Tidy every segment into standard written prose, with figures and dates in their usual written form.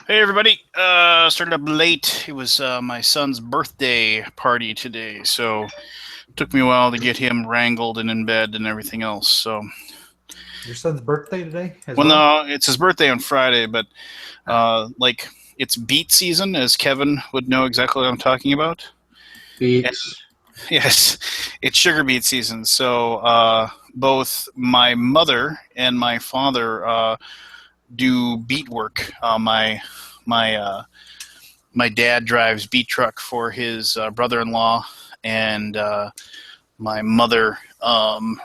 Hey everybody! Started up late. It was my son's birthday party today, so it took me a while to get him wrangled and in bed and everything else. So, Your son's birthday today as well, well? no, it's his birthday on Friday, but like it's beet season, as Kevin would know exactly what I'm talking about. And, Beets. yes, it's sugar beet season. So both my mother and my father do beet work. My my dad drives beet truck for his brother-in-law, and my mother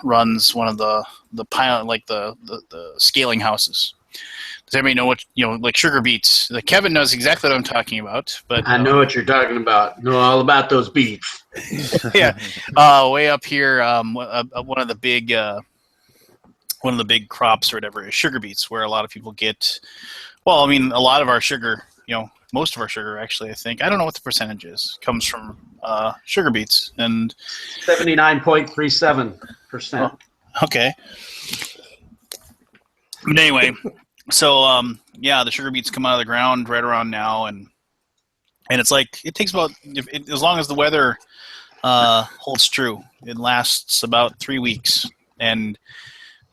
runs one of the pilot, like the scaling houses. Does anybody know what, like sugar beets? Kevin knows exactly what I'm talking about, but I know what you're talking about. Know all about those beets. yeah, way up here, one of the big crops or whatever is sugar beets, where a lot of people get. Well, I mean, a lot of our sugar, most of our sugar, actually, I think, I don't know what the percentage is, comes from sugar beets. And 79.37%. okay, but anyway, so yeah, the sugar beets come out of the ground right around now, and it's like it takes about as long as the weather holds true, it lasts about 3 weeks, and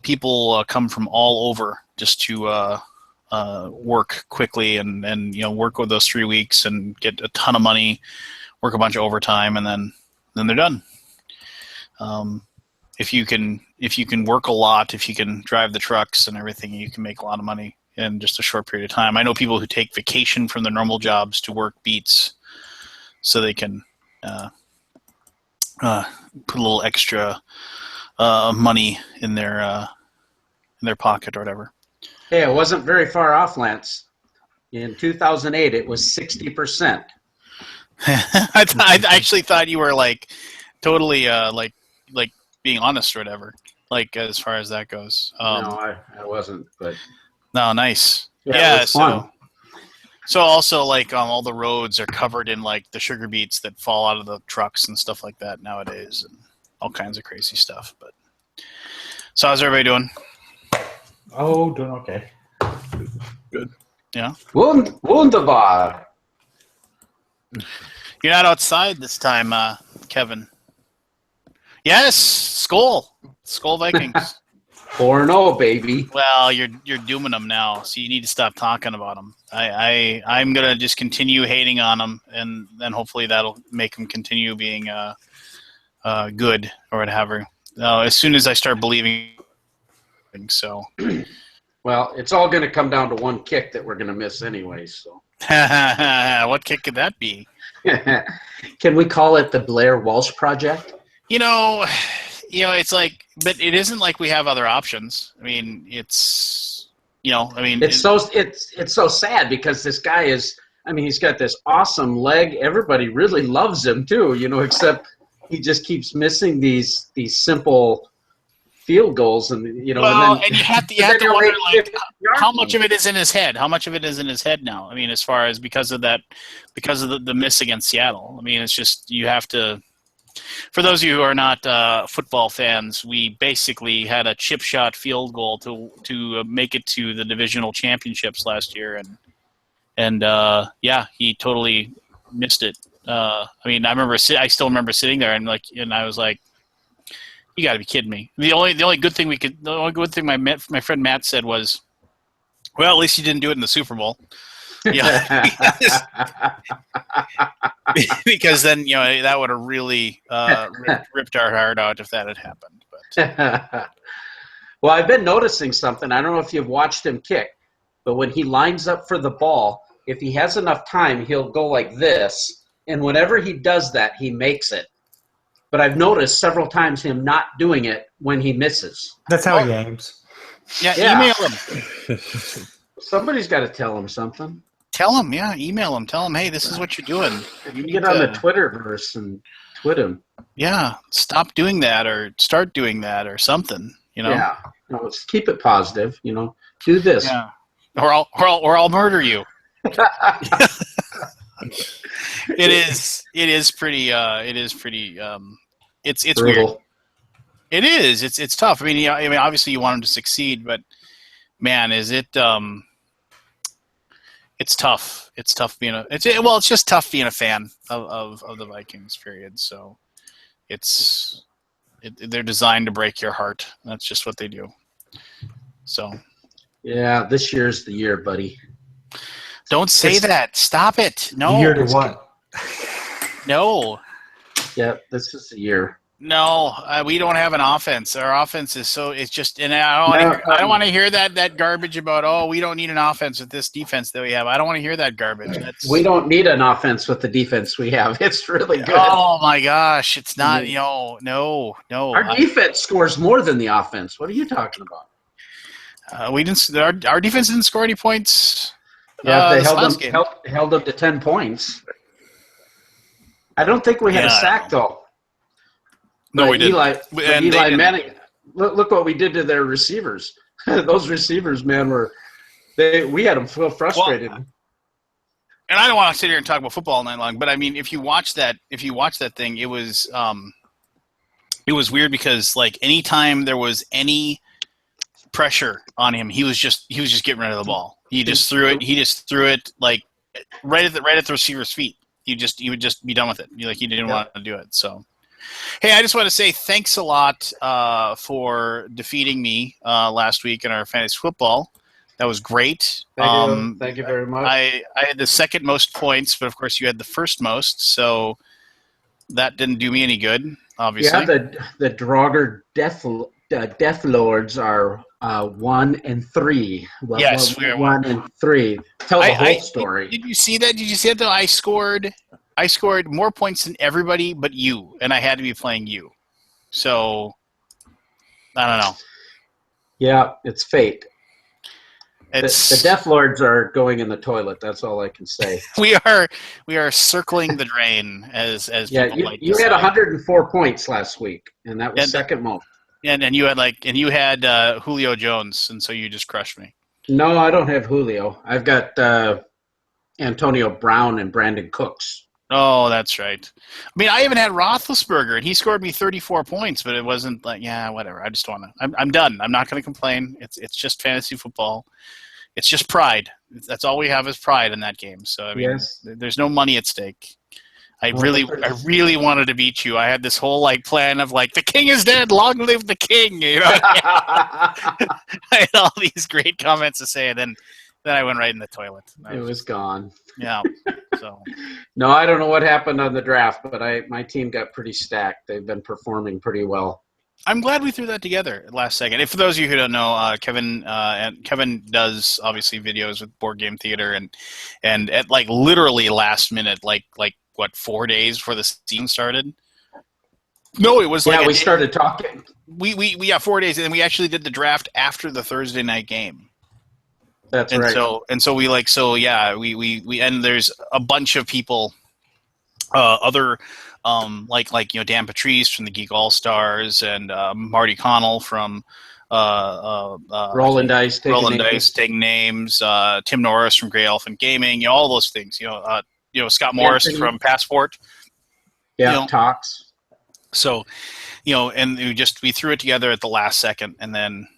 people come from all over just to work quickly and work with those 3 weeks and get a ton of money, work a bunch of overtime, and then they're done. If you can work a lot, if you can drive the trucks and everything, you can make a lot of money in just a short period of time. I know people who take vacation from their normal jobs to work beets so they can put a little extra money in their pocket or whatever. Hey, it wasn't very far off, Lance. In 2008, it was 60%. I actually thought you were like totally like being honest or whatever, like as far as that goes. No, I wasn't, but No, nice. yeah, it was fun. So also like all the roads are covered in like the sugar beets that fall out of the trucks and stuff like that nowadays, and all kinds of crazy stuff. But so how's everybody doing? Oh, doing okay. Good. Yeah. Wunderbar. You're not outside this time, Kevin. Yes, Skull Vikings. 4-0, baby. Well, you're dooming them now, so you need to stop talking about them. I'm gonna just continue hating on them, and then hopefully that'll make them continue being good or whatever. As soon as I start believing, so. Well, it's all going to come down to one kick that we're going to miss anyway. So, What kick could that be? can we call it the Blair Walsh Project? It's like, but it isn't like we have other options. I mean, it's so sad because this guy is. I mean, he's got this awesome leg. Everybody really loves him too. Except he just keeps missing these simple field goals, and and you have to wonder, like, how much of it is in his head? How much of it is in his head now? I mean, as far as because of the miss against Seattle. I mean, it's just you have to. For those of you who are not football fans, we basically had a chip shot field goal to make it to the divisional championships last year, and yeah, he totally missed it. I mean, I still remember sitting there and I was like, you got to be kidding me. The only good thing my friend Matt said was, well, at least you didn't do it in the Super Bowl. Yeah, because then that would have really ripped our heart out if that had happened. But well, I've been noticing something. I don't know if you've watched him kick, but when he lines up for the ball, if he has enough time, he'll go like this, and whenever he does that, he makes it. But I've noticed several times him not doing it when he misses. That's how he aims. Yeah, email him. Somebody's got to tell him something. Tell him, yeah, email him. Tell him, hey, this is what you're doing. You get on the Twitterverse and tweet him. Yeah, stop doing that or start doing that or something. Yeah, let's keep it positive. Do this. Yeah, or I'll murder you. It is pretty. It's brutal. Weird. It is. It's tough. I mean, obviously you want him to succeed, but man, is it? It's tough. It's tough being it's just tough being a fan of the Vikings. Period. So they're designed to break your heart. That's just what they do. So yeah, this year's the year, buddy. don't say that. Stop it. No. Year to what? No. Yeah, this is the year. No, we don't have an offense. Our offense is it's just, and I don't want to hear that garbage about, we don't need an offense with this defense that we have. I don't want to hear that garbage. We don't need an offense with the defense we have. It's really good. Oh my gosh, it's not. No. Our defense scores more than the offense. What are you talking about? We didn't. Our defense didn't score any points. Yeah, they held them to 10 points. I don't think we had a sack though. No, we didn't. Eli Manning. Look what we did to their receivers. Those receivers, man, we had them feel frustrated. Well, and I don't want to sit here and talk about football all night long, but I mean, if you watch that thing, it was weird because like anytime there was any pressure on him, he was just getting rid of the ball. He just threw it like right at the receiver's feet. He would just be done with it. He didn't want to do it. So. Hey, I just want to say thanks a lot for defeating me last week in our fantasy football. That was great. Thank you very much. I had the second most points, but of course you had the first most, so that didn't do me any good, obviously. Yeah, the Draugr Death Lords are 1 and 3. Well, yes, we are 1 and 3. Tell the whole story. Did you see that? Did you see that though? I scored more points than everybody but you, and I had to be playing you. So, I don't know. Yeah, it's fate. The Death Lords are going in the toilet. That's all I can say. we are circling the drain, as people like to say. You had 104 points last week, and that was second most. And you had Julio Jones, and so you just crushed me. No, I don't have Julio. I've got Antonio Brown and Brandon Cooks. Oh, that's right. I mean, I even had Roethlisberger, and he scored me 34 points, but it wasn't like, whatever. I just want to. I'm done. I'm not going to complain. It's just fantasy football. It's just pride. That's all we have is pride in that game. So I mean, there's no money at stake. I really wanted to beat you. I had this whole plan of the king is dead, long live the king. You know, I had all these great comments to say, and then I went right in the toilet. It was gone. Yeah. So. No, I don't know what happened on the draft, but my team got pretty stacked. They've been performing pretty well. I'm glad we threw that together last second. And for those of you who don't know, Kevin does obviously videos with Board Game Theater, and at literally last minute, what, 4 days before the season started? No, it was we started talking. We 4 days, and then we actually did the draft after the Thursday night game. That's right. So we and there's a bunch of people, other Dan Patrice from the Geek All Stars and Marty Connell from Rolling Dice, taking names, Tim Norris from Grey Elephant Gaming, all those things. Scott Morris from Passport. Yeah, Talks. So, and we threw it together at the last second, and then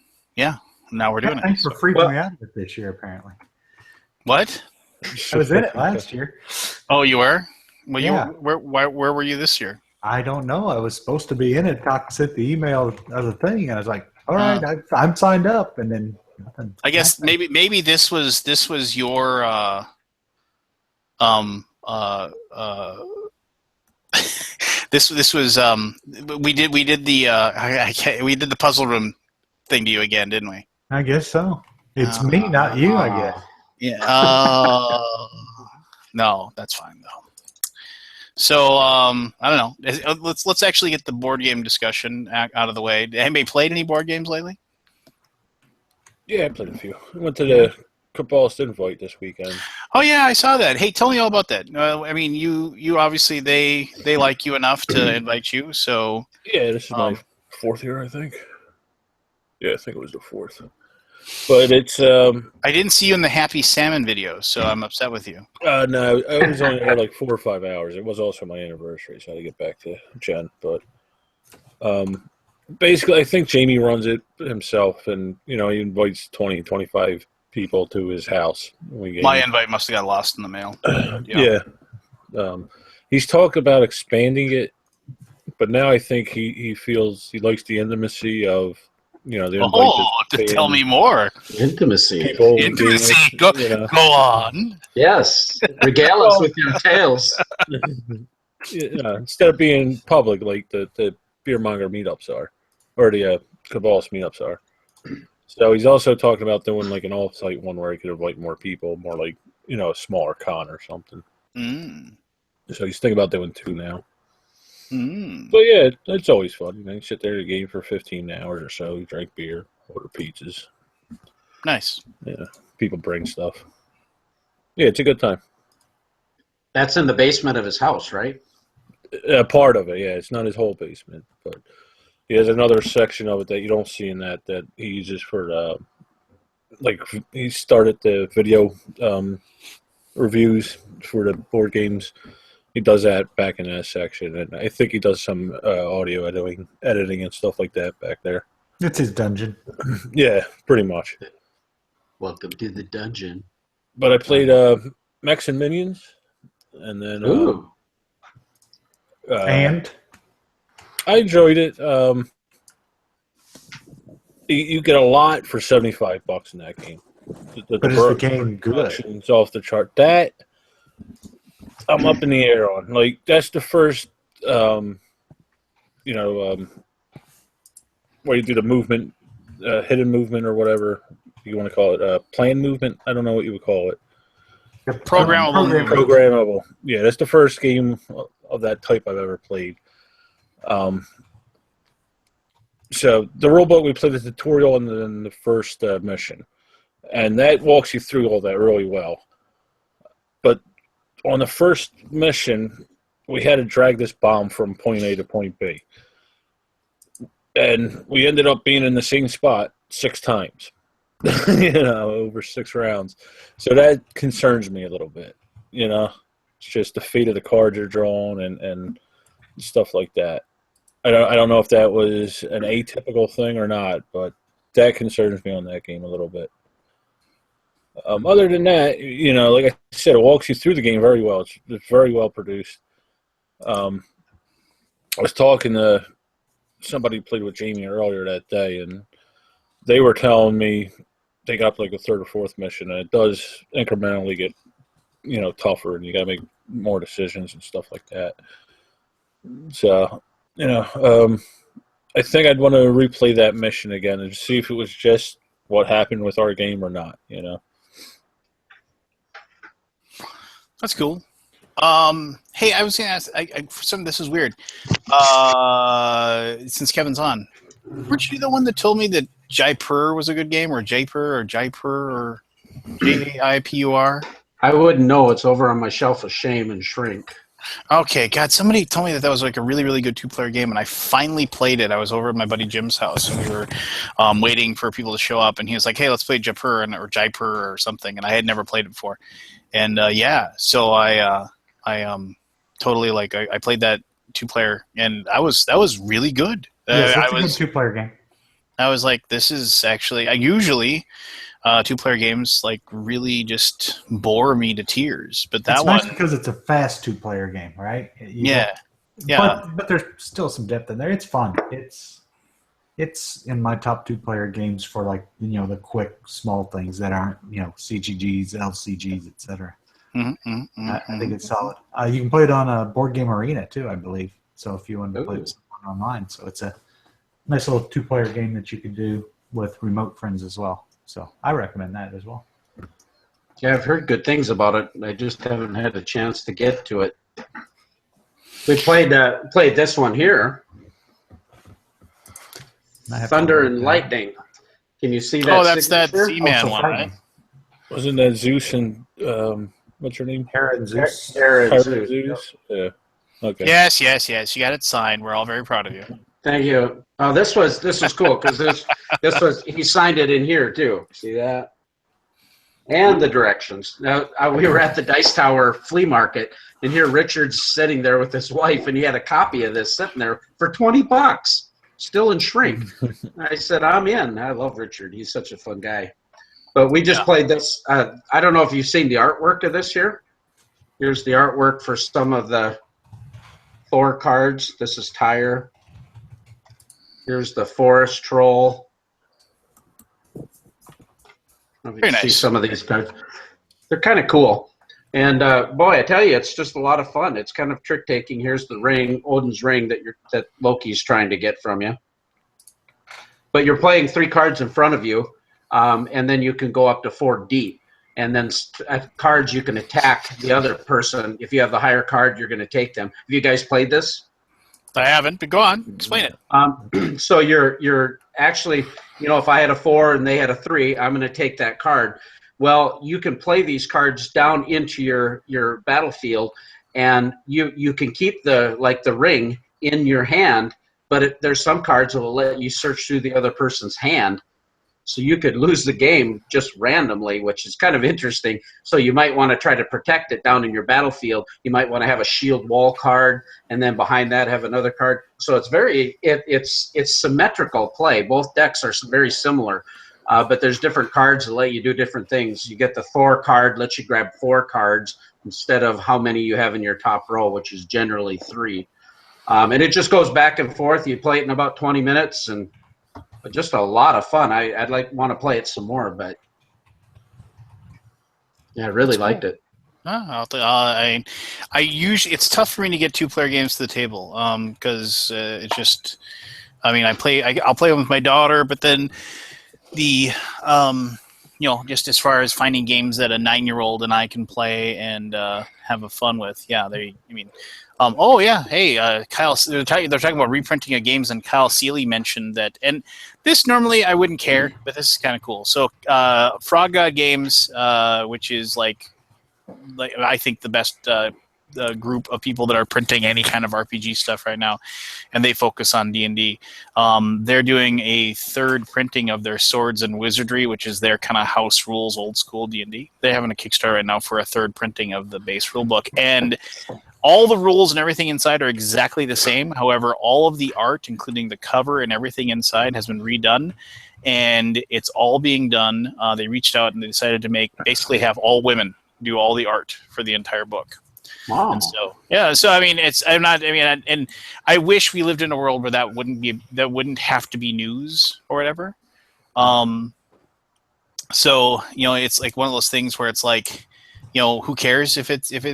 now we're doing it. Thanks for freaking me out of it this year, apparently. What? I was in it last year. Oh, you were? Well, yeah. Where were you this year? I don't know. I was supposed to be in it. Talk sent the email as a thing, and I was like, "All right, I'm signed up." And then nothing. I guess maybe this was your this was we did the puzzle room thing to you again, didn't we? I guess so. It's me, not you. I guess. Yeah. No, that's fine though. So I don't know. Let's actually get the board game discussion out of the way. Anybody played any board games lately? Yeah, I played a few. I went to the Cabals Invite this weekend. Oh yeah, I saw that. Hey, tell me all about that. I mean, you obviously they like you enough to invite you. So yeah, this is my fourth year, I think. Yeah, I think it was the fourth. But it's I didn't see you in the Happy Salmon video, so I'm upset with you. No, I was only there 4 or 5 hours. It was also my anniversary, so I had to get back to Jen. But basically, I think Jamie runs it himself, and he invites 20, 25 people to his house. My invite must have got lost in the mail. Yeah. He's talked about expanding it, but now I think he feels he likes the intimacy of, the invite tell me more. Intimacy. Intimacy. Go on. Yes. Regale us with your tales. Instead of being public like the beermonger meetups are, or the Cabalist meetups are. So he's also talking about doing like an off-site one where he could invite more people, more like, a smaller con or something. So he's thinking about doing 2 now. But yeah, it's always fun. You sit there at a game for 15 hours or so, drink beer, order pizzas. Nice. Yeah, people bring stuff. Yeah, it's a good time. That's in the basement of his house, right? Part of it, yeah. It's not his whole basement, but he has another section of it that you don't see in that he uses for, he started the video reviews for the board games. He does that back in that section, and I think he does some audio editing and stuff like that back there. It's his dungeon. Yeah, pretty much. Welcome to the dungeon. But I played Mechs and Minions, and then and I enjoyed it. You get a lot for $75 in that game. But is the game good? It's off the chart. That I'm up in the air on. Like, that's the first, where you do the movement, hidden movement or whatever you want to call it, planned movement. I don't know what you would call it. Programmable. Yeah, that's the first game of that type I've ever played. So the rulebook, we played the tutorial and then the first mission, and that walks you through all that really well. But on the first mission, we had to drag this bomb from point A to point B, and we ended up being in the same spot 6 times, over 6 rounds. So that concerns me a little bit. It's just the fate of the cards are drawn and stuff like that. I don't know if that was an atypical thing or not, but that concerns me on that game a little bit. Other than that, like I said, it walks you through the game very well. It's very well produced. I was talking to somebody who played with Jamie earlier that day, and they were telling me they got like a 3rd or 4th mission, and it does incrementally get, tougher, and you got to make more decisions and stuff like that. So, I think I'd want to replay that mission again and see if it was just what happened with our game or not, That's cool. Hey, I was going to ask, for some, this is weird. Since Kevin's on, weren't you the one that told me that Jaipur was a good game, or Jaipur, or Jaipur? I wouldn't know. It's over on my shelf of shame and shrink. Okay, God, somebody told me that was like a really, really good 2-player game, and I finally played it. I was over at my buddy Jim's house, and we were waiting for people to show up, and he was like, "Hey, let's play Jaipur or something," and I had never played it before. And so I totally I played that 2-player, and that was really good. Yes, it's a good 2-player game. I was like, this is actually. I usually 2-player games really just bore me to tears, but that one, nice because it's a fast 2-player game, right? Yeah. But there's still some depth in there. It's fun. It's in my top 2-player games for the quick small things that aren't CGGs, LCGs, etc. I think it's solid. You can play it on a Board Game Arena too, I believe. So if you want to play with someone online, so it's a nice little 2-player game that you can do with remote friends as well. So I recommend that as well. Yeah, I've heard good things about it. I just haven't had a chance to get to it. We played this one here. Thunder and Lightning. Can you see that? Oh, that's that Z-Man one, right? Wasn't that Zeus and what's her name? Hera and Zeus. Hera and Zeus. Yeah. Okay. Yes. You got it signed. We're all very proud of you. Thank you. Oh, this was cool because this was he signed it in here too. See that? And the directions. Now we were at the Dice Tower flea market, and here Richard's sitting there with his wife, and he had a copy of this sitting there for $20, still in shrink. I said, I'm in. I love Richard. He's such a fun guy. But we just played this. I don't know if you've seen the artwork of this here. Here's the artwork for some of the Thor cards. This is Tyre. Here's the Forest Troll. Very nice. See some of these cards. They're kind of cool. And boy, I tell you, it's just a lot of fun. It's kind of trick taking. Here's the ring, Odin's ring that Loki's trying to get from you. But you're playing 3 cards in front of you, and then you can go up to 4 deep. And then cards you can attack the other person. If you have the higher card, you're going to take them. Have you guys played this? I haven't, but go on. Explain it. So you're actually, if I had a 4 and they had a 3, I'm going to take that card. Well, you can play these cards down into your battlefield, and you can keep the ring in your hand, but there's some cards that will let you search through the other person's hand. So you could lose the game just randomly, which is kind of interesting. So you might want to try to protect it down in your battlefield. You might want to have a shield wall card, and then behind that have another card. So it's symmetrical play. Both decks are very similar, but there's different cards that let you do different things. You get the Thor card, lets you grab 4 cards instead of how many you have in your top row, which is generally 3. And it just goes back and forth. You play it in about 20 minutes, and just a lot of fun. I'd want to play it some more, but yeah, I really liked it. I usually, it's tough for me to get 2-player games to the table because it's just, I'll play with my daughter, but then just as far as finding games that a 9-year-old and I can play and have a fun with, Kyle, they're talking about reprinting of games, and Kyle Seeley mentioned that, and this normally I wouldn't care, but this is kind of cool. So Frog God Games, which is like I think the best group of people that are printing any kind of RPG stuff right now, and they focus on D&D. They're doing a 3rd printing of their Swords and Wizardry, which is their kind of house rules, old school D&D. They're having a Kickstarter right now for a 3rd printing of the base rule book, and all the rules and everything inside are exactly the same. However, all of the art, including the cover and everything inside, has been redone, and it's all being done. They reached out and they decided to basically have all women do all the art for the entire book. Wow. And and I wish we lived in a world where that wouldn't have to be news or whatever. It's like one of those things where it's like, who cares but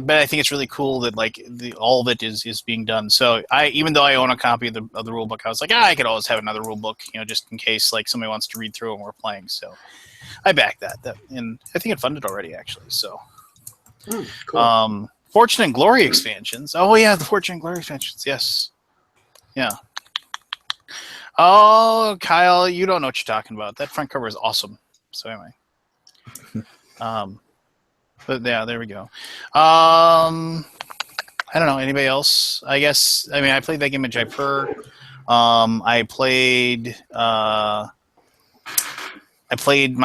I think it's really cool that all of it is being done. So even though I own a copy of the rule book, I was like, I could always have another rule book, just in case somebody wants to read through and we're playing. So I back that, and I think it funded already actually. So cool. Fortune and Glory expansions. Oh yeah, the Fortune and Glory expansions. Yes. Yeah. Oh, Kyle, you don't know what you're talking about. That front cover is awesome. So anyway. But yeah, there we go. I don't know. Anybody else? I guess. I played that game in Jaipur. I played my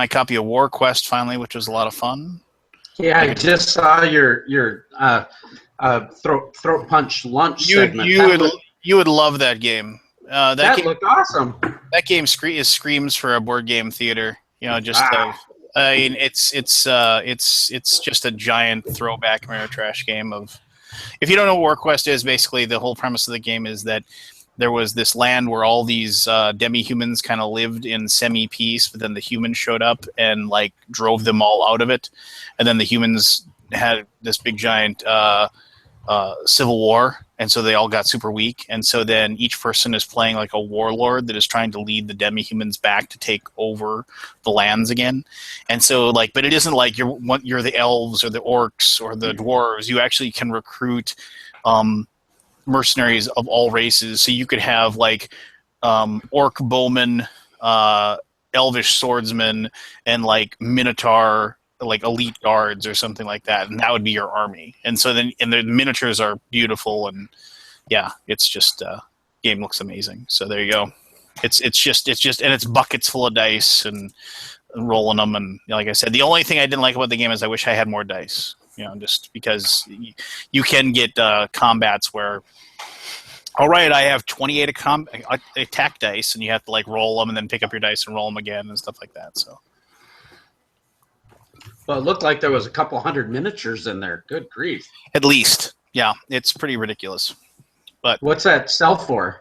copy of War Quest finally, which was a lot of fun. Yeah, I just saw your throat punch lunch segment. You would love that game. That game looked awesome. That game screams for a board game theater. It's just a giant throwback Ameritrash game of. If you don't know what WarQuest is, basically the whole premise of the game is that there was this land where all these demi-humans kind of lived in semi-peace, but then the humans showed up and drove them all out of it, and then the humans had this big giant civil war, and so they all got super weak, and so then each person is playing like a warlord that is trying to lead the demi-humans back to take over the lands again. And so but it isn't like you're the elves or the orcs or the dwarves. You actually can recruit mercenaries of all races, so you could have orc bowmen, elvish swordsmen, and minotaur elite guards or something like that, and that would be your army. And so then, and the miniatures are beautiful, and yeah, it's just game looks amazing. So there you go. It's just and it's buckets full of dice and rolling them, and like I said, the only thing I didn't like about the game is I wish I had more dice. Just because you can get combats where, all right, I have 28 attack dice, and you have to roll them and then pick up your dice and roll them again and stuff like that. So Well, it looked like there was a couple hundred miniatures in there. Good grief. At least. Yeah, it's pretty ridiculous. But what's that sell for?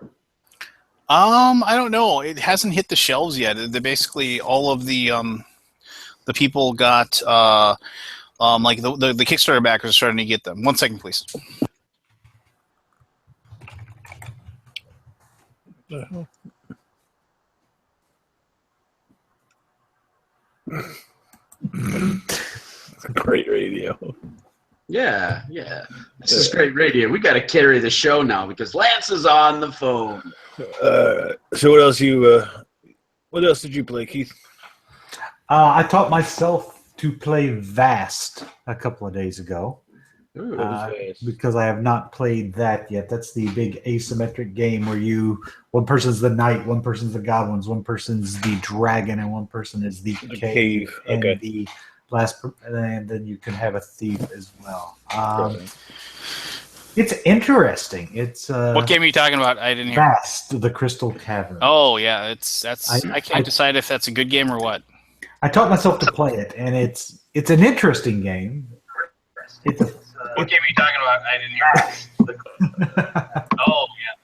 I don't know. It hasn't hit the shelves yet. They basically all of the people got like the Kickstarter backers are starting to get them. 1 second, please. Great radio. Yeah. This is great radio. We got to carry the show now because Lance is on the phone. So what else did you play, Keith? I taught myself to play Vast a couple of days ago. Because I have not played that yet. That's the big asymmetric game where one person's the knight, one person's the goblins, one person's the dragon, and one person is the cave. Okay. And the last, and then you can have a thief as well. It's interesting. It's what game are you talking about? I didn't hear. Vast, the Crystal Cavern. Oh yeah, I can't decide if that's a good game or what. I taught myself to play it, and it's an interesting game. What game are you talking about? I didn't hear. Oh yeah.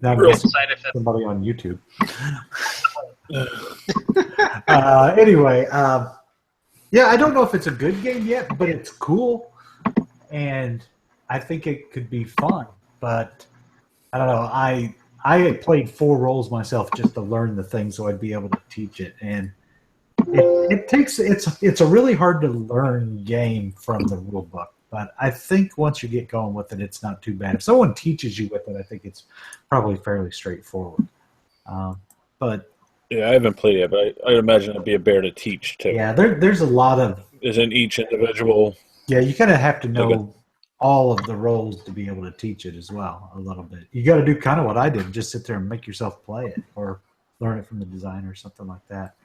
Now I'm guessing somebody on YouTube. Anyway, yeah, I don't know if it's a good game yet, but it's cool, and I think it could be fun. But I don't know. I had played 4 roles myself just to learn the thing, so I'd be able to teach it. And it's a really hard to learn game from the rule book. But I think once you get going with it, it's not too bad. If someone teaches you with it, I think it's probably fairly straightforward. But yeah, I haven't played it, but I imagine it'd be a bear to teach too. Yeah, there's a lot of. Isn't each individual? Yeah, you kind of have to know all of the roles to be able to teach it as well. A little bit. You got to do kind of what I did: just sit there and make yourself play it, or learn it from the designer or something like that.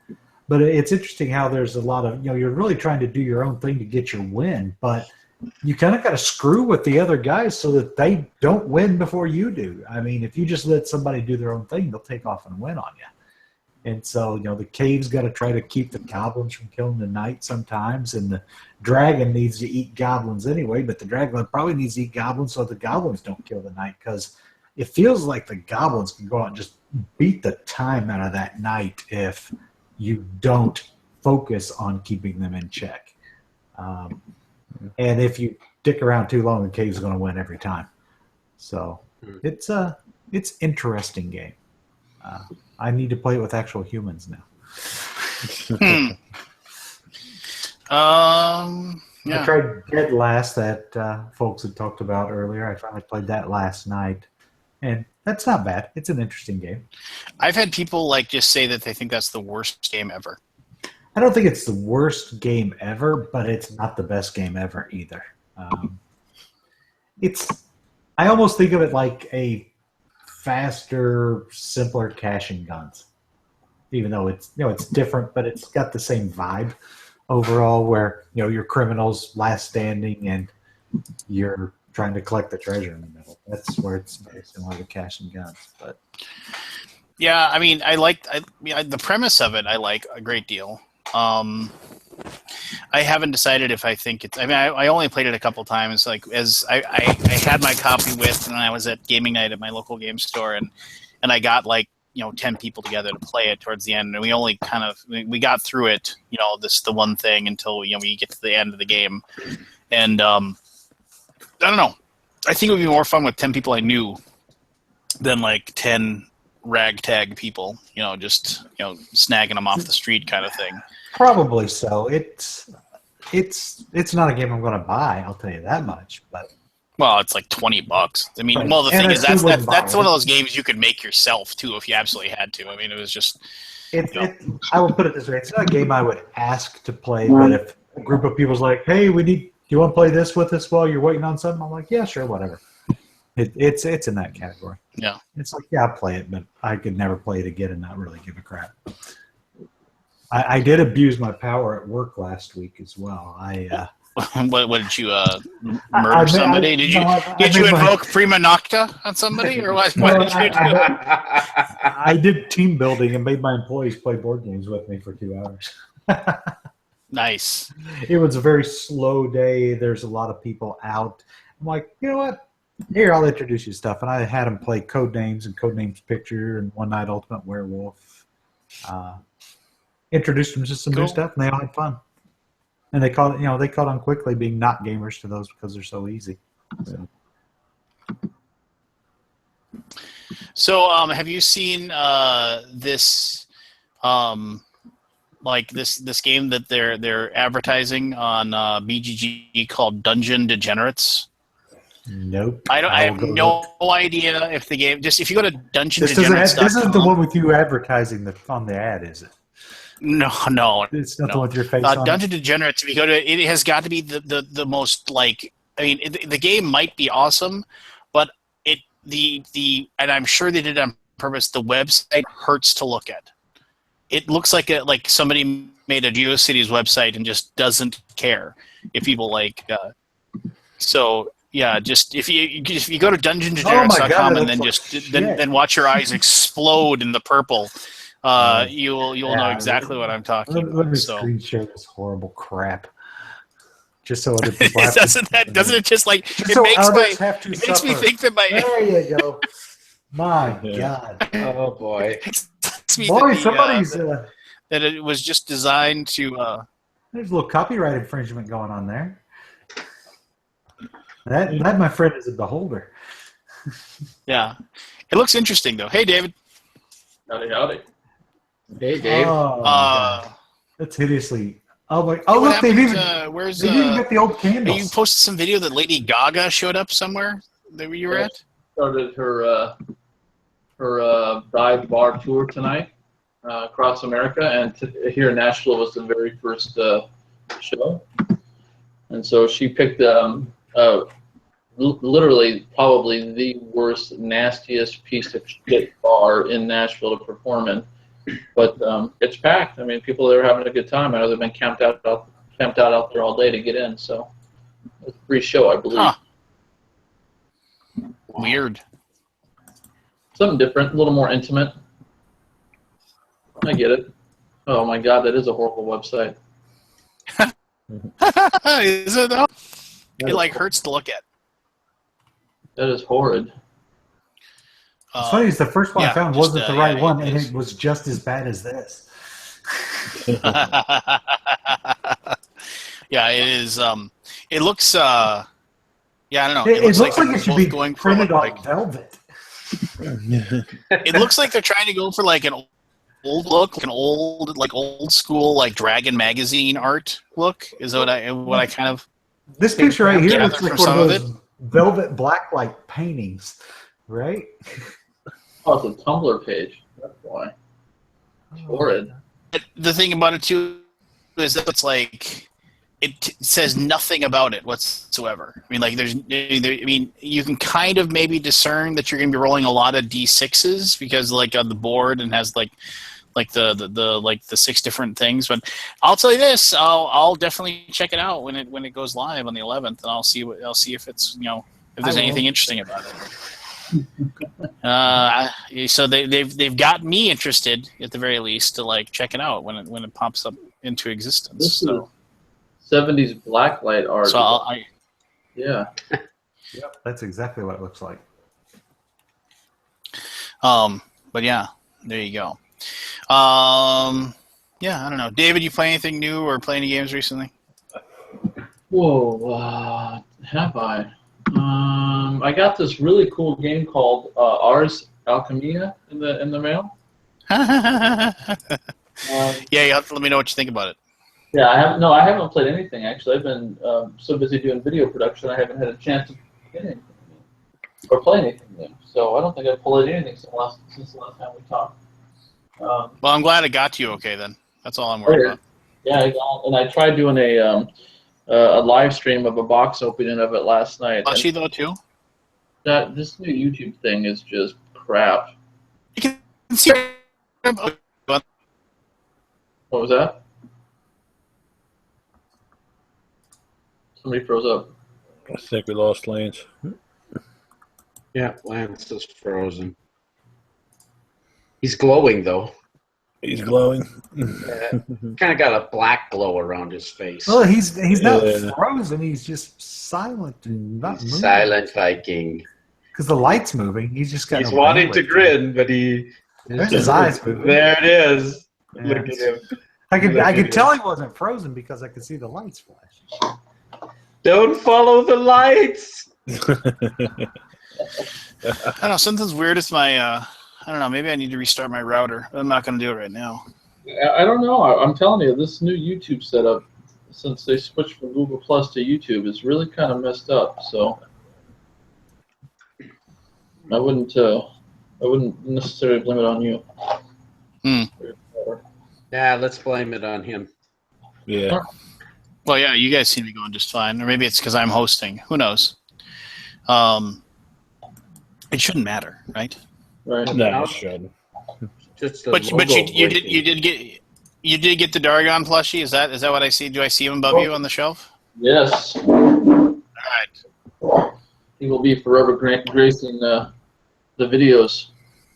But it's interesting how there's a lot of you're really trying to do your own thing to get your win, but you kind of got to screw with the other guys so that they don't win before you do. I mean, if you just let somebody do their own thing, they'll take off and win on you. And so, the cave's got to try to keep the goblins from killing the knight sometimes, and the dragon needs to eat goblins anyway, but the dragon probably needs to eat goblins so the goblins don't kill the knight, because it feels like the goblins can go out and just beat the time out of that knight if you don't focus on keeping them in check. And if you dick around too long, the cave's going to win every time. So it's interesting game. I need to play it with actual humans now. Yeah. I tried Dead Last that folks had talked about earlier. I finally played that last night, and that's not bad. It's an interesting game. I've had people just say that they think that's the worst game ever. I don't think it's the worst game ever, but it's not the best game ever either. I almost think of it like a faster, simpler Cash and Guns. Even though it's different, but it's got the same vibe overall, where you're criminals last standing and you're trying to collect the treasure in the middle. That's where it's very similar to Cash and Guns. But yeah, I mean, the premise of it I like a great deal. I haven't decided if I think it's. I mean, I only played it a couple times. As I had my copy with, and I was at gaming night at my local game store, and I got 10 people together to play it towards the end, and we only we got through it. The one thing until we get to the end of the game, and I don't know. I think it would be more fun with 10 people I knew than 10 ragtag people. Just snagging them off the street kind of thing. Probably so. It's not a game I'm going to buy. I'll tell you that much. But well, it's $20. I mean, right. The thing is that's one of those games you could make yourself too if you absolutely had to. I mean, it was just. I will put it this way: it's not a game I would ask to play, but if a group of people's like, "Hey, do you want to play this with us while you're waiting on something?" I'm like, "Yeah, sure, whatever." It's in that category. Yeah. It's I'll play it, but I could never play it again and not really give a crap. I did abuse my power at work last week as well. What did you murder somebody? Did you invoke prima nocta on somebody, or what? What did you do? I did team building and made my employees play board games with me for 2 hours. Nice. It was a very slow day. There's a lot of people out. I'm like, you know what? Here, I'll introduce you to stuff. And I had them play Codenames and Codenames Picture and One Night Ultimate Werewolf. Introduced them to some new stuff, and they all had fun. And they caught on quickly being not gamers to those because they're so easy. So, have you seen this, this game that they're advertising on BGG called Degenerates? Nope. I have no idea if the game. Just if you go to Degenerates. This isn't the one with you advertising on the ad, is it? No. It's not the one with your face on Dungeon Degenerates. If you go to it, has got to be the most like. I mean, the game might be awesome, but and I'm sure they did it on purpose. The website hurts to look at. It looks like somebody made a GeoCities website and just doesn't care if people like. So yeah, just if you go to dungeondegenerates.com and then watch your eyes explode in the purple. You'll know exactly what I'm talking about. Let me screen share this horrible crap. Just so other people have doesn't it just like it makes me think that my there you go. My God. Oh boy. Boy, somebody's that it was just designed to there's a little copyright infringement going on there. That my friend is a beholder. Yeah. It looks interesting though. Hey David. Howdy. Hey Dave. That's hideously. Oh look, they've even got the old candles. You posted some video that Lady Gaga showed up somewhere that you were at? Started her dive bar tour tonight across America, and here in Nashville was the very first show. And so she picked literally probably the worst, nastiest piece of shit bar in Nashville to perform in. But it's packed. I mean, people are having a good time. I know they've been camped out there all day to get in. So it's a free show, I believe. Huh. Weird. Something different, a little more intimate. I get it. Oh my God, that is a horrible website. Is it though? It hurts to look at. That is horrid. It's funny, the first one I found wasn't the right one, and it was just as bad as this. Yeah, it is. It looks. I don't know. It looks like it should be printed on velvet. It looks like they're trying to go for like an old look, like an old school like Dragon magazine art look. Is what I kind of. This picture right here looks like one of those velvet blacklight paintings, right? Oh, it's a Tumblr page. That's why. It's horrid. The thing about it too is that it's like it says nothing about it whatsoever. I mean, like you can kind of maybe discern that you're going to be rolling a lot of D6s because like on the board and has like the 6 different things. But I'll tell you this, I'll definitely check it out when it goes live on the 11th, and I'll see if it's if there's anything interesting about it. So they've got me interested at the very least to like check it out when it pops up into existence. This is 70s blacklight art. So yeah. Yep, that's exactly what it looks like. But yeah, there you go. Yeah, I don't know. David, you play anything new or play any games recently? Whoa, have I? I got this really cool game called Ars Alchemia in the mail. Yeah, you have to let me know what you think about it. Yeah, I haven't played anything actually. I've been so busy doing video production, I haven't had a chance to get anything or play anything new. So I don't think I've played anything since the last time we talked. Well, I'm glad it got to you okay then. That's all I'm worried about. Yeah, and I tried doing a live stream of a box opening of it last night. Was she though too? This new YouTube thing is just crap. You can see. What was that? Somebody froze up. I think we lost Lance. Yeah, Lance is frozen. He's glowing though. He's glowing. Kind of got a black glow around his face. Well, he's not frozen. He's just silent and not moving. Silent Viking. Because the light's moving. He's just got. He's wanting to grin, but there's his eyes moving. There it is. Yeah. Look at him. I could tell he wasn't frozen because I could see the lights flash. Don't follow the lights. I don't know. Something's weird. It's my. I don't know. Maybe I need to restart my router. I'm not going to do it right now. I don't know. I'm telling you, this new YouTube setup, since they switched from Google Plus to YouTube, is really kind of messed up. So I wouldn't necessarily blame it on you. Yeah, let's blame it on him. Yeah. Well, yeah, you guys seem to be going just fine, or maybe it's because I'm hosting. Who knows? It shouldn't matter, right? Right. No, it should. Just But you did get the Dargon plushie. Is that what I see? Do I see him above you on the shelf? Yes. All right. He will be forever gracing the videos.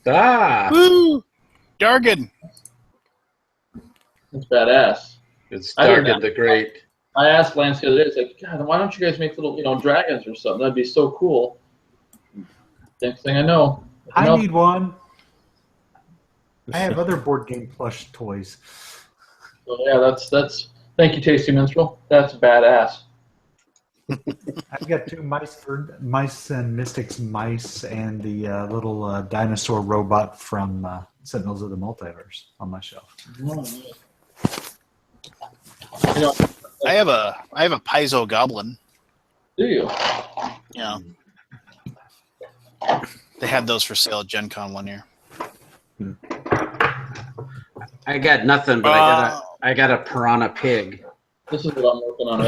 Woo! Dargon. That's badass. It's Dargon the Great. I asked Lance the other day, it's like, God, why don't you guys make little dragons or something? That'd be so cool. Next thing I know. I need one. I have other board game plush toys. So yeah, that's thank you, Tasty Minstrel. That's badass. I've got 2 mice and Mystics mice and the little dinosaur robot from Sentinels of the Multiverse on my shelf. I have a Paizo Goblin. Do you? Yeah. They had those for sale at Gen Con one year. I got nothing, but I got a piranha pig. This is what I'm working on.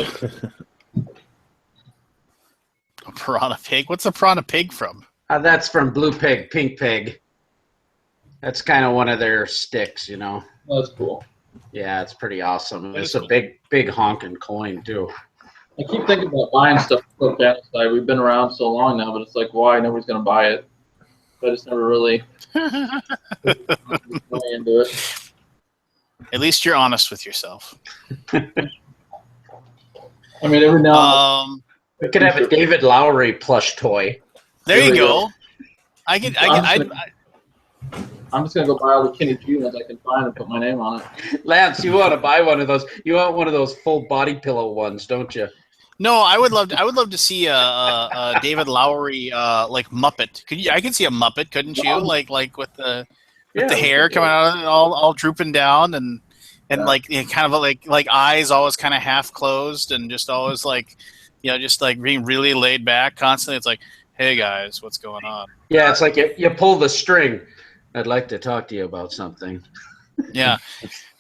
A piranha pig? What's a piranha pig from? That's from Blue Pig, Pink Pig. That's kind of one of their sticks, That's cool. Yeah, it's pretty awesome. It's a big honking coin, too. I keep thinking about buying stuff for Side. We've been around so long now, but it's like, why? Nobody's going to buy it. But I just never really into it. At least you're honest with yourself. I mean, every now and we could have a David Lowery plush toy. There you go. I'm just going to go buy all the Kenny G ones I can find and put my name on it. Lance, you want to buy one of those? You want one of those full body pillow ones, don't you? No, I would love to see a David Lowery like Muppet. I could see a Muppet, couldn't you? Like with the hair coming out of it, all drooping down and like kind of like eyes always kind of half closed and just always like just like being really laid back constantly. It's like, hey guys, what's going on? Yeah, it's like you pull the string. I'd like to talk to you about something. Yeah.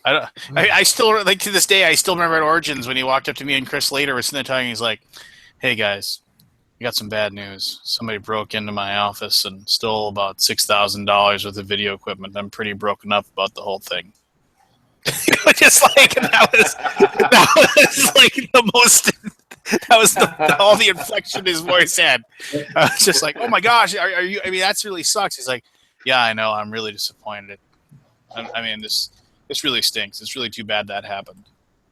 I still, like, to this day, I still remember at Origins when he walked up to me and Chris later was sitting there talking. He's like, hey, guys, I got some bad news. Somebody broke into my office and stole about $6,000 worth of video equipment. I'm pretty broken up about the whole thing. Just like, that was like the most, all the inflection his voice had. I was just like, oh my gosh, are you, I mean, that's really sucks. He's like, yeah, I know, I'm really disappointed. I mean, this really stinks. It's really too bad that happened.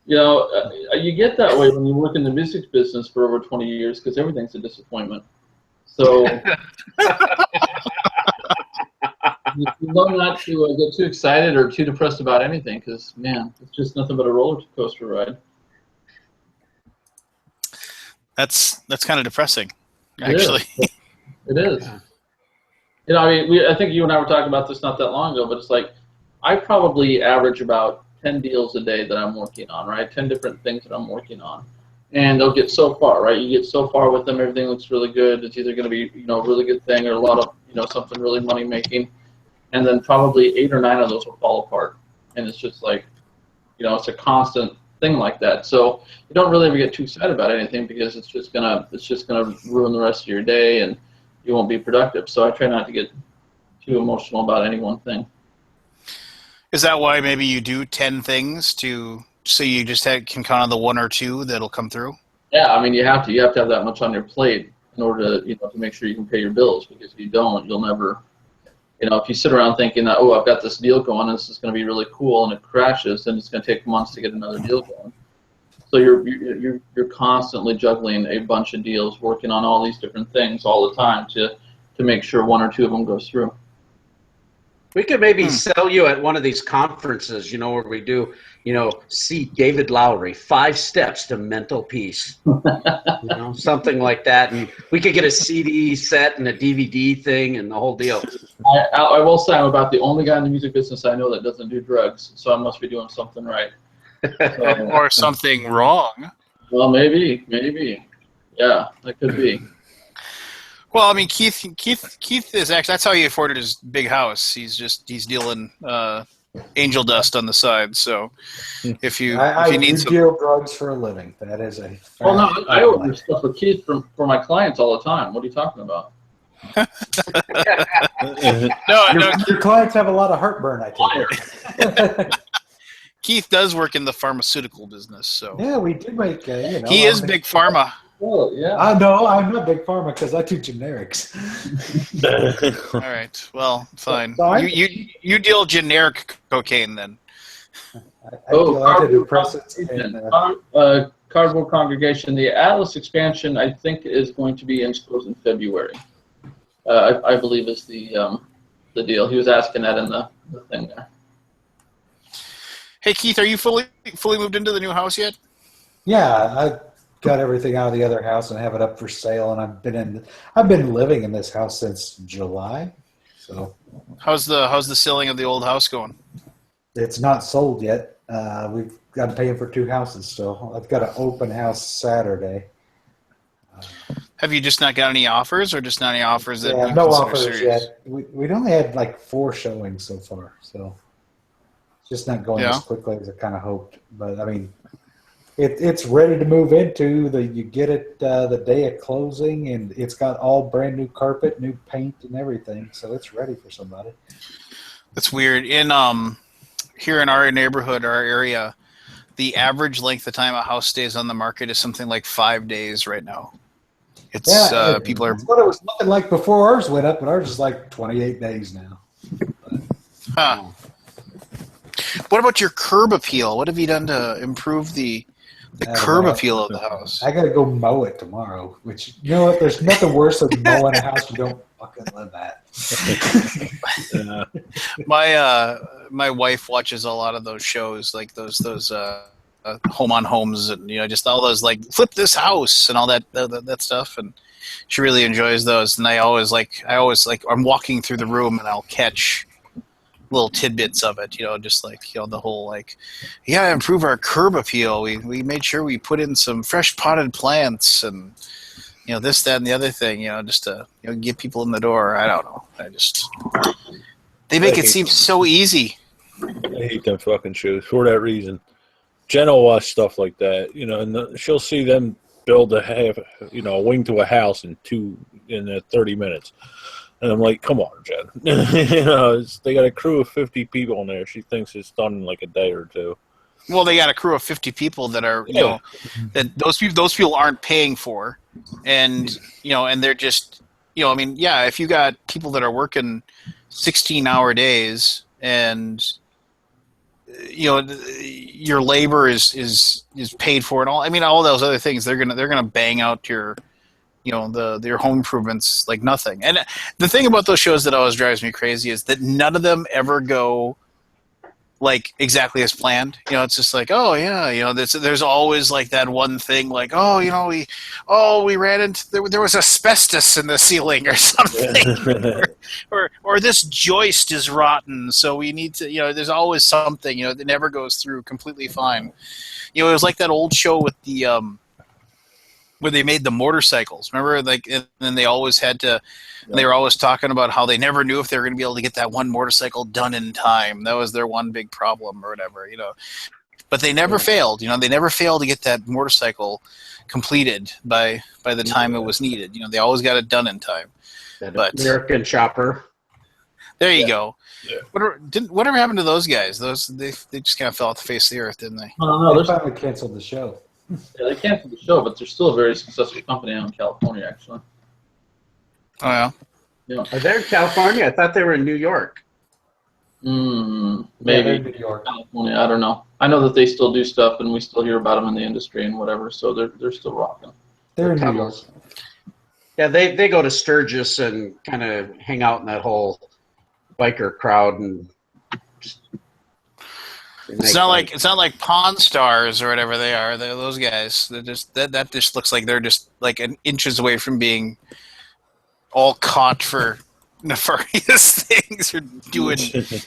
You get that way when you work in the music business for over 20 years because everything's a disappointment. So you know not to get too excited or too depressed about anything because, man, it's just nothing but a roller coaster ride. That's kind of depressing, actually. It is. I mean, I think you and I were talking about this not that long ago, but it's like I probably average about 10 deals a day that I'm working on, right? 10 different things that I'm working on. And they'll get so far, right? You get so far with them, everything looks really good. It's either going to be, a really good thing or a lot of, something really money-making. And then probably 8 or 9 of those will fall apart. And it's just like, it's a constant thing like that. So you don't really ever get too excited about anything because it's just gonna ruin the rest of your day and you won't be productive. So I try not to get too emotional about any one thing. Is that why maybe you do 10 things so you just can count on the 1 or 2 that'll come through? Yeah, I mean you have to have that much on your plate in order to to make sure you can pay your bills because if you don't, you'll never You know, if you sit around thinking that, oh, I've got this deal going, this is going to be really cool, and it crashes, then it's going to take months to get another deal going. So you're constantly juggling a bunch of deals, working on all these different things all the time to make sure one or two of them goes through. We could maybe sell you at one of these conferences, you know, where we do, you know, see David Lowery, 5 steps to mental peace, you know, something like that. And we could get a CD set and a DVD thing and the whole deal. I will say I'm about the only guy in the music business I know that doesn't do drugs, so I must be doing something right. So, or something wrong. Well, maybe. Yeah, that could be. Well, I mean, Keith is actually, that's how he afforded his big house. He's dealing angel dust on the side. So if you need some, deal drugs for a living. That is a fact. Well, no, I order stuff for Keith for my clients all the time. What are you talking about? Your clients have a lot of heartburn, I tell you. Keith does work in the pharmaceutical business, so yeah, we do make. You know, he is big pharma. Oh, yeah. No, I'm not big pharma because I do generics. All right, well, fine. So you deal generic cocaine then. I deal antidepressants and, Cardboard Congregation. The Atlas expansion, I think, is going to be in stores in February. I believe is the deal. He was asking that in the thing there. Hey Keith, are you fully moved into the new house yet? yeah, I got everything out of the other house and have it up for sale, and I've been living in this house since July. So how's the selling of the old house going? it's not sold yet. We've got to pay for 2 houses still. I've got an open house Saturday. Have you just not got any offers, or just not any offers that you no consider offers serious? yet. We'd only had like 4 showings so far, so it's just not going as quickly as I kind of hoped. But I mean, it's ready to move into. You get it the day of closing, and it's got all brand new carpet, new paint, and everything. So it's ready for somebody. That's weird. In here in our neighborhood, our area, the average length of time a house stays on the market is something like 5 days right now. It's people are. That's what it was looking like before ours went up, but ours is like 28 days now. Huh. What about your curb appeal? What have you done to improve the curb appeal of the house? I got to go mow it tomorrow. Which, you know what? There's nothing worse than mowing a house you don't fucking live at. My wife watches a lot of those shows, like those home on homes, and just all those like flip this house and all that stuff, and she really enjoys those. And I always I'm walking through the room and I'll catch little tidbits of it, just like the whole improve our curb appeal. We made sure we put in some fresh potted plants and this, that, and the other thing, just to get people in the door. I don't know. They make it seem so easy. I hate them fucking shows for that reason. Jen will watch stuff like that, and she'll see them build a wing to a house in 30 minutes. And I'm like, come on, Jen. They got a crew of 50 people in there. She thinks it's done in like a day or 2. Well, they got a crew of 50 people that are, that those people aren't paying for. And, and they're just, if you got people that are working 16-hour days and, your labor is paid for and all those other things, they're gonna bang out your their home improvements like nothing. And the thing about those shows that always drives me crazy is that none of them ever go like exactly as planned. It's just like, oh yeah, there's always like that one thing, like, we ran into there was asbestos in the ceiling or something, or this joist is rotten, so we need to, there's always something, that never goes through completely fine. It was like that old show with the where they made the motorcycles. Remember, like, and then they always had to. They were always talking about how they never knew if they were going to be able to get that one motorcycle done in time. That was their one big problem, or whatever, But they never failed. They never failed to get that motorcycle completed by the time it was needed. They always got it done in time. But American Chopper. There you go. Yeah. Whatever happened to those guys? They just kind of fell off the face of the earth, didn't they? They finally canceled the show. Yeah, they canceled the show, but they're still a very successful company out in California, actually. Oh yeah. Yeah. Are they in California? I thought they were in New York. Maybe Yeah, New York. California. I don't know. I know that they still do stuff, and we still hear about them in the industry and whatever. So they're still rocking. They're in New York. Tunnels. Yeah, they go to Sturgis and kind of hang out in that whole biker crowd and. It's not like Pawn Stars or whatever they are. They're those guys. They're just that just looks like they're just like inches away from being all caught for nefarious things or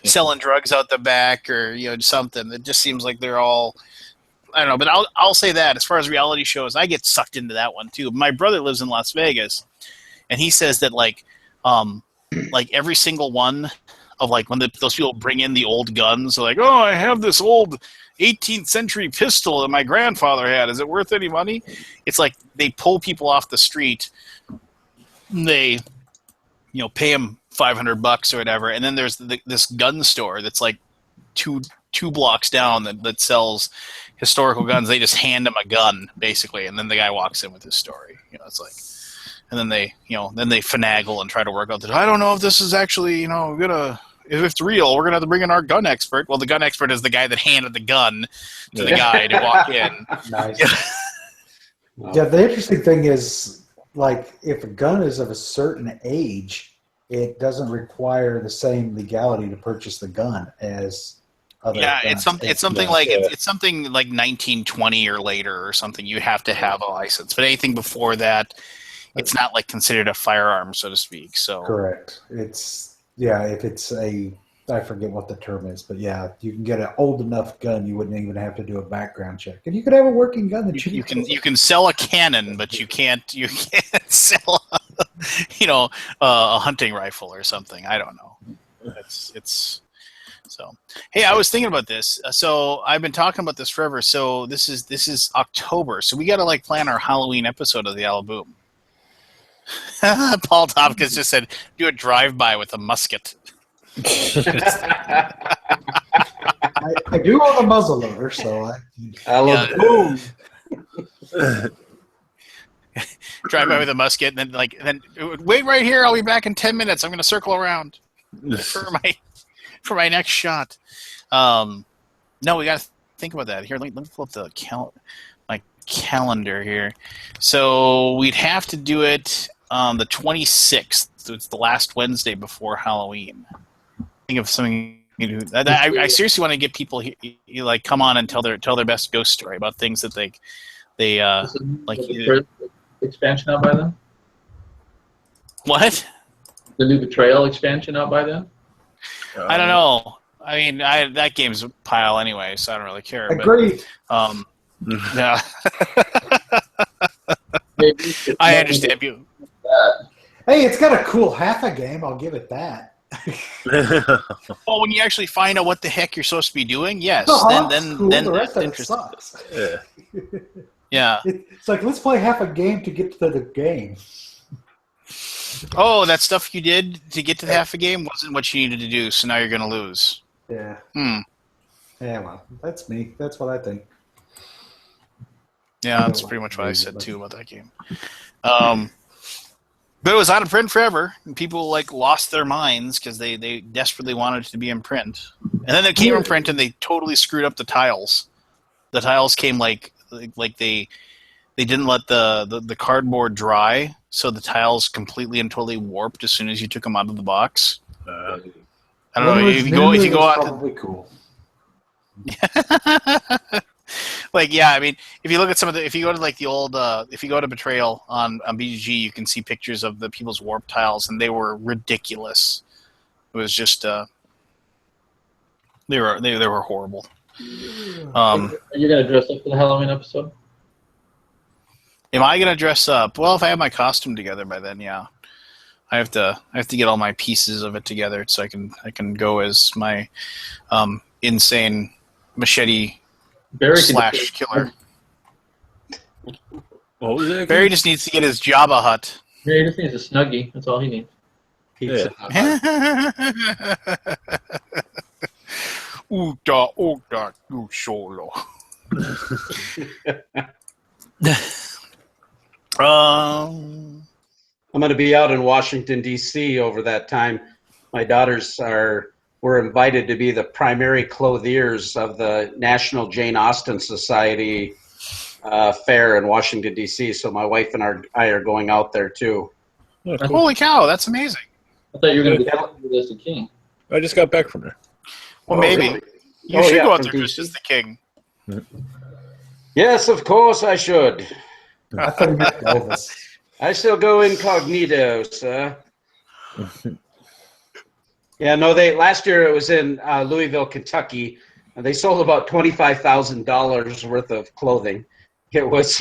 selling drugs out the back or something. It just seems like they're all. I don't know, but I'll say that as far as reality shows, I get sucked into that one too. My brother lives in Las Vegas, and he says that like every single one of like when those people bring in the old guns, they're like, oh, I have this old 18th century pistol that my grandfather had. Is it worth any money? It's like they pull people off the street, they pay them $500 or whatever, and then there's this gun store that's like two blocks down that sells historical guns. They just hand him a gun basically, and then the guy walks in with his story. It's like, and then they finagle and try to work out that I don't know if this is actually if it's real, we're gonna have to bring in our gun expert. Well, the gun expert is the guy that handed the gun to the guy to walk in. Nice. Yeah, the interesting thing is, like, if a gun is of a certain age, it doesn't require the same legality to purchase the gun as other guns. It's something like 1920 or later or something. You have to have a license, but anything before that, it's not like considered a firearm, so to speak. So correct. If it's I forget what the term is, but yeah, you can get an old enough gun, you wouldn't even have to do a background check, and you could have a working gun that you can sell a cannon, but you can't sell a hunting rifle or something. I don't know. It's so. Hey, I was thinking about this. So I've been talking about this forever. So this is October. So we got to plan our Halloween episode of the Alaboom. Paul Tompkins just said, do a drive-by with a musket. I do own a muzzleloader, so Alaboom. Drive-by with a musket, and then wait right here. I'll be back in 10 minutes. I'm going to circle around for my next shot. No, we got to think about that. Here, let me pull up the calendar here. So we'd have to do it on the 26th. So it's the last Wednesday before Halloween. Think of something. I seriously want to get people come on and tell their best ghost story about things that they like. Expansion out by then? What? The new Betrayal expansion out by then? I don't know. I mean, that game's a pile anyway, so I don't really care. Agreed. Yeah. I understand you. Hey, it's got a cool half a game. I'll give it that. Well, when you actually find out what the heck you're supposed to be doing, yes, then the rest of it interesting. sucks. Yeah. It's like, let's play half a game to get to the game. Oh, that stuff you did to get to the half a game wasn't what you needed to do, so now you're going to lose. Yeah. Yeah, well, that's me. That's what I think. Yeah, that's pretty much what I said, too, about that game. But it was out of print forever, and people lost their minds because they desperately wanted it to be in print. And then it came in print, and they totally screwed up the tiles. The tiles came like they didn't let the cardboard dry, so the tiles completely and totally warped as soon as you took them out of the box. I don't know if you go out. Probably cool. I mean, if you look at if you go to the old, if you go to Betrayal on BGG, you can see pictures of the people's warp tiles, and they were ridiculous. It was just, they were horrible. Are you going to dress up for the Halloween episode? Am I going to dress up? Well, if I have my costume together by then, yeah. I have to get all my pieces of it together so I can go as my insane machete slash killer. What was it? Barry just needs to get his Jabba hut. Yeah, he just needs a Snuggie. That's all he needs. Pizza. Uda, you solo. I'm going to be out in Washington, D.C. over that time. My daughters were invited to be the primary clothiers of the National Jane Austen Society fair in Washington, D.C. So my wife and I are going out there too. Oh, cool. Holy cow, that's amazing. I thought you were going to be with us the king. I just got back from there. Well, maybe. Really? You should go out from there DC? just as the king. Yes, of course I should. I thought you meant Elvis. I shall go incognito, sir. Yeah, no. Last year it was in Louisville, Kentucky, and they sold about $25,000 worth of clothing. It was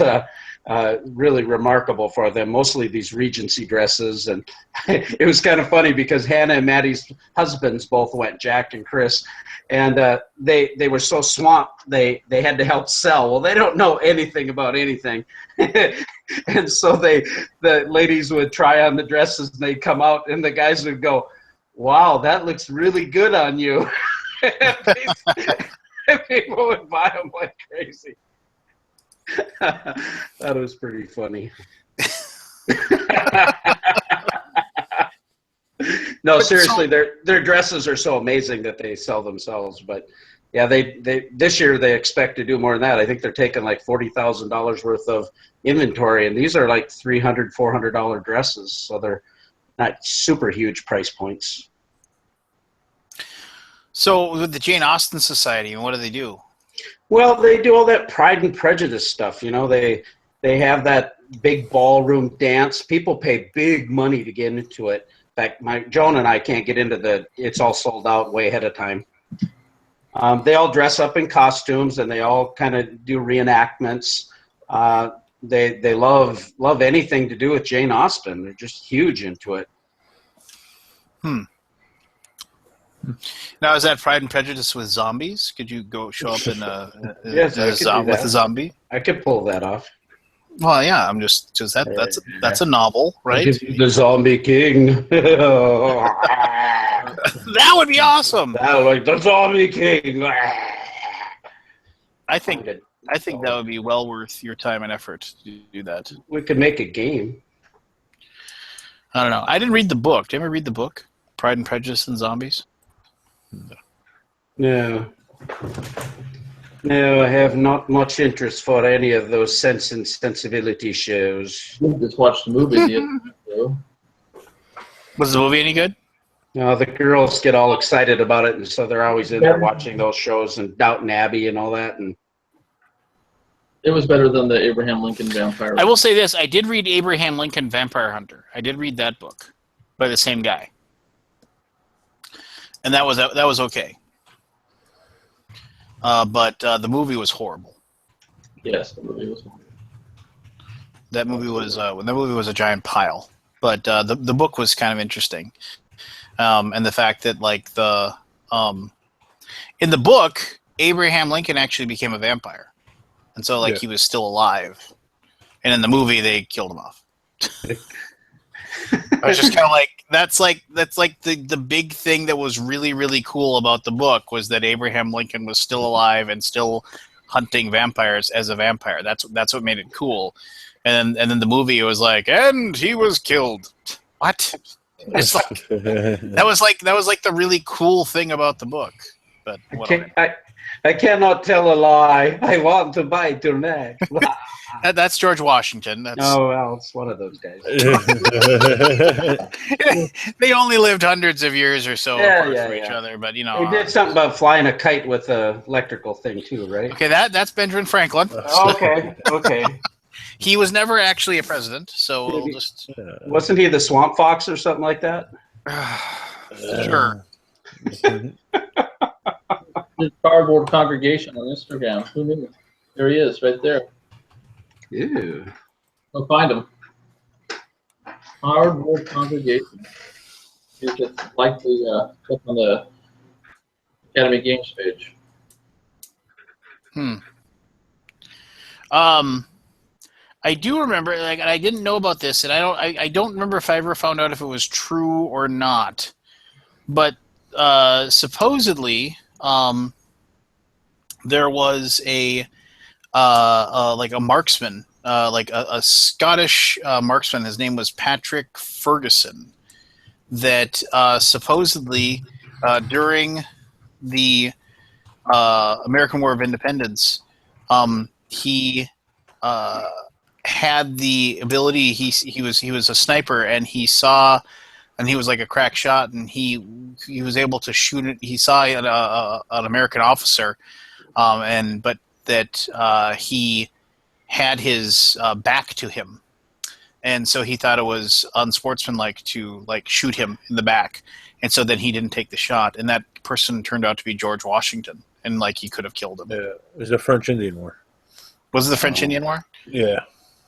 really remarkable for them. Mostly these Regency dresses, and it was kind of funny because Hannah and Maddie's husbands both went, Jack and Chris, and they were so swamped they had to help sell. Well, they don't know anything about anything, and so the ladies would try on the dresses and they'd come out and the guys would go, "Wow, that looks really good on you." And people would buy them like crazy. That was pretty funny. No, seriously, their dresses are so amazing that they sell themselves. But yeah, they this year they expect to do more than that. I think they're taking like $40,000 worth of inventory, and these are like $300, $400 dresses, so they're not super huge price points. So with the Jane Austen Society, what do they do? Well, they do all that Pride and Prejudice stuff. You know, they have that big ballroom dance. People pay big money to get into it. In fact, Joan and I can't get into it's all sold out way ahead of time. They all dress up in costumes and they all kind of do reenactments. They love anything to do with Jane Austen. They're just huge into it. Now, is that Pride and Prejudice with zombies? Could you show up in Yes, with a zombie? I could pull that off. Well, yeah, I'm just that's a novel, right? The Zombie King. That would be awesome. Like the Zombie King. I think that would be well worth your time and effort to do that. We could make a game. I don't know. I didn't read the book. Did you ever read the book, Pride and Prejudice and Zombies? No, I have not much interest for any of those Sense and Sensibility shows. Just watched the movie the other day. Was the movie any good? No, the girls get all excited about it, and so they're always in there watching those shows and Downton Abbey and all that. And it was better than the Abraham Lincoln Vampire. I will say this: I did read Abraham Lincoln Vampire Hunter. I did read that book by the same guy, and that was okay. But the movie was horrible. Yes, the movie was horrible. That movie was a giant pile. But the book was kind of interesting, and the fact that like in the book, Abraham Lincoln actually became a vampire, and so he was still alive, and in the movie they killed him off. I was just kind of like that's like the big thing that was really, really cool about the book was that Abraham Lincoln was still alive and still hunting vampires as a vampire. That's what made it cool. And then the movie it was like, and he was killed. What? It's like that was like the really cool thing about the book. But I cannot tell a lie. I want to bite your neck. That's George Washington. Well, it's one of those guys. They only lived hundreds of years or so apart from each other, but He did something about flying a kite with an electrical thing too, right? Okay, that's Benjamin Franklin. Okay. He was never actually a president, so we'll just... Wasn't he the Swamp Fox or something like that? Sure. His cardboard congregation on Instagram. Who knew? There he is, right there. Ew. Go find him. Cardboard congregation. You just likely click on the Academy Games page. I do remember, and I didn't know about this, and I don't remember if I ever found out if it was true or not. But supposedly, there was a marksman like a Scottish marksman. His name was Patrick Ferguson. That supposedly during the American War of Independence, he had the ability. He was a sniper, and he saw, and he was like a crack shot, and he was able to shoot it. He saw an American officer, but that he had his back to him, and so he thought it was unsportsmanlike to like shoot him in the back, and so then he didn't take the shot, and that person turned out to be George Washington, and like he could have killed him. Yeah, it was the French Indian War. Was it the French Indian War? Yeah.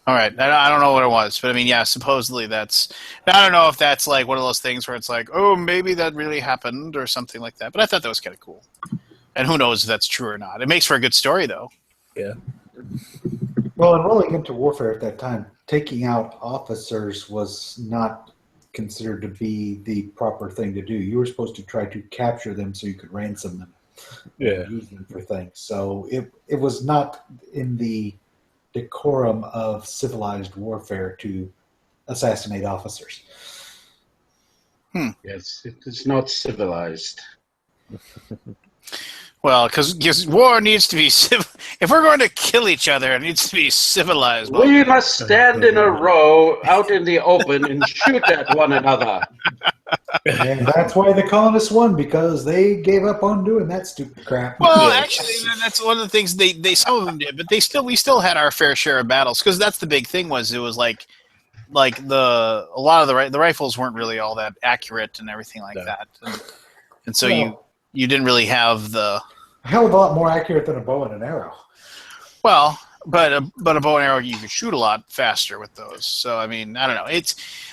All right, I don't know what it was, but I mean, yeah, supposedly that's. I don't know if that's like one of those things where it's like, oh, maybe that really happened or something like that. But I thought that was kind of cool, and who knows if that's true or not. It makes for a good story, though. Yeah. Well, in rolling into warfare at that time, taking out officers was not considered to be the proper thing to do. You were supposed to try to capture them so you could ransom them. Yeah. Use them for things. So it was not in the decorum of civilized warfare to assassinate officers. Yes, it is not civilized. Well, because war needs to be if we're going to kill each other, it needs to be civilized. Well, We must stand in a row out in the open and shoot at one another. And that's why the colonists won, because they gave up on doing that stupid crap. well, actually, that's one of the things they some of them did, but we still had our fair share of battles, because that's the big thing. Was it was like a lot of the rifles weren't really all that accurate and everything like that, and so you didn't really have the A hell of a lot more accurate than a bow and an arrow. well, but a bow and arrow you can shoot a lot faster with those. So I mean, I don't know.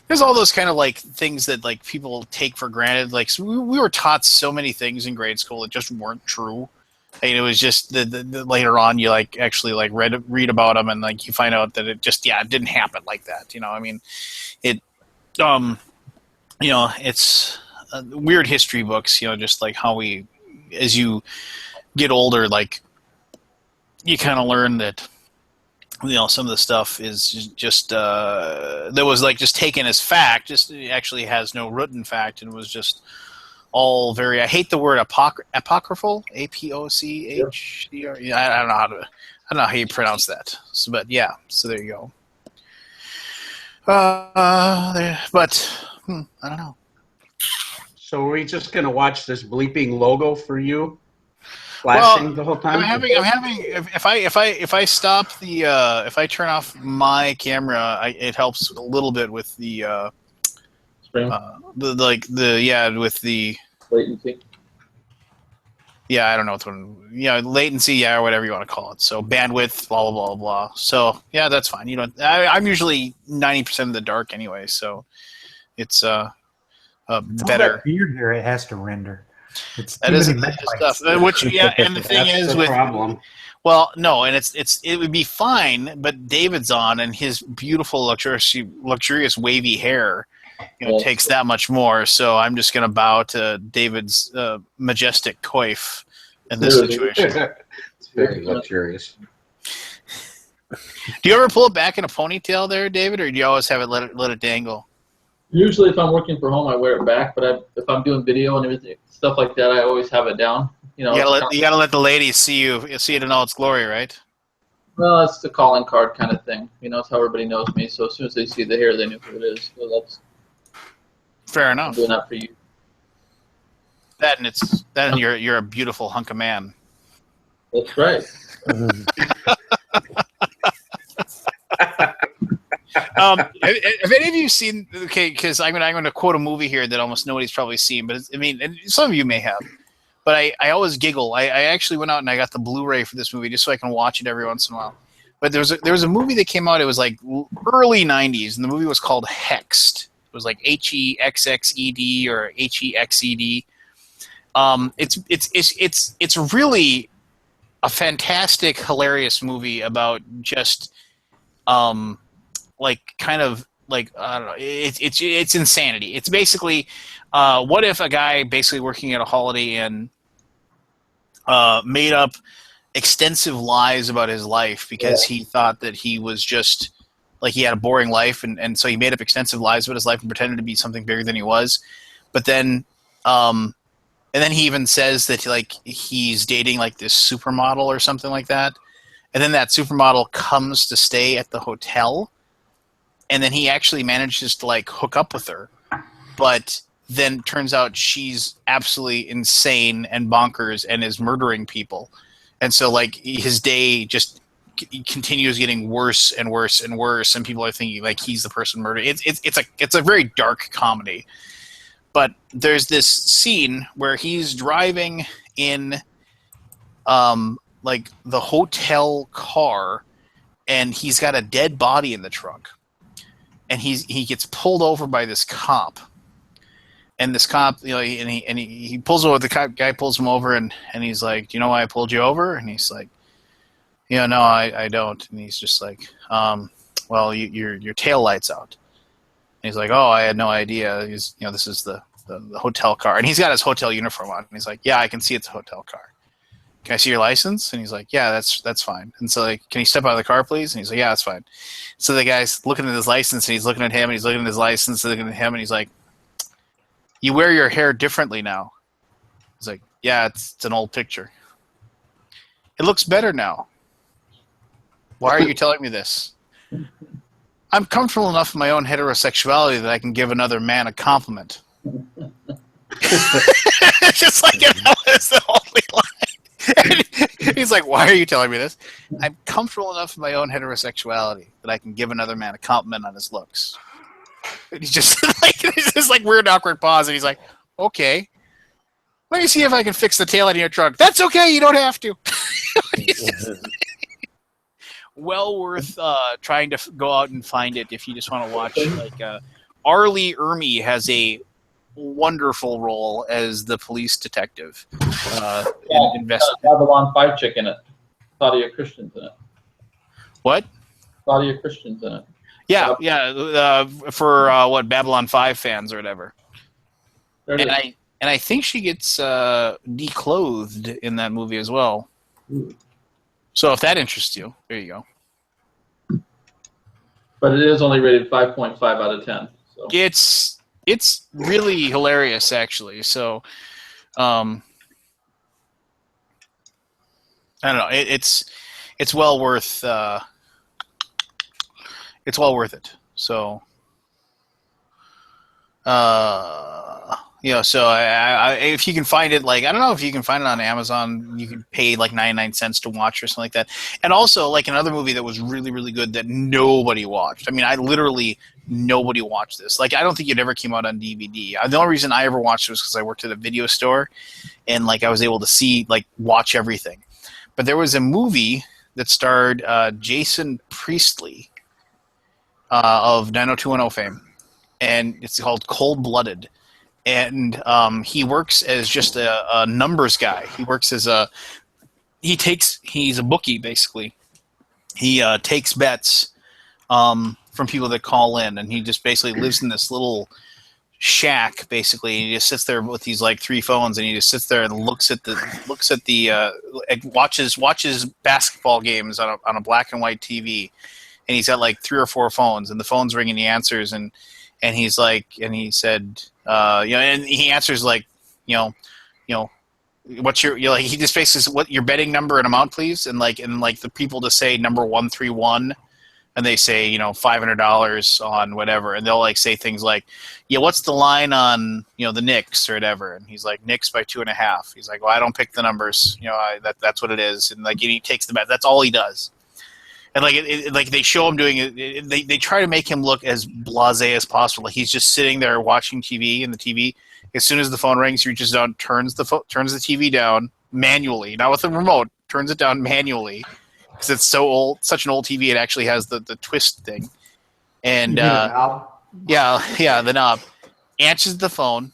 There's all those kind of like things that like people take for granted. Like so we were taught so many things in grade school that just weren't true. And it was just the later on you like actually like read about them, and like you find out that it didn't happen like that. You know, I mean, it's weird history books. You know, just like how we, as you get older, like you kind of learn that some of the stuff is just that was like just taken as fact. Just it actually has no root in fact, and was just all very. I hate the word apocryphal. APOCHER. I don't know how you pronounce that. So, but yeah. So there you go. But I don't know. So are we just going to watch this bleeping logo for you flashing the whole time? I'm having if I stop the if I turn off my camera, it helps a little bit with the Stream with the latency. I don't know what one latency or whatever you want to call it. So bandwidth, blah blah blah blah. So yeah, that's fine. You don't. I'm usually 90% in the dark anyway, so it's better. That beard there, it has to render. That is stuff. Which and the thing is with problem. Well, no, and it would be fine, but David's on, and his beautiful luxurious wavy hair takes that much more. So I'm just going to bow to David's majestic coif in this situation. It's very luxurious. Do you ever pull it back in a ponytail there, David, or do you always have it let it dangle? Usually, if I'm working from home, I wear it back. But if I'm doing video and everything, stuff like that, I always have it down. You gotta let the ladies see it in all its glory, right? Well, it's the calling card kind of thing. It's how everybody knows me. So as soon as they see the hair, they know who it is. So that's fair enough. I'm doing that for you. And you're a beautiful hunk of man. That's right. Have any of you seen? Okay, because I'm going to quote a movie here that almost nobody's probably seen, but some of you may have. But I always giggle. I actually went out and I got the Blu-ray for this movie just so I can watch it every once in a while. But there was a movie that came out. It was like early '90s, and the movie was called Hexed. It was like HEXXED or HEXED. It's really a fantastic, hilarious movie about just like kind of like I don't know. It's insanity. It's basically what if a guy basically working at a Holiday Inn made up extensive lies about his life because he thought that he was just like he had a boring life, and so he made up extensive lies about his life and pretended to be something bigger than he was. But then, and then he even says that like he's dating like this supermodel or something like that, and then that supermodel comes to stay at the hotel, and then he actually manages to like hook up with her, but then turns out she's absolutely insane and bonkers and is murdering people. And so, like, his day just continues getting worse and worse and worse, and people are thinking like he's the person murdering. It's a very dark comedy. But there's this scene where he's driving in, like the hotel car, and he's got a dead body in the trunk, and he gets pulled over by this cop. And this cop, you know, he pulls over. The guy pulls him over, and he's like, "Do you know why I pulled you over?" And he's like, "Yeah, no, I don't." And he's just like, "Well, your tail light's out." And he's like, "Oh, I had no idea." He's, you know, this is the hotel car, and he's got his hotel uniform on. And he's like, "Yeah, I can see it's a hotel car. Can I see your license?" And he's like, "Yeah, that's fine." And so, like, "Can you step out of the car, please?" And he's like, "Yeah, that's fine." So the guy's looking at his license, and he's looking at him, and he's looking at his license, and looking at him, and he's like, "You wear your hair differently now." He's like, "Yeah, it's an old picture. It looks better now. Why are you telling me this? I'm comfortable enough in my own heterosexuality that I can give another man a compliment." Just like that was the only line. And he's like, "Why are you telling me this? I'm comfortable enough in my own heterosexuality that I can give another man a compliment on his looks." And he's just like, it's just like weird, awkward pause, and he's like, "Okay, let me see if I can fix the tail light in your truck." "That's okay, you don't have to." Well worth trying to go out and find it if you just want to watch. Like Arlie Ermy has a wonderful role as the police detective. Babylon 5 chick in it. Claudia Christian's in it. What? Claudia Christian's in it. Yeah. For what, Babylon 5 fans or whatever. And I think she gets declothed in that movie as well. Ooh. So if that interests you, there you go. But it is only rated 5.5 out of 10. So. It's really hilarious, actually. So, I don't know. It's well worth. It's well worth it. So, you know, so I if you can find it, like, I don't know if you can find it on Amazon, you can pay like 99 cents to watch or something like that. And also, like, another movie that was really, really good that nobody watched. I mean, nobody watched this. Like, I don't think it ever came out on DVD. The only reason I ever watched it was because I worked at a video store, and like I was able to watch everything. But there was a movie that starred Jason Priestley of 90210 fame, and it's called Cold Blooded. And he works as just a numbers guy. He works as he's a bookie, basically. He takes bets from people that call in, and he just basically lives in this little shack, basically. And he just sits there with these like 3 phones, and he just sits there and watches basketball games on a black and white TV. And he's got like 3 or 4 phones, and the phone's ringing. He answers, and he's like, and he said, and he answers like, what's your, like, he just basically says, "What your betting number and amount, please?" And the people just say number 131, and they say, $500 on whatever, and they'll like say things like, "Yeah, what's the line on, the Knicks or whatever?" And he's like, "Knicks by 2.5." He's like, "Well, I don't pick the numbers, that's what it is." And like, he takes the bet. That's all he does. And like they show him doing it. They try to make him look as blasé as possible. Like he's just sitting there watching TV, and the TV, as soon as the phone rings, he reaches down, turns the TV down manually, not with a remote, turns it down manually because it's so old, such an old TV. It actually has the twist thing, and the knob. Answers the phone,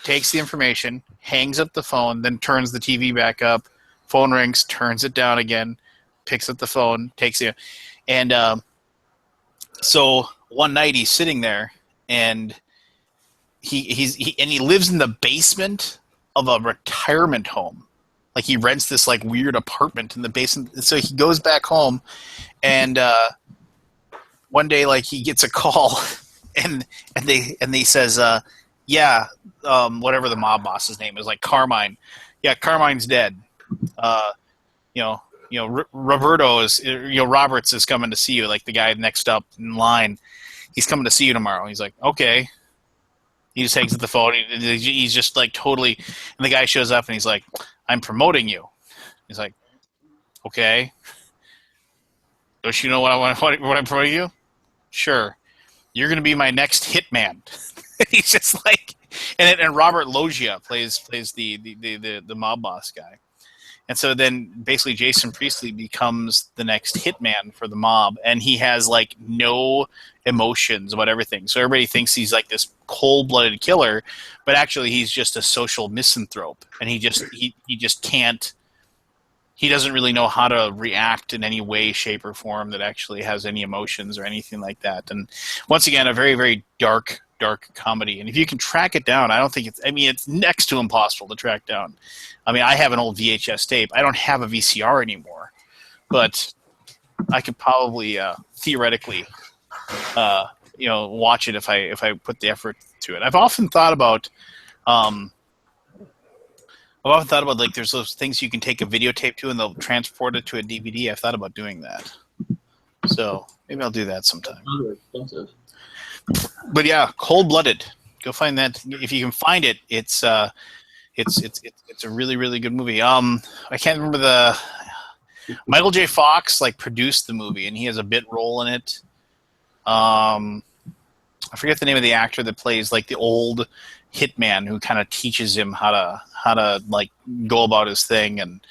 takes the information, hangs up the phone, then turns the TV back up. Phone rings, turns it down again. Picks up the phone, takes it, and so one night he's sitting there, and he lives in the basement of a retirement home, Like he rents this like weird apartment in the basement. So he goes back home, and one day like he gets a call, and they says, yeah, whatever the mob boss's name is, like Carmine. Yeah, Carmine's dead. Roberto is, Roberts is coming to see you, like the guy next up in line. He's coming to see you tomorrow. He's like, okay. He just hangs up the phone. He's just like totally, and the guy shows up and he's like, I'm promoting you. He's like, okay. Don't you know what I'm promoting you? Sure. You're going to be my next hitman. He's just like, and Robert Loggia plays the mob boss guy. And so then basically Jason Priestley becomes the next hitman for the mob, and he has like no emotions about everything. So everybody thinks he's like this cold-blooded killer, but actually he's just a social misanthrope, and he just can't. He doesn't really know how to react in any way, shape, or form that actually has any emotions or anything like that. And once again, a very, very dark comedy. And if you can track it down, I don't think it's next to impossible to track down. I mean, I have an old VHS tape. I don't have a VCR anymore, but I could probably theoretically, watch it if I put the effort to it. I've often thought about like there's those things you can take a videotape to and they'll transport it to a DVD. I've thought about doing that, so maybe I'll do that sometime. Expensive. But yeah, Cold Blooded. Go find that if you can find it. It's a really, really good movie. I can't remember Michael J. Fox like produced the movie, and he has a bit role in it. I forget the name of the actor that plays like the old hitman who kind of teaches him how to like go about his thing and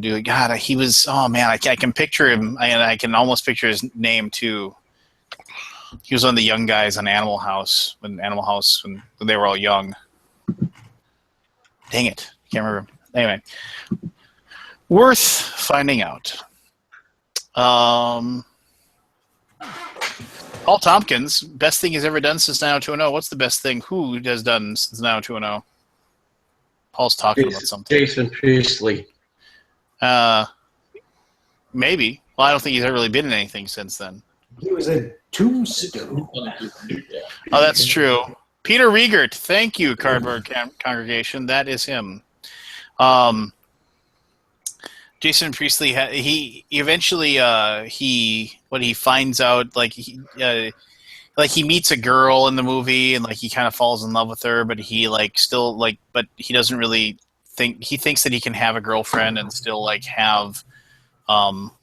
do it. God, he was, oh man, I can picture him, and I can almost picture his name too. He was one of the young guys on Animal House when they were all young. Dang it, can't remember. Anyway, worth finding out. Paul Tompkins, best thing he's ever done since 90210. What's the best thing? Who has done since 90210? Paul's talking about something. Jason Priestley. Maybe. Well, I don't think he's ever really been in anything since then. He was in Tombstone. Oh, that's true. Peter Riegert. Thank you, Cardboard Congregation. That is him. Jason Priestley. He eventually he finds out like he meets a girl in the movie and like he kind of falls in love with her, but he like still like but he doesn't really think he thinks that he can have a girlfriend and still like have.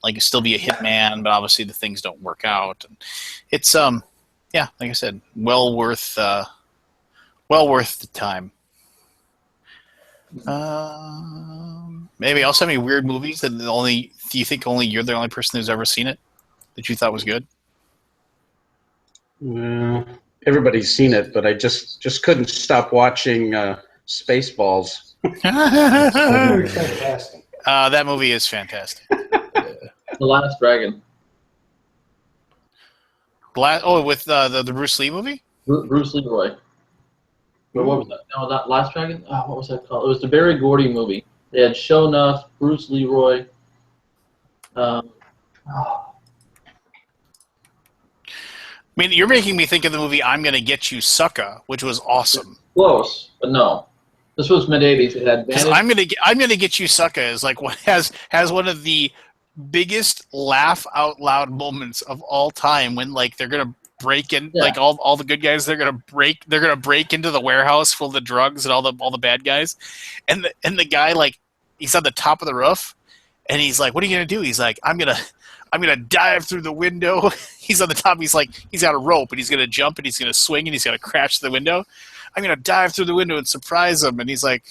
Like still be a hitman, but obviously the things don't work out. And it's like I said, well worth the time. Maybe also any weird movies that you think only you're the only person who's ever seen it that you thought was good. Well, everybody's seen it, but I just couldn't stop watching Spaceballs. Fantastic. That movie is fantastic. The Last Dragon. With the Bruce Lee movie? Bruce Leroy. What was that? No, that Last Dragon? Oh, what was that called? It was the Berry Gordy movie. They had Sho'nuff, Bruce Leroy. I mean, you're making me think of the movie I'm Gonna Get You, Sucker, which was awesome. Close, but no. This was mid-'80s. It had I'm gonna get you, Sucker is like what has one of the biggest laugh out loud moments of all time when like they're gonna break in like all the good guys they're gonna break into the warehouse full of the drugs and all the bad guys, and the guy like he's on the top of the roof and he's like, what are you gonna do? He's like, I'm gonna dive through the window. He's on the top. He's like, he's got a rope and he's gonna jump and he's gonna swing and he's gonna crash the window. I'm gonna dive through the window and surprise him. And he's like,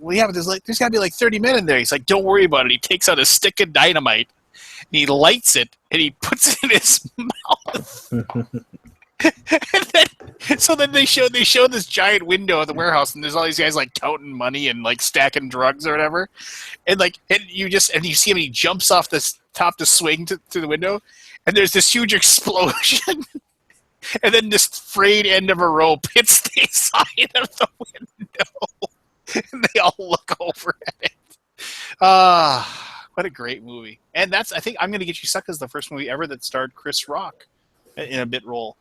well, yeah, but there's gotta be like 30 men in there. He's like, don't worry about it. He takes out a stick of dynamite and he lights it and he puts it in his mouth. and then they show this giant window at the warehouse and there's all these guys like counting money and like stacking drugs or whatever. And you see him and he jumps off this top to swing to the window and there's this huge explosion. And then this frayed end of a rope hits the side of the window. And they all look over at it. What a great movie. And I think I'm Gonna Get You Sucked is the first movie ever that starred Chris Rock in a bit role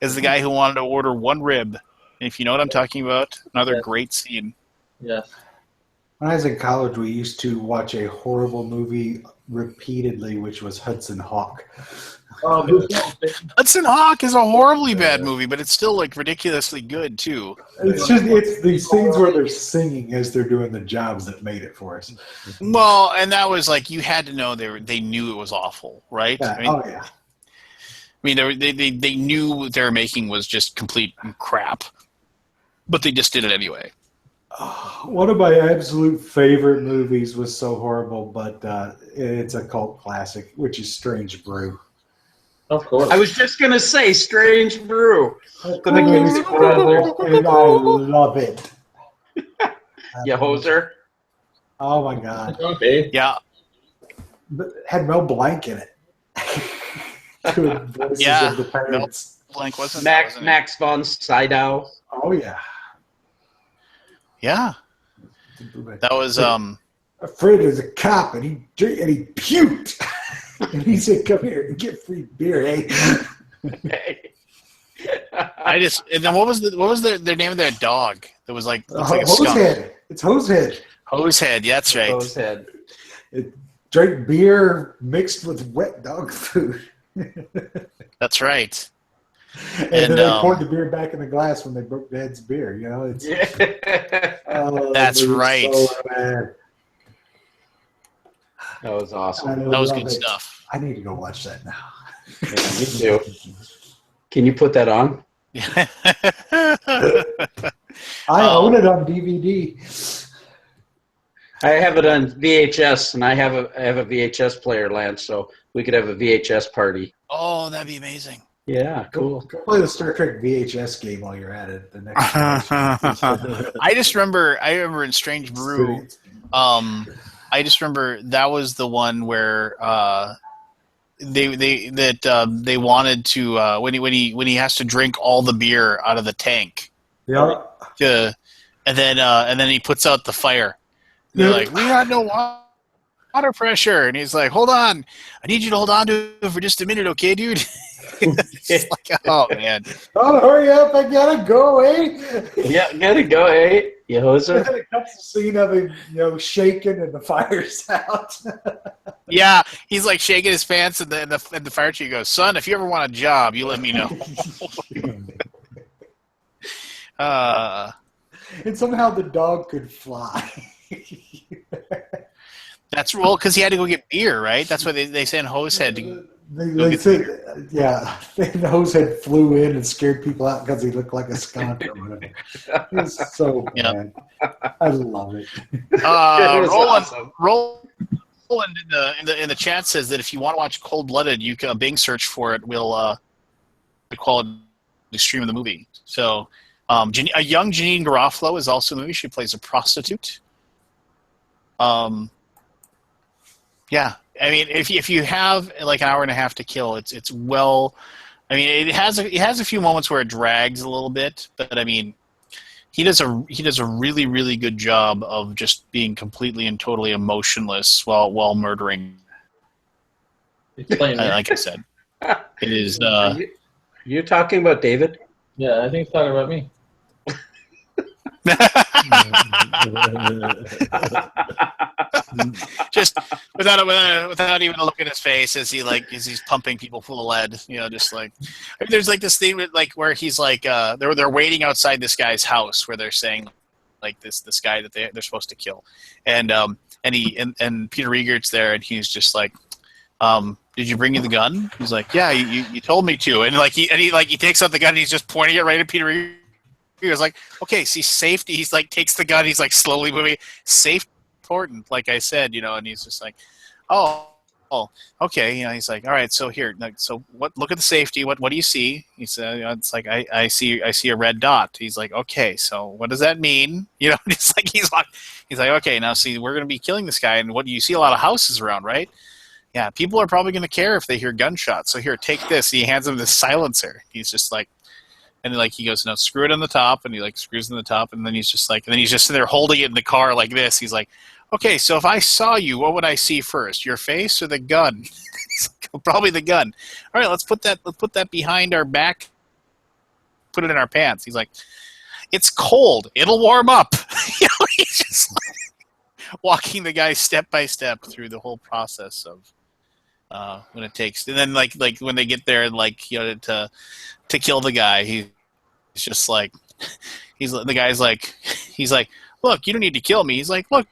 as the guy who wanted to order one rib. And if you know what I'm talking about, another great scene. Yes. When I was in college, we used to watch a horrible movie repeatedly, which was Hudson Hawk. Hudson Hawk is a horribly bad movie, but it's still like ridiculously good too. It's these things where they're singing as they're doing the jobs that made it for us. Well, and that was like you had to know they knew it was awful, right? Yeah. I mean, they knew what they were making was just complete crap, but they just did it anyway. One of my absolute favorite movies was so horrible, but it's a cult classic, which is Strange Brew. Of course. I was just gonna say Strange Brew. And I love it. You hoser. Oh my god! Okay. Yeah, But it had Mel Blanc in it. Two voices Yeah, of the parents. Blank wasn't Max von Sydow. Oh yeah. Yeah, that was Fred is a cop, and he puked. And he said, "Come here and get free beer, eh?" And then what was the name of that dog that was like looks like a skunk? Hosehead. It's Hosehead. Hosehead. Yeah, that's right. Hosehead. It drank beer mixed with wet dog food. That's right. And then they poured the beer back in the glass when they broke Dad's beer. You know, it's That's right. So bad. That was awesome. That was good stuff. I need to go watch that now. Yeah, me too. Can you put that on? I own it on DVD. I have it on VHS, and I have a VHS player, Lance, so we could have a VHS party. Oh, that'd be amazing. Yeah, cool. Go play the Star Trek VHS game while you're at it. The next I remember in Strange Brew. I just remember that was the one where they wanted to when he has to drink all the beer out of the tank. Yeah. And then he puts out the fire. And they're like, we got no water pressure, and he's like, hold on, I need you to hold on to it for just a minute, okay, dude? It's like, oh man. Oh, hurry up! I gotta go, eh? Yeah, gotta go, eh? You hoser. And then it cuts the scene of him, shaking and the fire's out. Yeah, he's like shaking his pants, and the fire chief goes, "Son, if you ever want a job, you let me know." And somehow the dog could fly. That's because he had to go get beer, right? That's why they sent Hosehead to. They said, yeah, the Hosehead flew in and scared people out because he looked like a skunk or whatever. It was so bad. I love it. Roland in the chat says that if you want to watch Cold Blooded, you can Bing search for it. We'll quality stream of the movie. So, a young Janine Garofalo is also in the movie. She plays a prostitute. Yeah. I mean, if you have like an hour and a half to kill, it's well. I mean, it has a few moments where it drags a little bit, but I mean, he does a really, really good job of just being completely and totally emotionless while murdering. Like I said, it is. You're talking about David? Yeah, I think he's talking about me. Just without even a look at his face as he's pumping people full of lead, just like there's like this thing with where he's like they're waiting outside this guy's house where they're saying like this guy that they're supposed to kill, and Peter Riegert's there and he's just like, did you bring you the gun? He's like, yeah, you told me to, and he takes out the gun and he's just pointing it right at Peter Rieger. He was like, okay, see, safety. He's like, takes the gun. He's like slowly moving. Safety important, like I said, and he's just like, oh, okay. He's like, all right, so here, so what? Look at the safety. What do you see? He said, it's like I see a red dot. He's like, okay, so what does that mean? It's like he's like, okay, now see, we're gonna be killing this guy, and what do you see? A lot of houses around, right? Yeah, people are probably gonna care if they hear gunshots. So here, take this. He hands him this silencer. He's just like. And he goes, no, screw it on the top, and he screws in the top, and then he's just sitting there holding it in the car like this. He's like, Okay, so if I saw you, what would I see first? Your face or the gun? Probably the gun. All right, let's put that behind our back. Put it in our pants. He's like, it's cold. It'll warm up. He's just like walking the guy step by step through the whole process of when it takes. And then like when they get there, to kill the guy, he's just like, he's like, look, you don't need to kill me. He's like, look,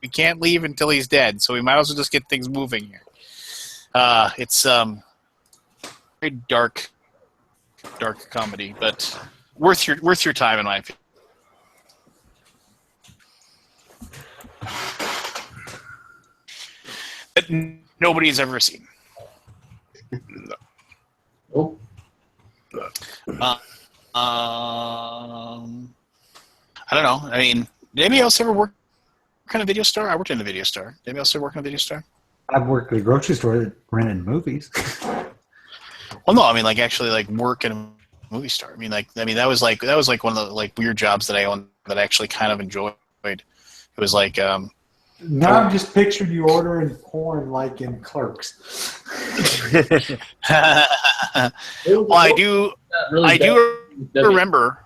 we can't leave until he's dead, so we might as well just get things moving here. It's very dark comedy, but worth your time in my opinion. That nobody's ever seen. Oh. I don't know. I mean, did anybody else ever work in a video store? I worked in a video store. Did anybody else ever work in a video store? I've worked at a grocery store that rented movies. Well, no, I mean, actually work in a movie store. I mean, that was one of the weird jobs that I owned that I actually kind of enjoyed. It was like. Now I'm just picturing you ordering porn like in Clerks. Well, I do remember.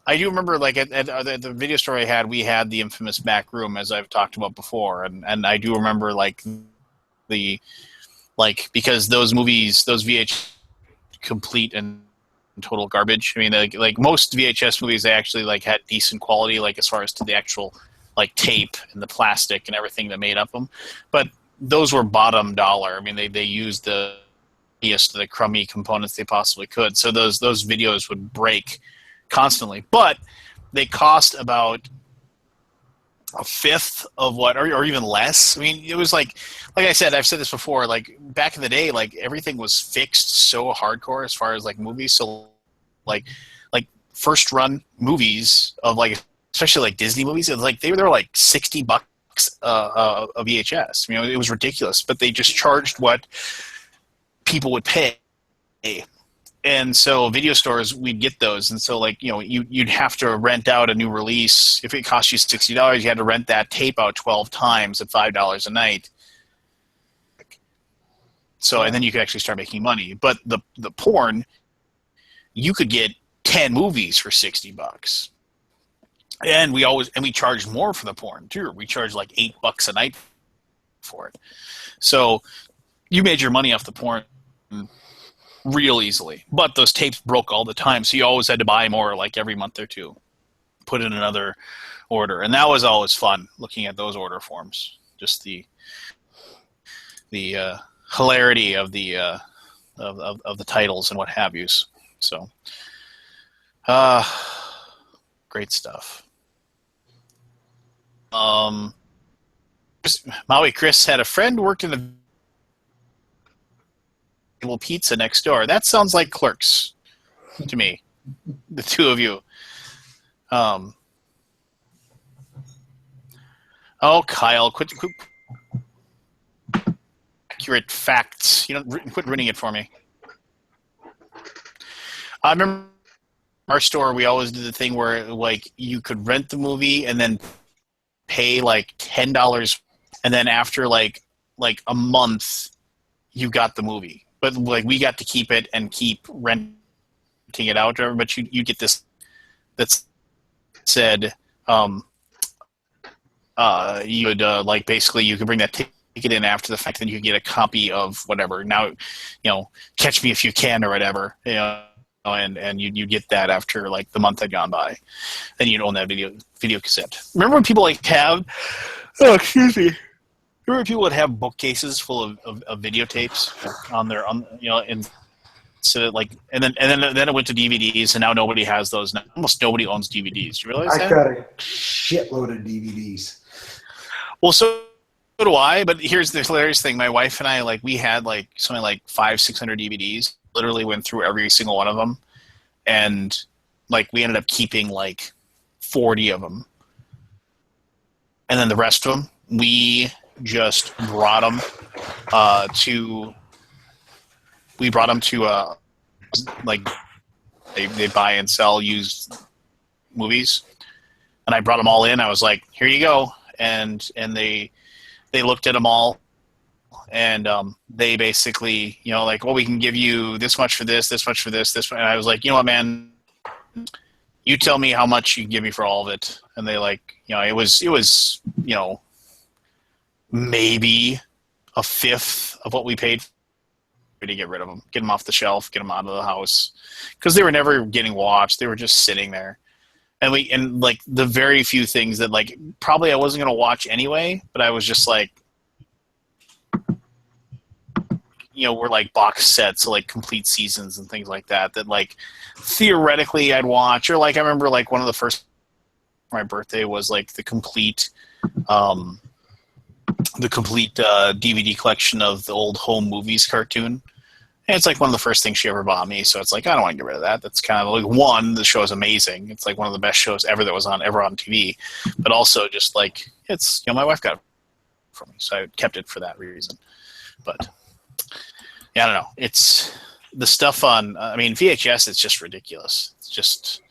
I do remember, like at the video store I had, we had the infamous back room, as I've talked about before, and I do remember because those movies, those VH, complete and total garbage. I mean, like most VHS movies, they actually had decent quality, as far as to the actual tape and the plastic and everything that made up them, but those were bottom dollar. I mean, they used the crummy components they possibly could, so those videos would break constantly, but they cost about a fifth of what, or even less. I mean, it was like I said, I've said this before, back in the day, everything was fixed so hardcore as far as movies. So first run movies of especially Disney movies, it was they were $60 a VHS. You know, it was ridiculous, but they just charged what people would pay. And so video stores, we'd get those. And so you'd have to rent out a new release. If it cost you $60, you had to rent that tape out 12 times at $5 a night. So, and then you could actually start making money. But the porn, you could get 10 movies for $60. And we charged more for the porn too. We charged $8 a night for it. So you made your money off the porn real easily, but those tapes broke all the time, so you always had to buy more every month or two, put in another order, and that was always fun looking at those order forms. Just the hilarity of the of the titles and what have yous. So great stuff. Maui Chris had a friend who worked in a pizza next door. That sounds like Clerks to me. The two of you. Oh, Kyle, quit accurate facts. Quit ruining it for me. I remember our store, we always did the thing where you could rent the movie and then pay $10, and then after a month you got the movie. But we got to keep it and keep renting it out. But you get this that said you would basically you could bring that ticket in after the fact, then you could get a copy of whatever. Now, Catch Me If You Can or whatever. And you get that after the month had gone by. Then you'd own that video cassette. Remember when people have? Oh, excuse me. Remember when people would have bookcases full of videotapes and so and then it went to DVDs, and now nobody has those. Now, almost nobody owns DVDs. You realize that? I got a shitload of DVDs. Well, so do I. But here's the hilarious thing: my wife and I we had something like 500-600 DVDs. Literally went through every single one of them, and we ended up keeping 40 of them, and then the rest of them we just brought them to they buy and sell used movies, and I brought them all in. I was like, here you go. And they looked at them all, and they basically, like, well, we can give you this much for this much for this much. And I was like, you know what, man, you tell me how much you can give me for all of it. And they it was maybe a fifth of what we paid to get rid of them, get them off the shelf, get them out of the house, because they were never getting watched. They were just sitting there. And like the very few things that like probably I wasn't going to watch anyway, but I was just like, were like box sets, so like complete seasons and things like that like theoretically I'd watch. Or like I remember like one of the first for my birthday was like the complete DVD collection of the old home movies cartoon. And it's like one of the first things she ever bought me, so it's like I don't want to get rid of that. That's kind of like, one, the show is amazing. It's like one of the best shows ever that was ever on TV, but also just like it's my wife got it for me, so I kept it for that reason. But yeah, I don't know. It's the stuff on. VHS. It's just ridiculous. It's just.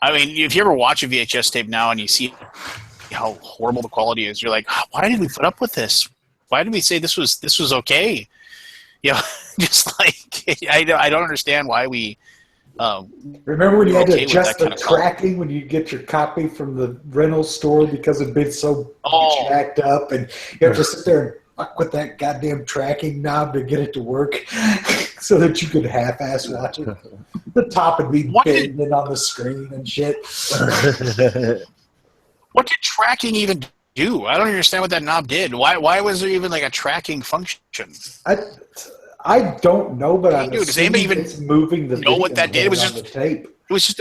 If you ever watch a VHS tape now and you see how horrible the quality is, you're like, why did we put up with this? Why did we say this was okay? Just like I don't understand why we. Remember when you had to adjust the tracking when you get your copy from the rental store because it'd been so jacked up, and you have to sit there and fuck with that goddamn tracking knob to get it to work so that you could half-ass watch it. The top would be bending on the screen and shit. What did tracking even do? I don't understand what that knob did. Why was there even like a tracking function? I don't know, but I'm does anybody even it's moving the know what that did? It was just the tape. It was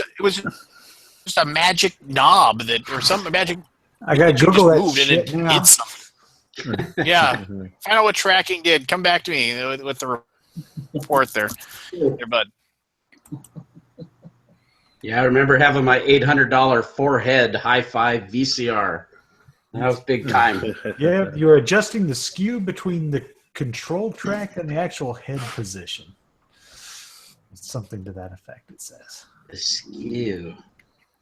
just a magic knob or some magic. I gotta Google that moved shit and it now. did something. Yeah, find out what tracking did. Come back to me with the report there, bud. Yeah, I remember having my $800 four-head hi-fi VCR. That was big time. Yeah, you're adjusting the skew between the control track and the actual head position. It's something to that effect, it says. The skew.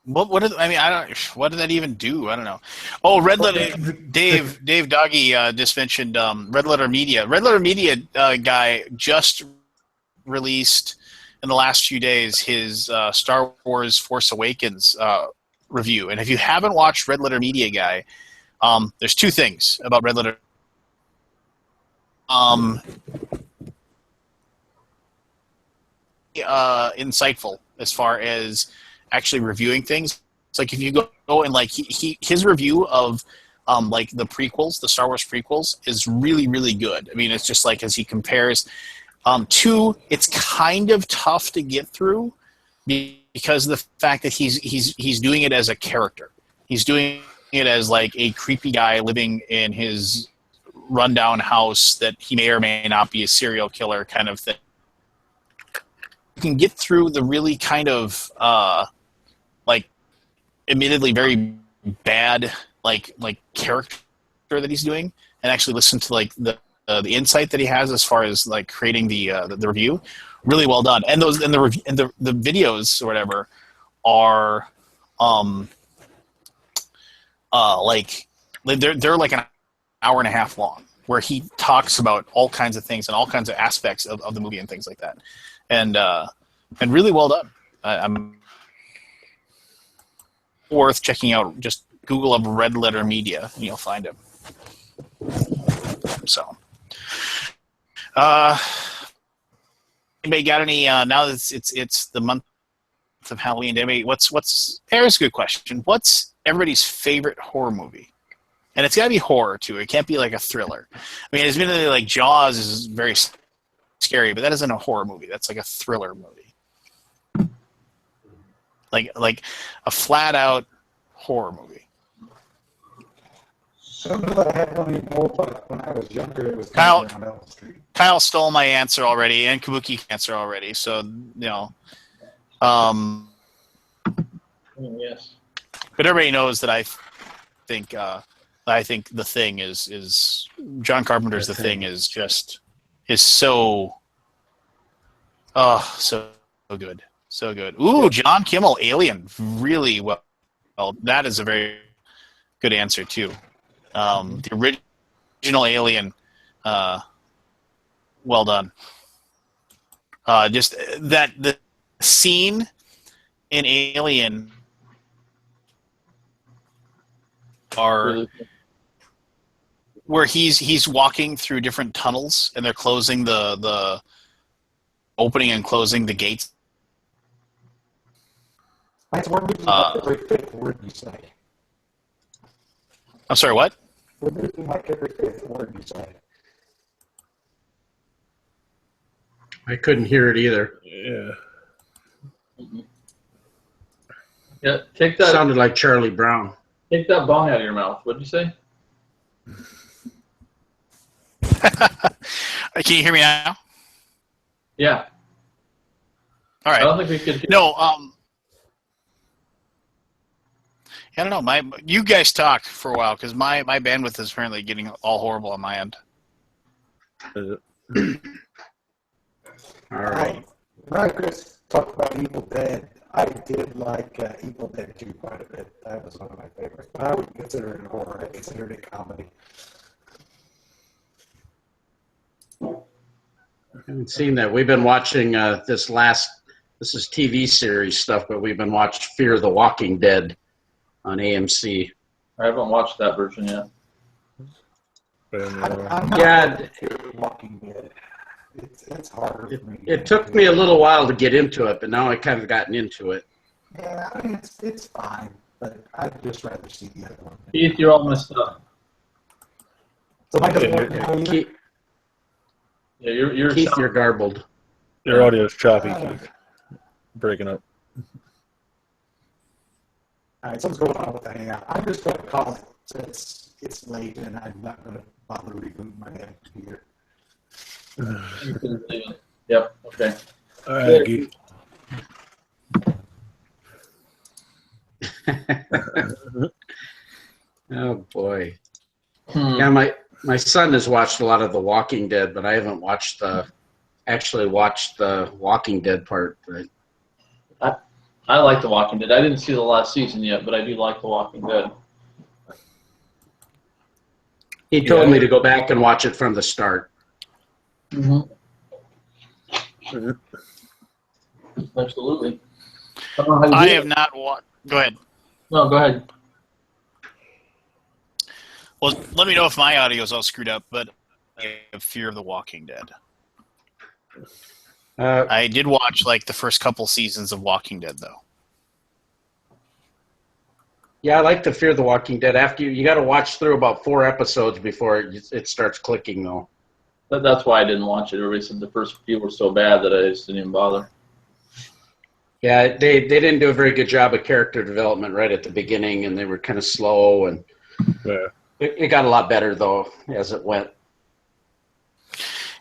What did that even do? I don't know. Oh, Red Letter. Dave Doggy just mentioned Red Letter Media. Red Letter Media guy just released in the last few days his Star Wars Force Awakens review. And if you haven't watched Red Letter Media guy, there's two things about Red Letter. Insightful as far as actually reviewing things. It's like if you go and like his review of like the prequels, the Star Wars prequels, is really, really good. It's just like as he compares two, it's kind of tough to get through because of the fact that he's doing it as a character. He's doing it as like a creepy guy living in his rundown house that he may or may not be a serial killer kind of thing. You can get through the really kind of like admittedly very bad like character that he's doing and actually listen to like the insight that he has as far as like creating the review. Really well done. And the videos or whatever are like they're like an hour and a half long where he talks about all kinds of things and all kinds of aspects of the movie and things like that. And really well done. I'm worth checking out. Just Google up Red Letter Media and you'll find him. So, anybody got any? Now that it's the month of Halloween. Anybody, here's a good question. What's everybody's favorite horror movie? And it's got to be horror too. It can't be like a thriller. Admittedly, like Jaws is very scary, but that isn't a horror movie. That's like a thriller movie. Like a flat out horror movie. Some of I had one anymore, but when I was younger, it was Kyle, on Elm Street. Kyle stole my answer already, and Kabuki answer already. So Yes. But everybody knows that I think The Thing is John Carpenter's The Thing is so good. So good. Ooh, John Kimmel, Alien, really well well, that is a very good answer too. The original Alien, well done. Just that the scene in Alien are where he's walking through different tunnels and they're closing the opening and closing the gates. That's what would you like every fifth word you say? I'm sorry, what? What would you like every fifth word you say? I couldn't hear it either. Yeah. Yeah, take that. Sounded like Charlie Brown. Take that bong out of your mouth. What'd you say? Can you hear me now? Yeah. All right. I don't think we could. No. I don't know. You guys talk for a while because my bandwidth is apparently getting all horrible on my end. All right. When Chris talked about Evil Dead, I did like Evil Dead 2 quite a bit. That was one of my favorites. But I wouldn't consider it horror. I considered it comedy. I haven't seen that. We've been watching this is TV series stuff, but we've been watching Fear the Walking Dead on AMC. I haven't watched that version yet. I'm not Yeah. Walking Dead. It's harder for me. It took me a little while to get into it, but now I've kind of gotten into it. Yeah, I mean, it's fine, but I'd just rather see the other one. Keith, you're all messed up. So Michael, Keith, Yeah, you're Keith, you're garbled. Your audio's choppy, Keith. Breaking up. All right, something's going on with the hangout. I'm just going to call it since it's late and I'm not going to bother rebooting my computer. Yep. Okay. All right, Keith. Oh boy. Yeah, my son has watched a lot of The Walking Dead, but I haven't actually watched the Walking Dead part. But I like The Walking Dead. I didn't see the last season yet, but I do like The Walking Dead. he told me to go back and watch it from the start. Mm-hmm. Absolutely. I don't know how you I do have it. not watched. Go ahead. No, go ahead. Well, let me know if my audio is all screwed up, but I have Fear of the Walking Dead. I did watch like the first couple seasons of Walking Dead, though. Yeah, I like the Fear the Walking Dead. After you got to watch through about 4 episodes before it starts clicking, though. That's why I didn't watch it. Everybody said the first few were so bad that I just didn't even bother. Yeah, they didn't do a very good job of character development right at the beginning, and they were kind of slow, and it got a lot better, though, as it went.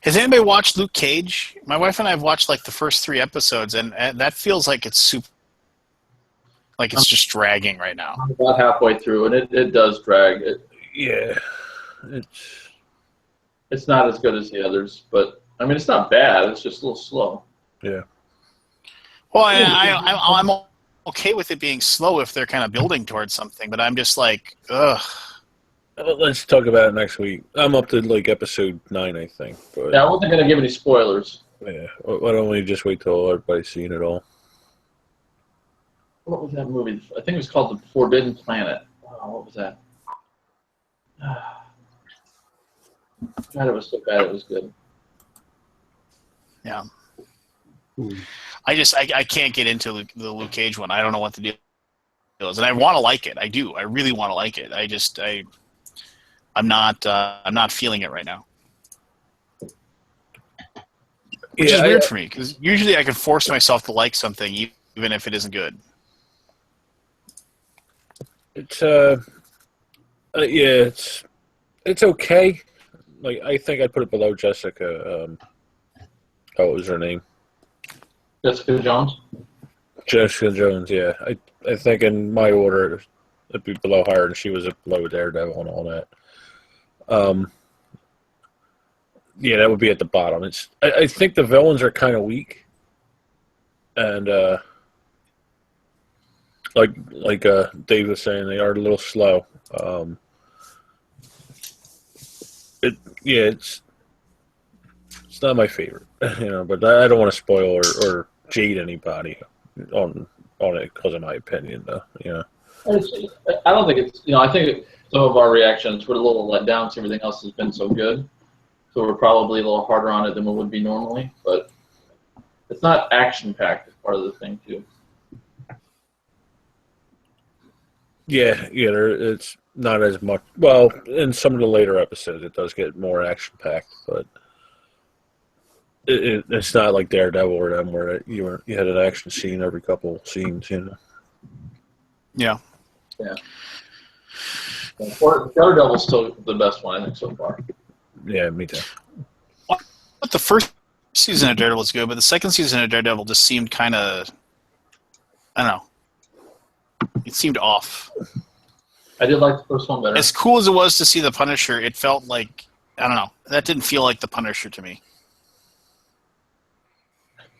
Has anybody watched Luke Cage? My wife and I have watched like the first 3 episodes, and that feels like it's super, like it's just dragging right now. I'm about halfway through, and it does drag. It's not as good as the others, but I mean, it's not bad. It's just a little slow. Yeah. Well, I'm okay with it being slow if they're kind of building towards something, but I'm just like, ugh. Let's talk about it next week. I'm up to like episode 9, I think. But, Yeah, I wasn't going to give any spoilers. Yeah. Why don't we just wait till everybody's seen it all? What was that movie? I think it was called The Forbidden Planet. Oh, what was that? God, it was so bad it was good. Yeah. I can't get into the Luke Cage one. I don't know what the deal is, and I want to like it. I do. I really want to like it. I'm not feeling it right now. Which is weird for me, because usually I can force myself to like something even if it isn't good. It's it's okay. Like, I think I'd put it below Jessica. What was her name? Jessica Jones? Jessica Jones, yeah. I think in my order, it'd be below her, and she was below Daredevil and all that. Yeah, that would be at the bottom. I think the villains are kind of weak, and like Dave was saying, they are a little slow. It's not my favorite, but I don't want to spoil or jade anybody on it because of my opinion, though. I don't think it's. I think some of our reactions were a little let down because everything else has been so good. So we're probably a little harder on it than we would be normally, but it's not action-packed as part of the thing, too. Yeah, it's not as much. Well, in some of the later episodes, it does get more action-packed, but it's not like Daredevil or them where you had an action scene every couple scenes, Yeah. Yeah. Daredevil's still the best one, I think, so far. Yeah, me too. But the first season of Daredevil was good, but the second season of Daredevil just seemed kind of, I don't know, it seemed off. I did like the first one better. As cool as it was to see the Punisher, it felt like, I don't know, that didn't feel like the Punisher to me.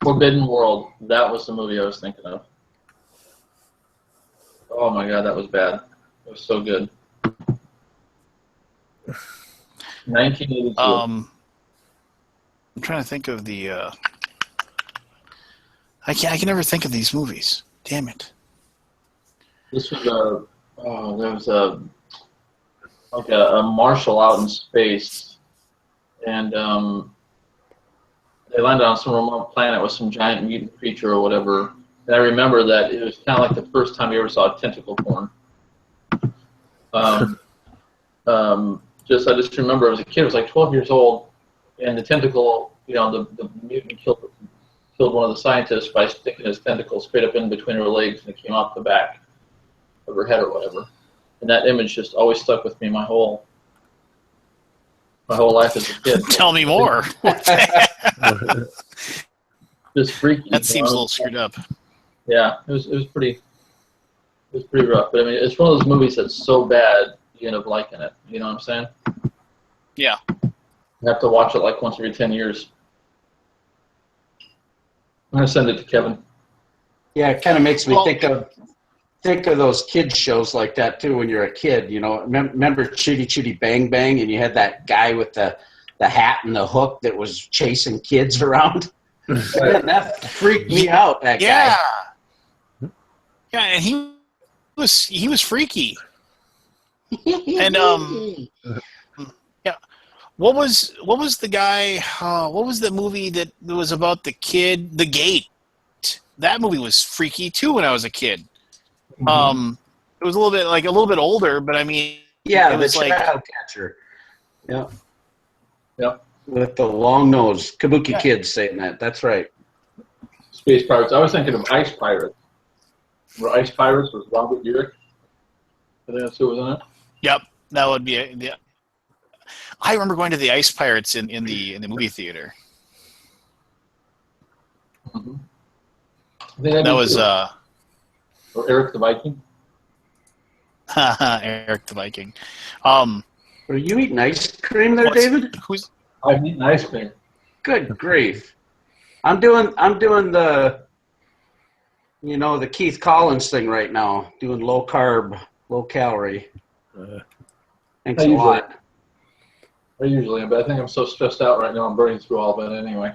Forbidden World, that was the movie I was thinking of. Oh my god, that was bad. It was so good. 1982. I'm trying to think of the. I can never think of these movies. Damn it. This was there was a marshal out in space, and they landed on some remote planet with some giant mutant creature or whatever. And I remember that it was kind of like the first time you ever saw tentacle porn. I just remember as a kid, I was like 12 years old, and the tentacle, the mutant killed one of the scientists by sticking his tentacle straight up in between her legs, and it came off the back of her head or whatever. And that image just always stuck with me my whole life as a kid. Tell me more. Just freaky. That seems a little screwed up. Yeah, it was pretty rough. But I mean, it's one of those movies that's so bad you end up liking it. You know what I'm saying? Yeah. You have to watch it like once every 10 years. I'm gonna send it to Kevin. Yeah, it kind of makes me think of those kids shows like that too. When you're a kid, remember Chitty Chitty Bang Bang, and you had that guy with the hat and the hook that was chasing kids around. Man, that freaked me out. That guy. Yeah, and he was freaky. And yeah, what was the guy? What was the movie that was about the kid? The Gate. That movie was freaky too when I was a kid. Mm-hmm. It was a little bit older, but I mean, yeah, it was the like child catcher. Yeah. Yep. With the long nose, Kabuki Kid saying that. That's right. Space Pirates. I was thinking of Ice Pirates. Remember Ice Pirates was Robert Urich? I think that's who was in it. Yep, that would be yeah. I remember going to the Ice Pirates in the movie theater. Mm-hmm. I think that was or Eric the Viking. Eric the Viking. Are you eating ice cream there, David? I'm eating ice cream. Good grief! I'm doing the the Keith Collins thing right now. Doing low carb, low calorie. Thanks a lot. I usually am, but I think I'm so stressed out right now. I'm burning through all of it anyway.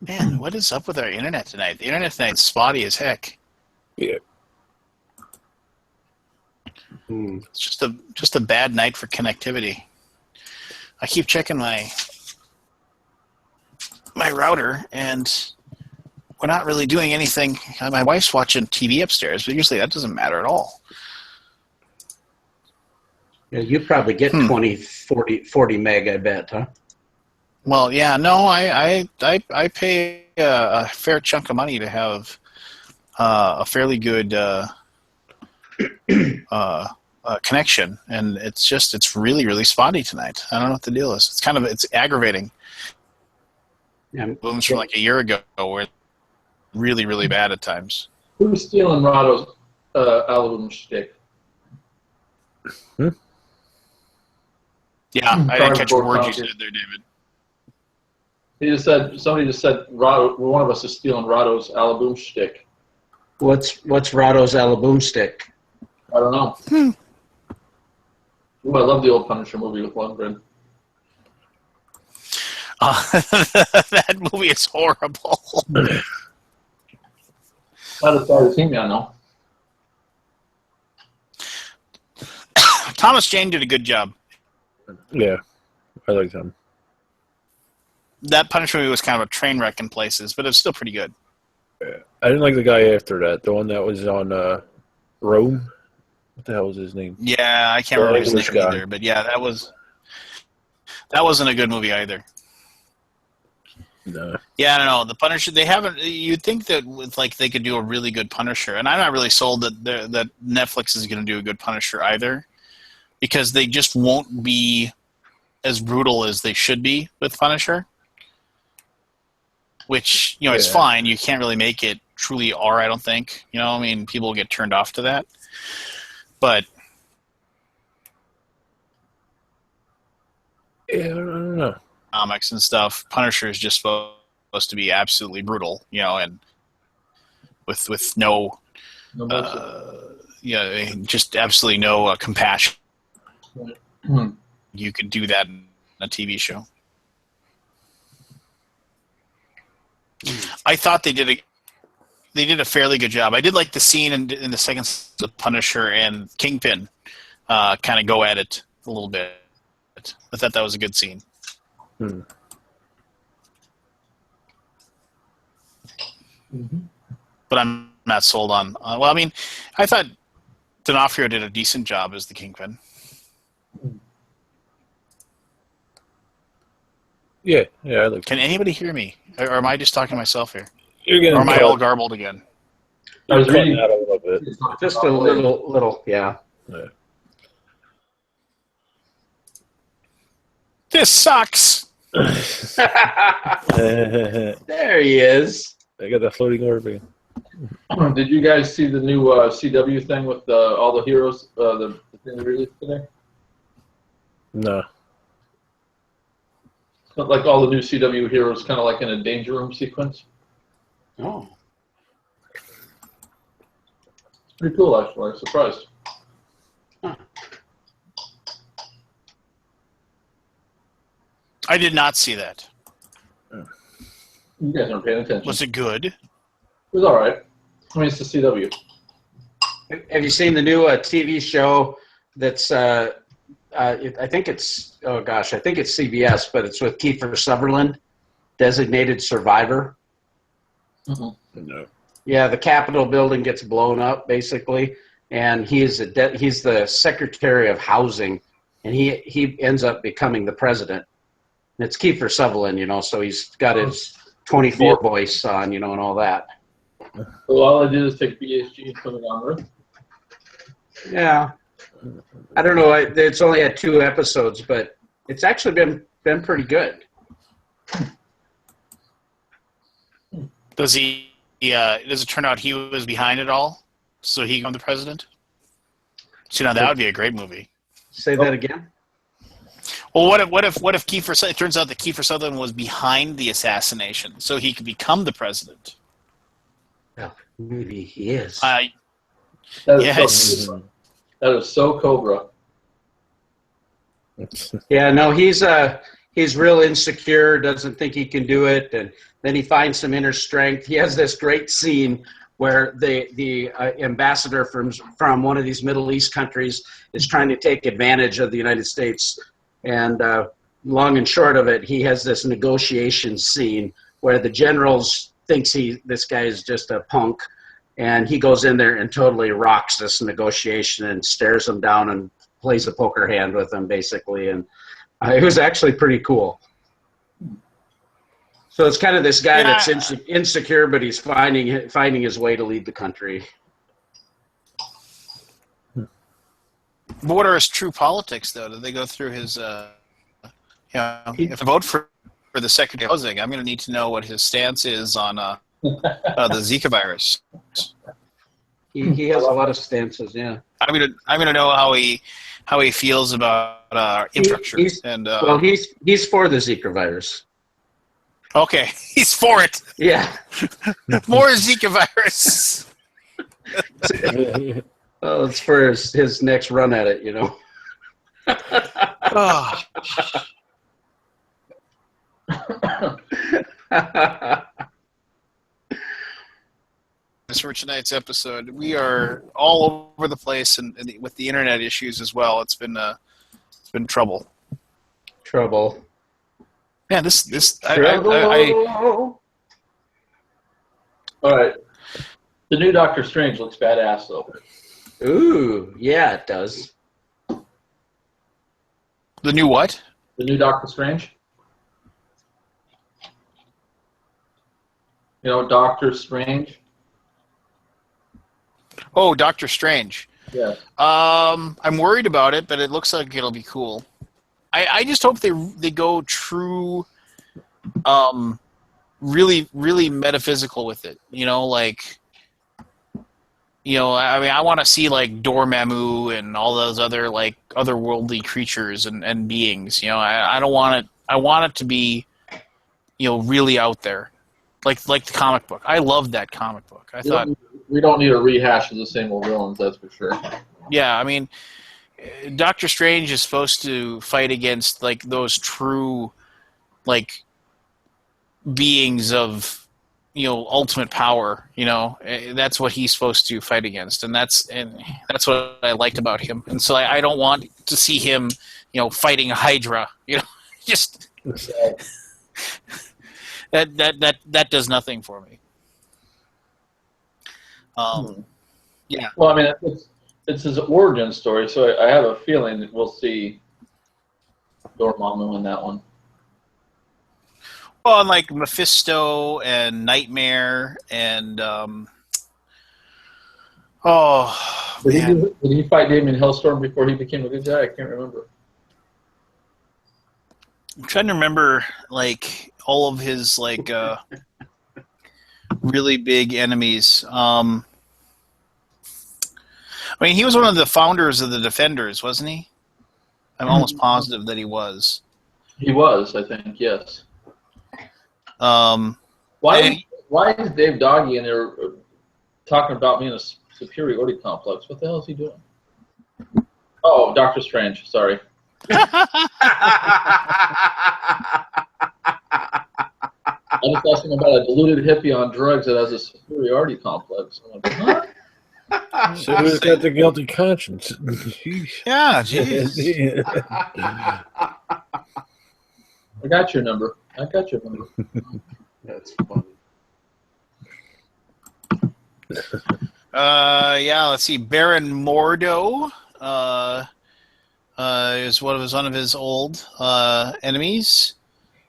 Man, what is up with our internet tonight? The internet tonight's spotty as heck. Yeah. It's just a bad night for connectivity. I keep checking my router, and we're not really doing anything. My wife's watching TV upstairs, but usually that doesn't matter at all. Yeah, you probably get 20, 40 meg, I bet, huh? Well, yeah, no, I pay a fair chunk of money to have a fairly good connection, and it's really, really spotty tonight. I don't know what the deal is. It's aggravating. Yeah. Booms from like a year ago were really, really bad at times. Who's stealing Rado's Alaboom shtick? Yeah, I didn't catch a word you said there, David. Somebody just said one of us is stealing Rotto's Alaboom shtick. What's Rotto's Alaboom stick? I don't know. Ooh, I love the old Punisher movie with Lundgren. That movie is horrible. Not as bad as He-Man, though. Thomas Jane did a good job. Yeah, I like him. That Punisher movie was kind of a train wreck in places, but it was still pretty good. Yeah. I didn't like the guy after that. The one that was on Rome. What the hell was his name? Yeah, I can't remember his name either. But yeah, that wasn't a good movie either. No. Yeah, I don't know. The Punisher, they haven't. You'd think that with they could do a really good Punisher, and I'm not really sold that Netflix is going to do a good Punisher either, because they just won't be as brutal as they should be with Punisher. Which is fine. You can't really make it truly R, I don't think. I mean, people will get turned off to that, but. Yeah, I don't know. Comics and stuff, Punisher is just supposed to be absolutely brutal, and with no, just absolutely no compassion. You could do that in a TV show. I thought they did a fairly good job. I did like the scene in the second of Punisher and Kingpin kind of go at it a little bit. I thought that was a good scene. But I'm not sold on. Well, I mean, I thought D'Onofrio did a decent job as the Kingpin. Yeah, I like. Can anybody hear me, or am I just talking to myself here? Or am I all garbled again? I was reading that a little bit. Just a little, yeah. This sucks. There he is. I got that floating orb. Did you guys see the new CW thing with all the heroes? The thing they released today? No. Like all the new CW heroes, kind of like in a Danger Room sequence. Oh. It's pretty cool, actually. I'm surprised. Huh. I did not see that. You guys aren't paying attention. Was it good? It was all right. I mean, it's the CW. Have you seen the new TV show that's, I think it's CBS, but it's with Kiefer Sutherland, Designated Survivor? Mm-hmm. No. Yeah, the Capitol building gets blown up, basically, and he's the Secretary of Housing, and he ends up becoming the president. And it's Kiefer Sutherland, so he's got his 24 voice on, and all that. So all I did is take BSG and put it on Earth. Yeah. I don't know. It's only had 2 episodes, but it's actually been pretty good. Does it turn out he was behind it all, so he became the president? So that would be a great movie. Say that again. Well, what if Kiefer? It turns out that Kiefer Sutherland was behind the assassination, so he could become the president. Well, maybe he is. Yes. That is so Cobra. Yeah, no, he's real insecure, doesn't think he can do it, and then he finds some inner strength. He has this great scene where the ambassador from one of these Middle East countries is trying to take advantage of the United States, and long and short of it, he has this negotiation scene where the generals thinks this guy is just a punk, and he goes in there and totally rocks this negotiation and stares him down and plays a poker hand with him, basically, and it was actually pretty cool. So it's kind of this guy that's insecure, but he's finding his way to lead the country. But what are his true politics, though? Do they go through his? If I vote for the Secretary of Housing, I'm going to need to know what his stance is on the Zika virus. He has a lot of stances. Yeah, I'm gonna know how he feels about infrastructure. He's for the Zika virus. Okay, he's for it. Yeah. More Zika virus. Oh, it's for his next run at it, Oh. For tonight's episode, we are all over the place, and with the internet issues as well, it's been trouble. Trouble. Yeah, this Trouble. All right. The new Doctor Strange looks badass, though. Ooh, yeah, it does. The new what? The new Doctor Strange. You know, Doctor Strange. Oh, Doctor Strange. Yeah. I'm worried about it, but it looks like it'll be cool. I just hope they go true, really, really metaphysical with it. I mean, I want to see like Dormammu and all those other like otherworldly creatures and beings. I don't want it. I want it to be, really out there, like the comic book. I loved that comic book. I thought we don't need a rehash of the same old villains. That's for sure. Yeah, I mean, Doctor Strange is supposed to fight against like those true, like, beings of, ultimate power. That's what he's supposed to fight against, and that's what I liked about him. And so I don't want to see him, fighting a Hydra. Just that does nothing for me. Yeah. Well, I mean, it's his origin story, so I have a feeling that we'll see Dormammu in that one. Well, and like Mephisto and Nightmare and Did he fight Damien Hellstorm before he became a good guy? I can't remember. I'm trying to remember like all of his like really big enemies. I mean, he was one of the founders of the Defenders, wasn't he? I'm almost positive that he was. He was, I think, yes. Why is Dave Doggy in there talking about me in a superiority complex? What the hell is he doing? Oh, Doctor Strange. Sorry. I just asked him about a deluded hippie on drugs that has a superiority complex. I'm like, huh? So who's got the guilty conscience? Yeah, jeez. I got your number. That's funny. Yeah, let's see. Baron Mordo is one of his old enemies.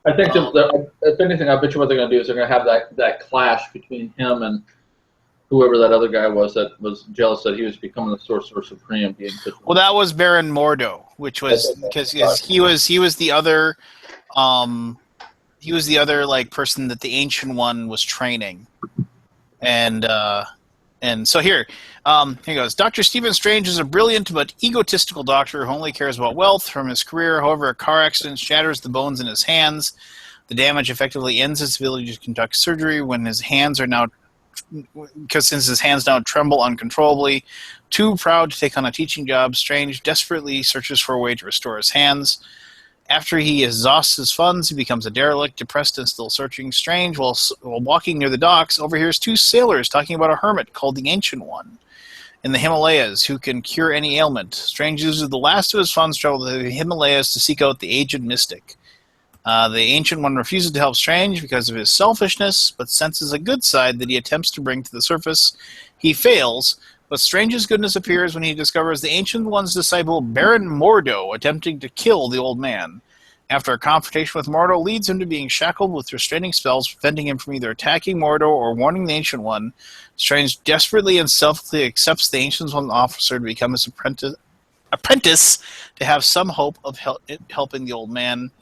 I think if anything, I bet you what they're going to do is they're going to have that clash between him and whoever that other guy was that was jealous that he was becoming the Sorcerer Supreme. Well, that was Baron Mordo, which was because he was the other like person that the Ancient One was training, and so here he goes. Dr. Stephen Strange is a brilliant but egotistical doctor who only cares about wealth from his career. However, a car accident shatters the bones in his hands. The damage effectively ends his ability to conduct surgery since his hands now tremble uncontrollably. Too proud to take on a teaching job, Strange desperately searches for a way to restore his hands. After he exhausts his funds, he becomes a derelict, depressed and still searching. Strange, while walking near the docks, overhears two sailors talking about a hermit called the Ancient One in the Himalayas who can cure any ailment. Strange uses the last of his funds to travel to the Himalayas to seek out the aged mystic. The Ancient One refuses to help Strange because of his selfishness, but senses a good side that he attempts to bring to the surface. He fails, but Strange's goodness appears when he discovers the Ancient One's disciple Baron Mordo attempting to kill the old man. After a confrontation with Mordo leads him to being shackled with restraining spells, preventing him from either attacking Mordo or warning the Ancient One. Strange desperately and selflessly accepts the Ancient One's officer to become his apprentice to have some hope of helping the old man.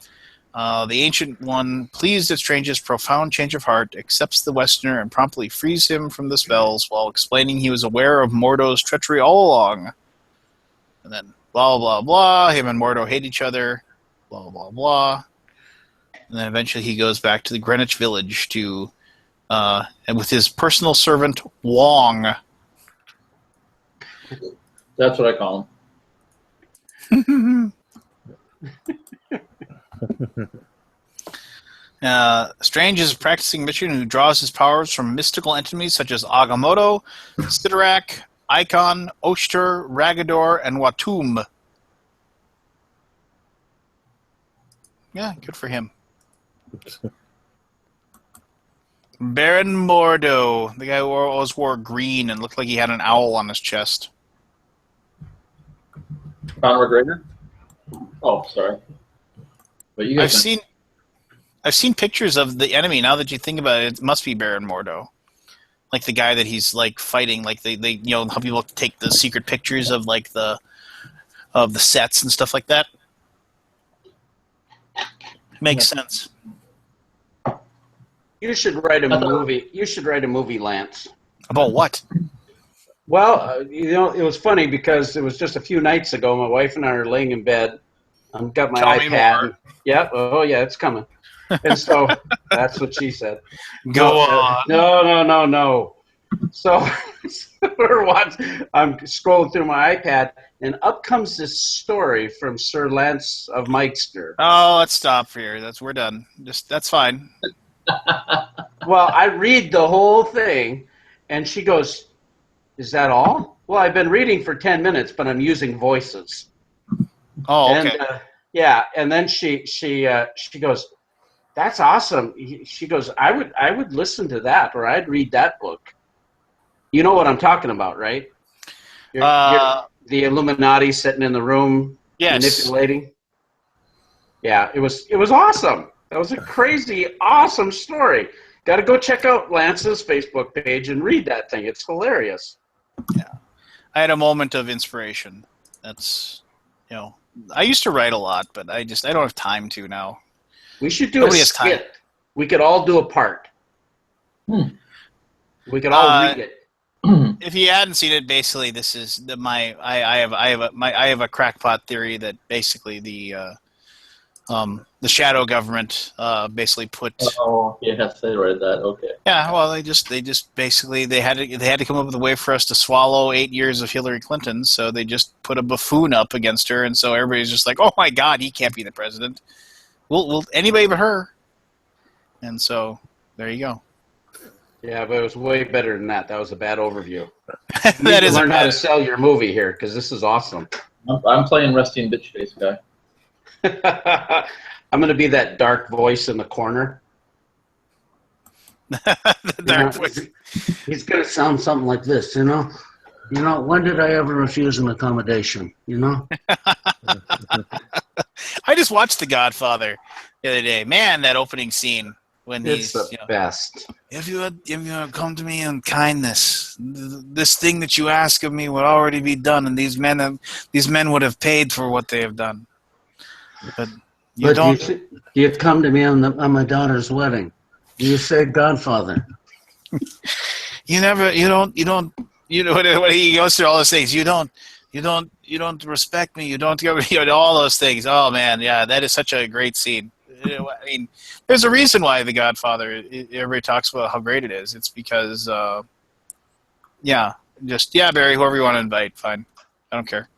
The Ancient One, pleased at Strange's profound change of heart, accepts the Westerner and promptly frees him from the spells while explaining he was aware of Mordo's treachery all along. And then blah, blah, blah. Him and Mordo hate each other. Blah, blah, blah. And then eventually he goes back to the Greenwich Village to, and with his personal servant Wong. That's what I call him. Strange is a practicing magician who draws his powers from mystical entities such as Agamotto, Sidorak, Icon, Oshter, Ragador, and Watum. Yeah, good for him. Baron Mordo, the guy who always wore green and looked like he had an owl on his chest. Conor McGregor? Oh, sorry. But you guys I've seen pictures of the enemy. Now that you think about it, it must be Baron Mordo. Like the guy that he's like fighting, like they you know how people take the secret pictures of like the sets and stuff like that. Makes sense. You should write a movie. You should write a movie, Lance. About what? Well, you know, it was funny because it was just a few nights ago. My wife and I are laying in bed. I've got my Tell me iPad. more. Yeah. Oh, yeah, it's coming. And so that's what she said. Go on. No. So we're watching. I'm scrolling through my iPad, and up comes this story from Sir Lance of Meister. Oh, let's stop here. We're done. That's fine. Well, I read the whole thing, and she goes, "Is that all?" Well, I've been reading for 10 minutes, but I'm using voices. Oh, okay. And, yeah, and then she goes, "That's awesome." She goes, "I would listen to that, or I'd read that book." You know what I'm talking about, right? You're the Illuminati sitting in the room, Yes. manipulating. Yeah, it was awesome. That was a crazy, awesome story. Got to go check out Lance's Facebook page and read that thing. It's hilarious. Yeah, I had a moment of inspiration. That's, you know, I used to write a lot, but I don't have time to now. We should do Nobody a has time. skit. We could all do a part. We could all read it. If you hadn't seen it, basically this is I have a crackpot theory that basically the shadow government basically put. Oh, yes, I read that. Okay. Yeah, well, they just basically they had to come up with a way for us to swallow 8 years of Hillary Clinton, so they just put a buffoon up against her, and so everybody's just like, oh my God, he can't be the president. We'll anybody but her, and so there you go. Yeah, but it was way better than that. That was a bad overview. That is learn how to sell your movie here because this is awesome. I'm playing Rusty and Bitch Face guy. I'm going to be that dark voice in the corner. The dark voice. He's going to sound something like this, you know. You know, when did I ever refuse an accommodation? You know. I just watched The Godfather the other day. Man, that opening scene when It's he's the best. If you had come to me in kindness, this thing that you ask of me would already be done, and these men would have paid for what they have done. But you don't. You come to me on my daughter's wedding. You say Godfather. You don't. You know what he goes through all those things. You don't respect me. You don't all those things. Oh man, yeah, that is such a great scene. I mean, there's a reason why The Godfather, everybody talks about how great it is. It's because, Barry, whoever you want to invite, fine. I don't care.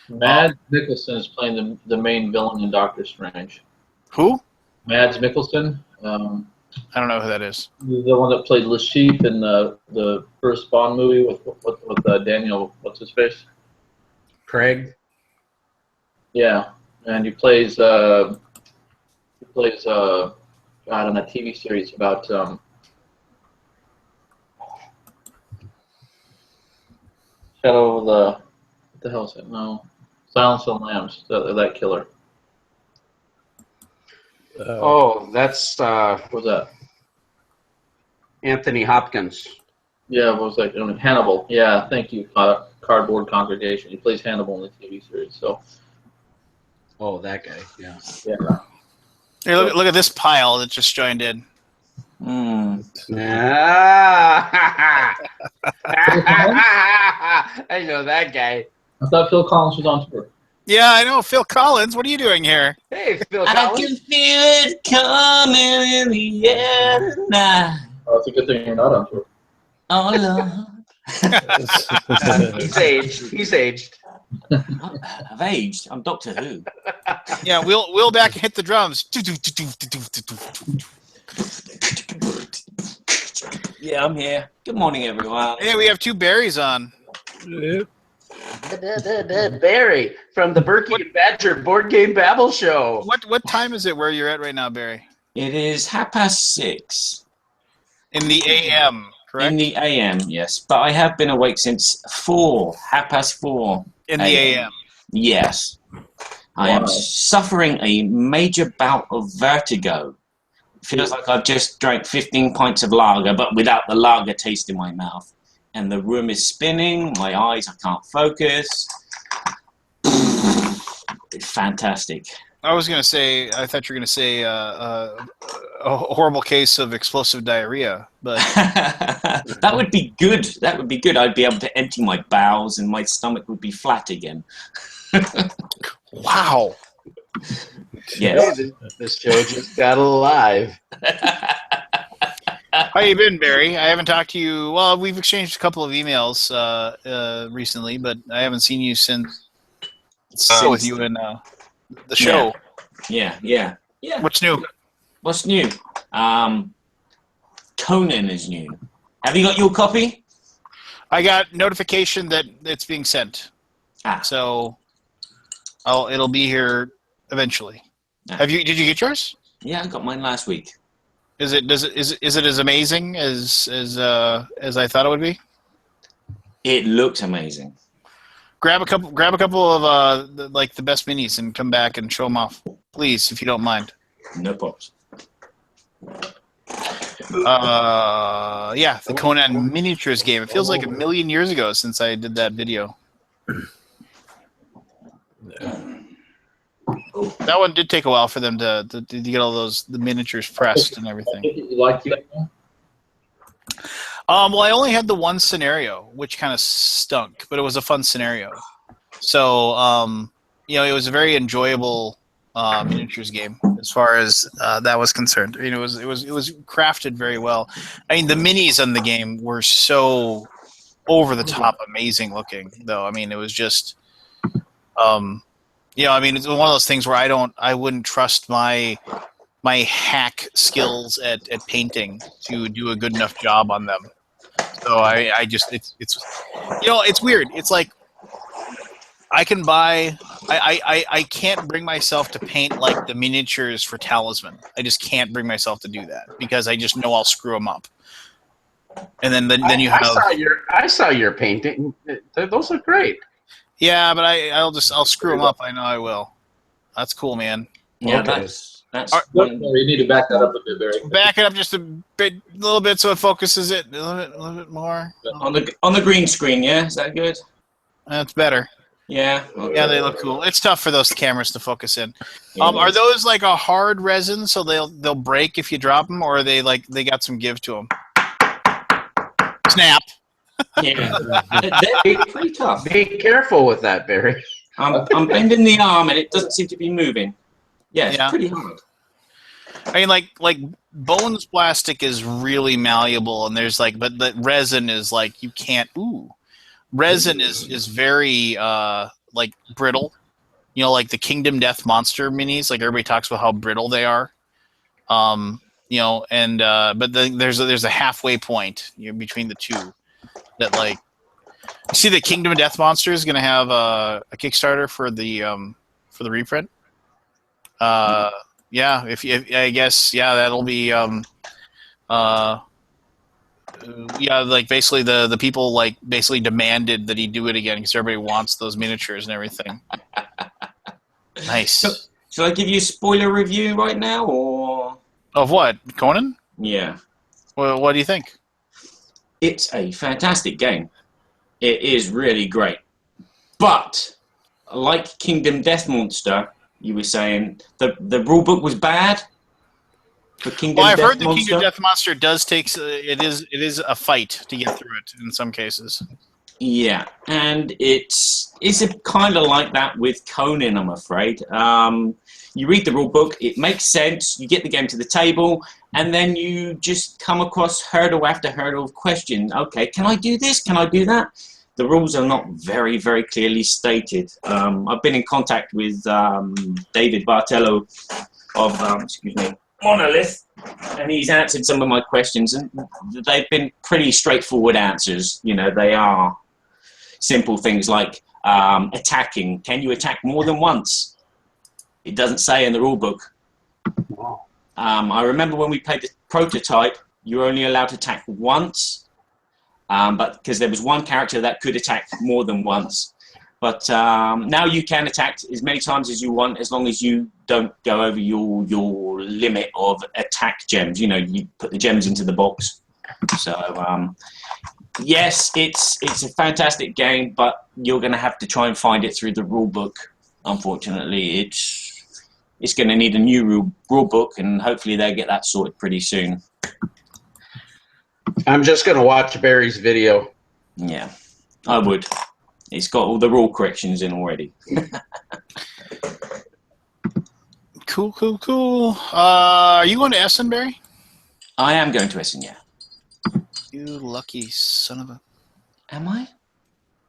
Mads Mikkelsen is playing the main villain in Doctor Strange. Who? Mads Mikkelsen. I don't know who that is. He's the one that played Le Chiffre in the first Bond movie with Daniel, what's his face? Craig. Yeah, and he plays God on that TV series about Shadow of what the hell is it? No, Silence of the Lambs. That killer. That's What was that? Anthony Hopkins. Yeah, what was that? Hannibal. Yeah, thank you. Cardboard Congregation. He plays Hannibal in the TV series. So. Oh, that guy. Yeah. Yeah. Hey, look at this pile that just joined in. I know that guy. I thought Phil Collins was on tour. Yeah, I know. Phil Collins, what are you doing here? Hey, Phil I Collins. can feel it coming in the air tonight. Oh, it's a good thing you're not on tour. Oh, Lord. He's aged. He's aged. I've aged. I'm Doctor Who. Yeah, Will back and hit the drums. Yeah, I'm here. Good morning, everyone. Hey, we have two Barrys on. Yep. Barry from the Berkey and Badger Board Game Babble Show. What time is it where you're at right now, Barry? It is 6:30. In the AM, correct? In the AM, yes. But I have been awake since 4:30. In the AM. Yes. I am suffering a major bout of vertigo. Feels like I've just drank 15 pints of lager, but without the lager taste in my mouth. And the room is spinning, my eyes, I can't focus. It's fantastic. I was going to say, I thought you were going to say a horrible case of explosive diarrhea, but That would be good. That would be good. I'd be able to empty my bowels and my stomach would be flat again. wow. Yes. This show just got alive. How you been, Barry? I haven't talked to you. Well, we've exchanged a couple of emails recently, but I haven't seen you since with you in the show. Yeah. What's new? What's new? Conan is new. Have you got your copy? I got notification that it's being sent. So it'll be here eventually. Did you get yours? Yeah, I got mine last week. Is it as amazing as I thought it would be? It looks amazing. Grab a couple of the best minis and come back and show them off, please, if you don't mind. No problems. The Conan miniatures game. It feels like a million years ago since I did that video. That one did take a while for them to get all the miniatures pressed and everything. You like that one? Well, I only had the one scenario, which kind of stunk, but it was a fun scenario. So, it was a very enjoyable miniatures game as far as that was concerned. I mean, it was crafted very well. I mean, the minis on the game were so over the top, amazing looking, though. I mean, it was just, it's one of those things where I wouldn't trust my hack skills at painting to do a good enough job on them. So it's weird. It's like I can't bring myself to paint like the miniatures for Talisman. I just can't bring myself to do that because I just know I'll screw them up. And then you have. I saw your painting. Those are great. Yeah, but I'll screw them up. I know I will. That's cool, man. Yeah, Okay. that's You need to back that up a bit, Barry. Back it up just a little bit so it focuses it a little bit more. on the green screen. Yeah, is that good? That's better. Yeah. Okay. Yeah, they look cool. It's tough for those cameras to focus in. Are those like a hard resin, so they'll break if you drop them, or are they got some give to them? Snap. Yeah. They're pretty tough. Be careful with that, Barry. I'm bending the arm and it doesn't seem to be moving. Yeah, it's pretty hard. I mean, like Bones plastic is really malleable, and there's but the resin is you can't. Resin is very brittle. Like the Kingdom Death Monster minis. Like everybody talks about how brittle they are. But there's a halfway point between the two. That you see the Kingdom of Death Monster is going to have a Kickstarter for the reprint. I guess that'll be basically the people basically demanded that he do it again because everybody wants those miniatures and everything. Nice. Shall I give you a spoiler review right now, or of what, Conan? Yeah. Well, what do you think? It's a fantastic game. It is really great. But, like Kingdom Death Monster, you were saying, the rulebook was bad? I've heard the Kingdom Death Monster does take... It is a fight to get through it in some cases. Yeah, and it's kind of like that with Conan, I'm afraid. You read the rule book, it makes sense, you get the game to the table, and then you just come across hurdle after hurdle of questions. Okay, can I do this? Can I do that? The rules are not very, very clearly stated. I've been in contact with David Bartello of Monolith, and he's answered some of my questions, and they've been pretty straightforward answers. You know, they are simple things like attacking. Can you attack more than once? It doesn't say in the rule book. Wow. I remember when we played the prototype, you were only allowed to attack once, but because there was one character that could attack more than once. But now you can attack as many times as you want, as long as you don't go over your limit of attack gems. You know, you put the gems into the box. So yes, it's a fantastic game, but you're going to have to try and find it through the rule book. Unfortunately, it's going to need a new rule book, and hopefully they'll get that sorted pretty soon. I'm just going to watch Barry's video. Yeah, I would. It's got all the rule corrections in already. Cool. Are you going to Essen, Barry? I am going to Essen, yeah. You lucky son of a... Am I?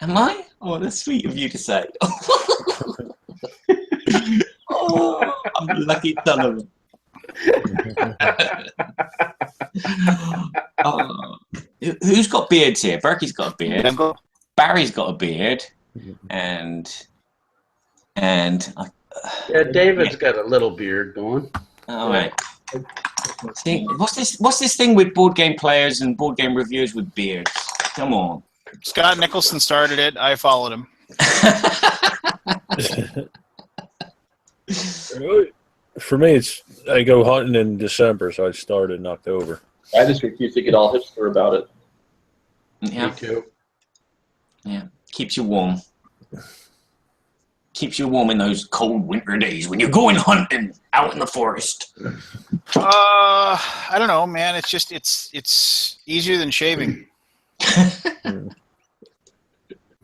Am I? Oh, that's sweet of you to say. Oh, I'm a lucky son of a... Who's got beards here? Berkey's got a beard. Barry's got a beard. And Yeah, David's got a little beard going. all right. See, what's this thing with board game players and board game reviewers with beards? Come on. Scott Nicholson started it. I followed him. For me, I go hunting in December, so I started in October. I just refuse to get all hipster about it. Yeah. Me too. Yeah. Keeps you warm. Keeps you warm in those cold winter days when you're going hunting out in the forest. I don't know, man. It's just it's easier than shaving. You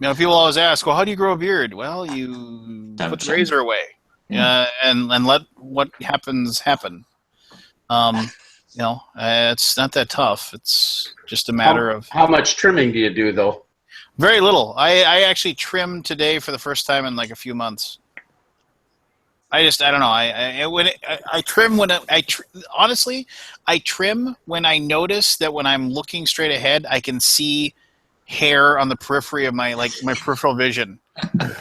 know, people always ask, "Well, how do you grow a beard?" Well, you put the razor away, and let what happens happen. You know, it's not that tough. It's just a matter of how much trimming do you do, though? Very little. I actually trimmed today for the first time in like a few months. I don't know. I trim when honestly, I trim when I notice that when I'm looking straight ahead, I can see hair on the periphery of my peripheral vision.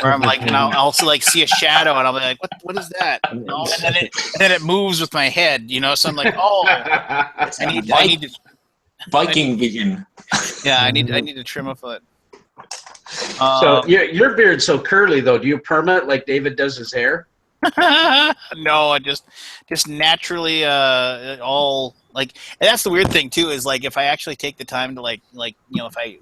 Where I'm like, and I'll also like see a shadow, and I'll be like, what is that? You know? And then it moves with my head, you know. So I'm like, oh, I need to Viking vision. Yeah, I need to trim a foot. So your beard's so curly, though. Do you perm it like David does his hair? No, I just naturally all like. And that's the weird thing too, is like if I actually take the time to like you know, if I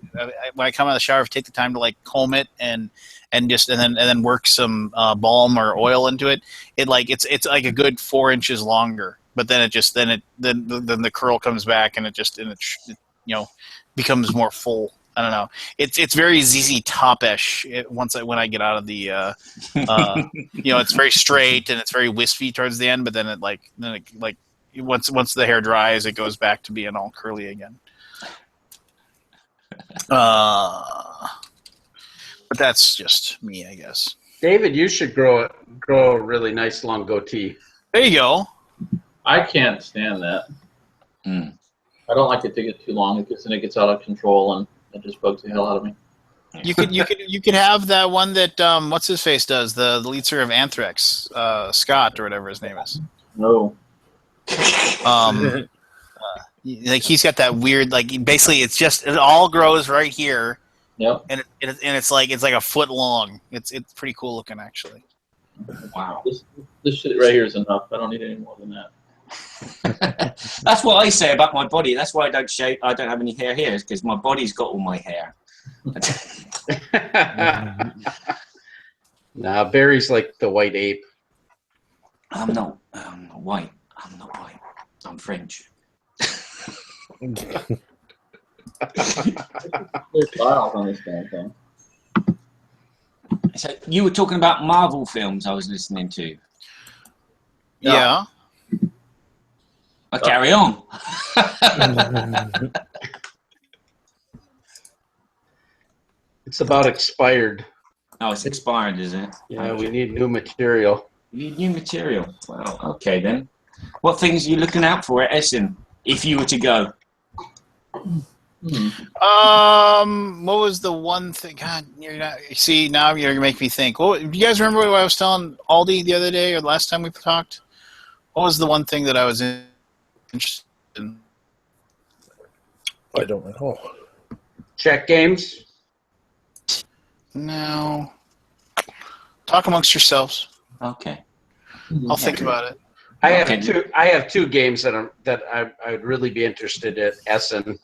when I come out of the shower, if I take the time to like comb it and then work some balm or oil into it, it's like a good 4 inches longer. But then then the curl comes back, and it you know, becomes more full. I don't know. It's very ZZ Top-ish when I get out of the you know, it's very straight and it's very wispy towards the end, but then once the hair dries, it goes back to being all curly again. But that's just me, I guess. David, you should grow a really nice long goatee. There you go. I can't stand that. Mm. I don't like it to get too long because then it gets out of control and it just bugs the hell out of me. You could have that one that what's his face does, the lead singer of Anthrax, Scott or whatever his name is. No. Like he's got that weird, like basically it all grows right here. Yep. And it's like a foot long. It's pretty cool looking actually. Wow. This shit right here is enough. I don't need any more than that. That's what I say about my body. That's why I don't shave. I don't have any hair here, is because my body's got all my hair. Nah, Barry's like the white ape. I'm not white. I'm not white. I'm French. There's files on this damn thing. So you were talking about Marvel films I was listening to. Yeah. I'll carry on. It's about expired. Oh, it's expired, is it? Yeah, we need new material. You need new material. Well, okay then. What things are you looking out for at Essen if you were to go? What was the one thing? God, you're not. See, now you're gonna make me think. Well, do you guys remember what I was telling Aldi the other day or last time we talked? What was the one thing that I was interested in? I don't know. Check games. No. Talk amongst yourselves. Okay. I'll think about it. I have two games that I'd really be interested in Essen,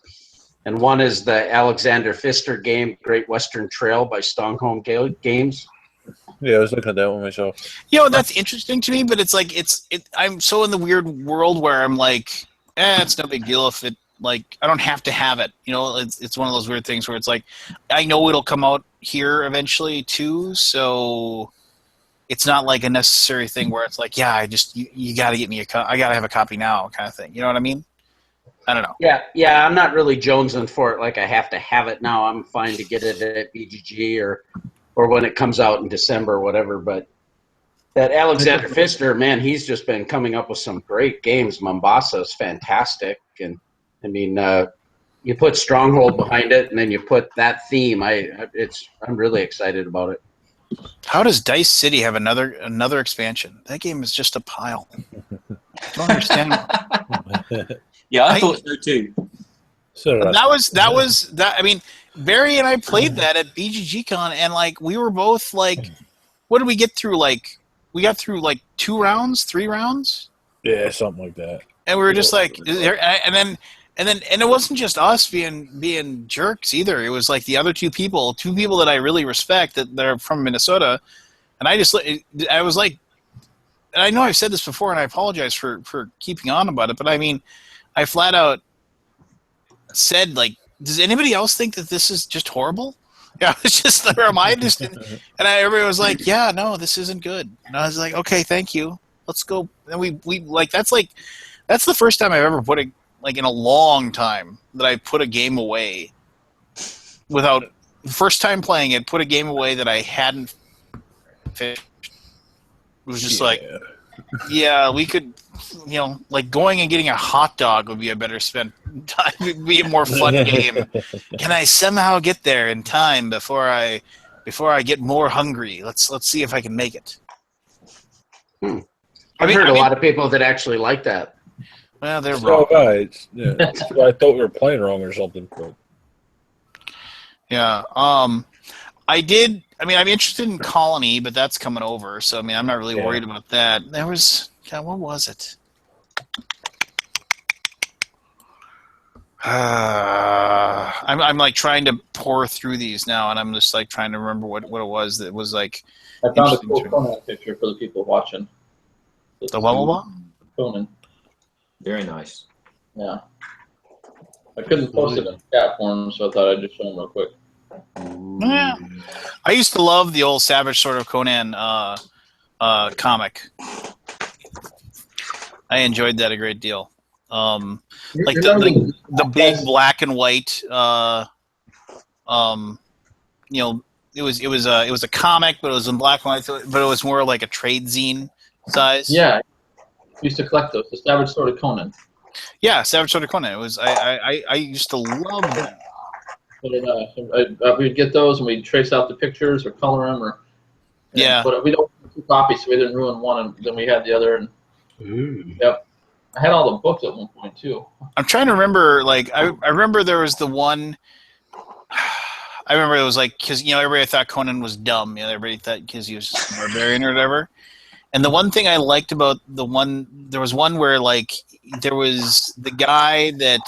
and one is the Alexander Pfister game, Great Western Trail by Stockholm Games. Yeah, I was looking at that one myself. You know, that's interesting to me, but it's like I'm so in the weird world where I'm like, it's no big deal if it, like, I don't have to have it. You know, it's one of those weird things where it's like, I know it'll come out here eventually too, so it's not like a necessary thing where it's like, yeah, you got to get me I got to have a copy now kind of thing. You know what I mean? I don't know. Yeah, I'm not really jonesing for it like I have to have it now. I'm fine to get it at BGG or when it comes out in December or whatever, but that Alexander Pfister, man, he's just been coming up with some great games. Mombasa is fantastic, and I mean, you put Stronghold behind it, and then you put that theme. I'm really excited about it. How does Dice City have another expansion? That game is just a pile. I don't understand. Yeah, I thought so too. So That was. I mean, Barry and I played that at BGGCon, and like we were both like, what did we get through? Like we got through like 2 rounds, 3 rounds. Yeah, something like that. And we were just like, and then it wasn't just us being jerks either. It was like the other two people that I really respect that are from Minnesota, and I was like, and I know I've said this before, and I apologize for keeping on about it, but I mean, I flat out said, like, does anybody else think that this is just horrible? Yeah, it's just, or am I just? And everybody was like, yeah, no, this isn't good. And I was like, okay, thank you. Let's go. And we like that's the first time I've ever put in a long time that I put a game away without first time playing it. Put a game away that I hadn't finished. It was just like, yeah, we could, you know, like going and getting a hot dog would be a better spent time. It'd be a more fun game. Can I somehow get there in time before I get more hungry? Let's see if I can make it. I've heard a lot of people that actually like that. Well, they're wrong. Guys, yeah, I thought we were playing wrong or something. But. Yeah. I did. I mean, I'm interested in Colony, but that's coming over. So, I mean, I'm not really worried about that. There was, God, what was it? I'm like trying to pour through these now, and I'm just like trying to remember what it was that was like. I found a cool Conan picture for the people watching. The what? Conan. Very nice. Yeah. I couldn't post it in chat form, so I thought I'd just show them real quick. Yeah. I used to love the old Savage Sword of Conan comic. I enjoyed that a great deal. Like the big black and white. You know, it was a comic, but it was in black and white. But it was more like a trade zine size. Yeah, I used to collect those. The Savage Sword of Conan. Yeah, Savage Sword of Conan. It was I used to love that. But we'd get those and we'd trace out the pictures or color them, But we don't have 2 copies, so we didn't ruin one, and then we had the other. And yep, I had all the books at one point too. I'm trying to remember. Like I remember there was the one. I remember it was like because everybody thought Conan was dumb. Everybody thought because he was just a barbarian or whatever. And the one thing I liked about there was one where like there was the guy that.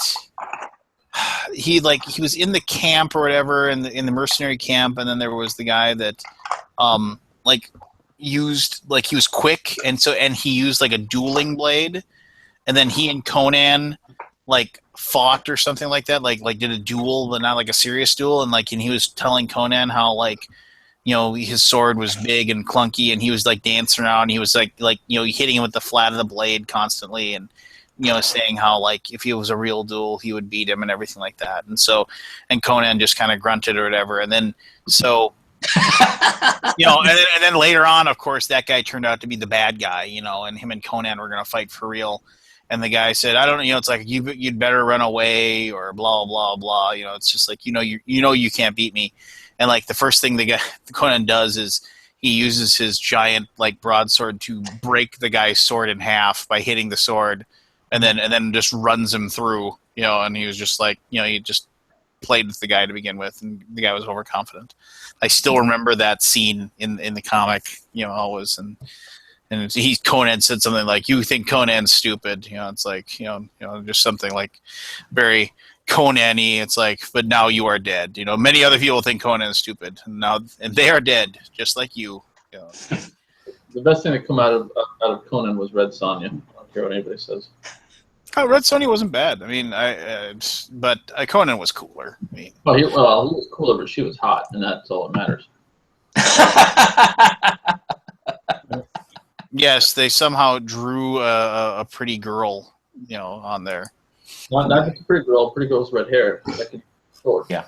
He was in the camp or whatever in the mercenary camp, and then there was the guy that used he was quick and he used like a dueling blade, and then he and Conan like fought or something like that, like did a duel, but not like a serious duel, and he was telling Conan how his sword was big and clunky, and he was like dancing around. And he was like hitting him with the flat of the blade constantly, and saying how if he was a real duel, he would beat him and everything like that. And Conan just kind of grunted or whatever, and then so. And then later on, of course, that guy turned out to be the bad guy, and him and Conan were going to fight for real. And the guy said, I don't know, it's like, you'd better run away or blah, blah, blah. It's just like, you can't beat me. And the first thing the Conan does is he uses his giant broadsword to break the guy's sword in half by hitting the sword, and then just runs him through, and he was just he just played with the guy to begin with, and the guy was overconfident. I still remember that scene in the comic, always, and Conan said something like, "You think Conan's stupid?" It's like just something very Conan-y. It's like, but now you are dead. Many other people think Conan is stupid, and they are dead, just like you. The best thing to come out of Conan was Red Sonja. I don't care what anybody says. Oh, Red Sonja wasn't bad. I mean, but Conan was cooler. I mean, he was cooler, but she was hot, and that's all that matters. Yes, they somehow drew a pretty girl, on there. Not just a pretty girl. Pretty girl's red hair. That could sword. Yeah.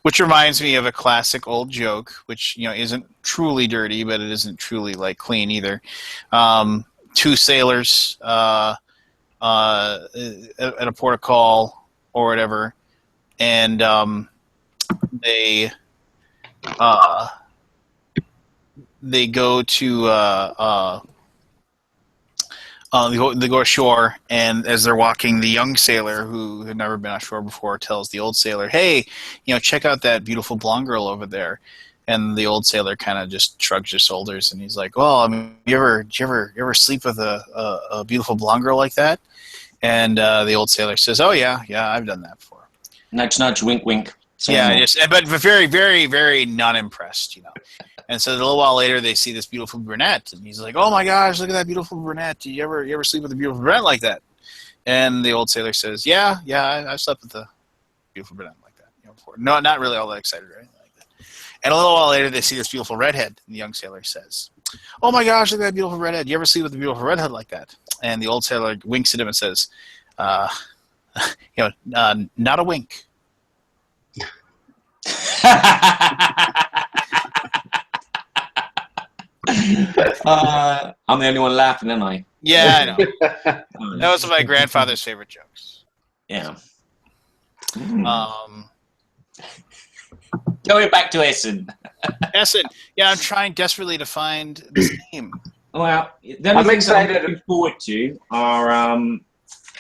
Which reminds me of a classic old joke, which isn't truly dirty, but it isn't truly clean either. Two sailors at a port of call or whatever, and they go to they go ashore, and as they're walking, the young sailor who had never been ashore before tells the old sailor, "Hey, check out that beautiful blonde girl over there." And the old sailor kind of just shrugs his shoulders, and he's like, "Well, I mean, you ever sleep with a beautiful blonde girl like that?" And the old sailor says, "Oh yeah, I've done that before." Nudge, nudge, wink, wink. But very, very, very not impressed, And so a little while later, they see this beautiful brunette, and he's like, "Oh my gosh, look at that beautiful brunette! You ever sleep with a beautiful brunette like that?" And the old sailor says, "Yeah, I've slept with a beautiful brunette like that before. No, not really all that excited, right?" And a little while later, they see this beautiful redhead. And the young sailor says, "Oh my gosh, look at that beautiful redhead. You ever sleep with a beautiful redhead like that?" And the old sailor winks at him and says, "Not a wink." I'm the only one laughing, aren't I? Yeah, I know. That was my grandfather's favorite jokes. Yeah. Going back to Essen. Essen. Yeah, I'm trying desperately to find this game. Well, I'm excited. I'm looking forward to are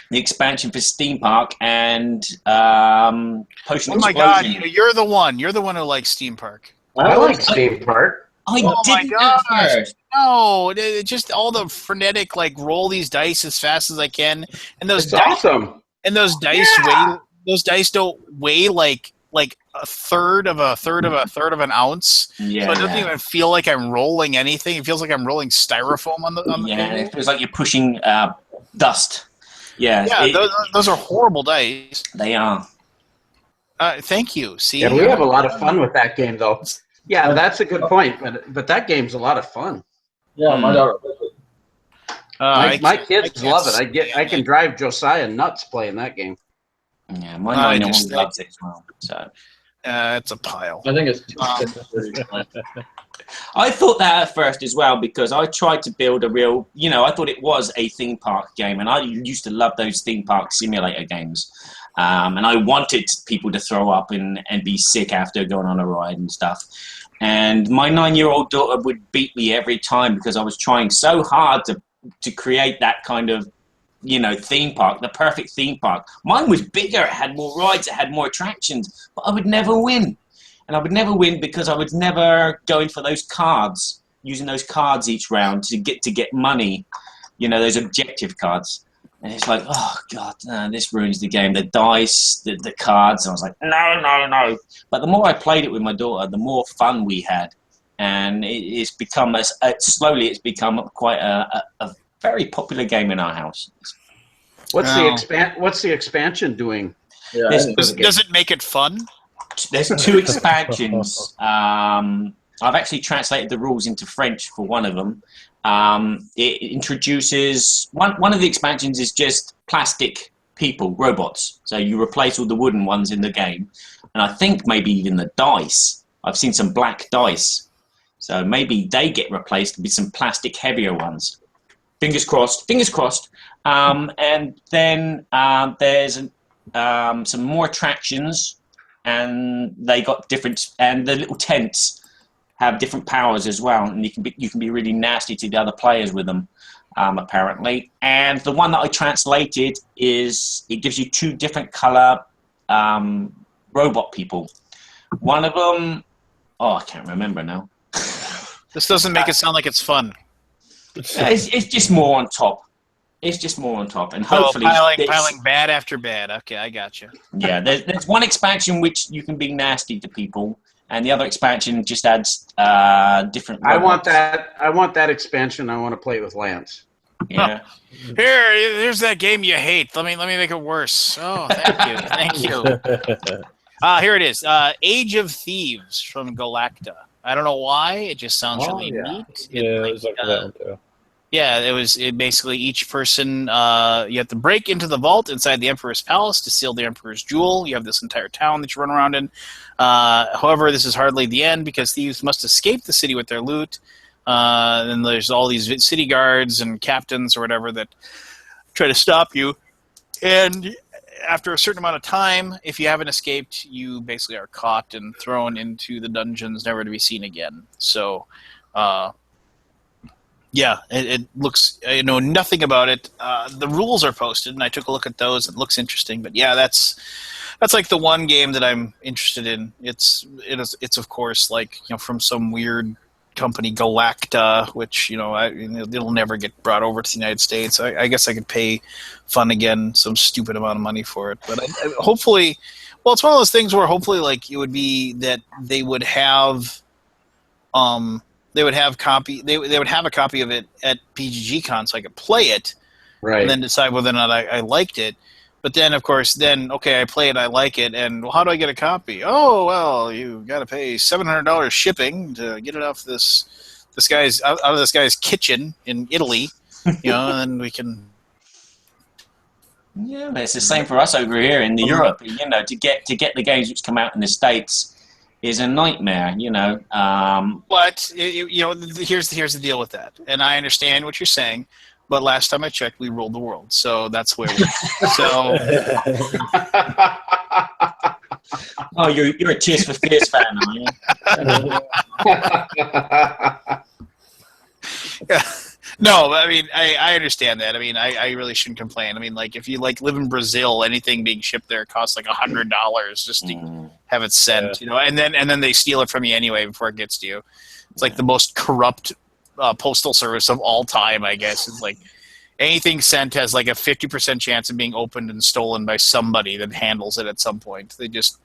the expansion for Steam Park and Potion Explosion. Oh my God, you're the one. You're the one who likes Steam Park. I like Steam Park. I did that first. No, just all the frenetic roll these dice as fast as I can, and those dice, awesome. And those dice weigh. Those dice don't weigh like a third of an ounce. Yeah. So it doesn't even feel like I'm rolling anything. It feels like I'm rolling styrofoam on the table. It feels like you're pushing dust. Yeah. Those are horrible dice. They are. Thank you. See, yeah, we have a lot of fun with that game, though. Yeah, that's a good point. But that game's a lot of fun. Yeah, my daughter. My kids love it. I can drive Josiah nuts playing that game. Yeah, my 9-year-old loves it as well. So it's a pile. I think it's. I thought that at first as well because I tried to build a real. I thought it was a theme park game, and I used to love those theme park simulator games. And I wanted people to throw up and be sick after going on a ride and stuff. And my 9-year-old daughter would beat me every time because I was trying so hard to create that kind of, theme park, the perfect theme park. Mine was bigger. It had more rides. It had more attractions. But I would never win. And I would never win because I was never going for those cards, using those cards each round to get money, those objective cards. And it's like, oh, God, this ruins the game. The dice, the cards. And I was like, no. But the more I played it with my daughter, the more fun we had. And it's become, slowly, it's become quite a very popular game in our house. What's No. What's the expansion doing? Yeah, Does it make it fun? There's 2 expansions. I've actually translated the rules into French for one of them. It introduces one of the expansions is just plastic people, robots. So you replace all the wooden ones in the game, and I think maybe even the dice. I've seen some black dice, so maybe they get replaced with some plastic heavier ones. Fingers crossed. Fingers crossed. And then there's some more attractions, and they got different. And the little tents have different powers as well, and you can be really nasty to the other players with them, apparently. And the one that I translated is it gives you 2 different color robot people. One of them, I can't remember now. This doesn't make it sound like it's fun. It's just more on top. It's just more on top, and hopefully piling bad after bad. Okay, I got you. Yeah, there's one expansion which you can be nasty to people, and the other expansion just adds different robots. I want that expansion. I want to play it with Lance. Yeah. Here's that game you hate. Let me make it worse. Oh, thank you. Here it is. Age of Thieves from Galacta. I don't know why. It just sounds really neat. It was like that one too. Yeah, it basically each person you have to break into the vault inside the Emperor's palace to steal the Emperor's jewel. You have this entire town that you run around in. However, this is hardly the end because thieves must escape the city with their loot. And there's all these city guards and captains or whatever that try to stop you. And after a certain amount of time, if you haven't escaped, you basically are caught and thrown into the dungeons, never to be seen again. So, yeah, it looks. I know nothing about it. The rules are posted, and I took a look at those. It looks interesting, but yeah, that's like the one game that I'm interested in. It's of course like from some weird company, Galacta, which it'll never get brought over to the United States. I guess I could pay Fun Again some stupid amount of money for it, but hopefully, well, it's one of those things where hopefully like it would be that they would have they would have a copy of it at PGGCon so I could play it, right, and then decide whether or not I liked it. But then, of course, okay, I play it, I like it, and how do I get a copy? Oh, well, you got to pay $700 shipping to get it off this guy's out of this guy's kitchen in Italy, and then we can. Yeah, but it's the same for us over here in Europe. To get the games which come out in the States is a nightmare. But here's the deal with that, and I understand what you're saying. But last time I checked, we ruled the world, so that's where we're. So. Oh, you're a Tears for Fears fan, aren't you? Yeah. No, I mean I understand that. I mean I really shouldn't complain. I mean like if you live in Brazil, anything being shipped there costs like $100 just to have it sent, and then they steal it from you anyway before it gets to you. It's like the most corrupt postal service of all time, I guess. It's like anything sent has like a 50% chance of being opened and stolen by somebody that handles it at some point. They just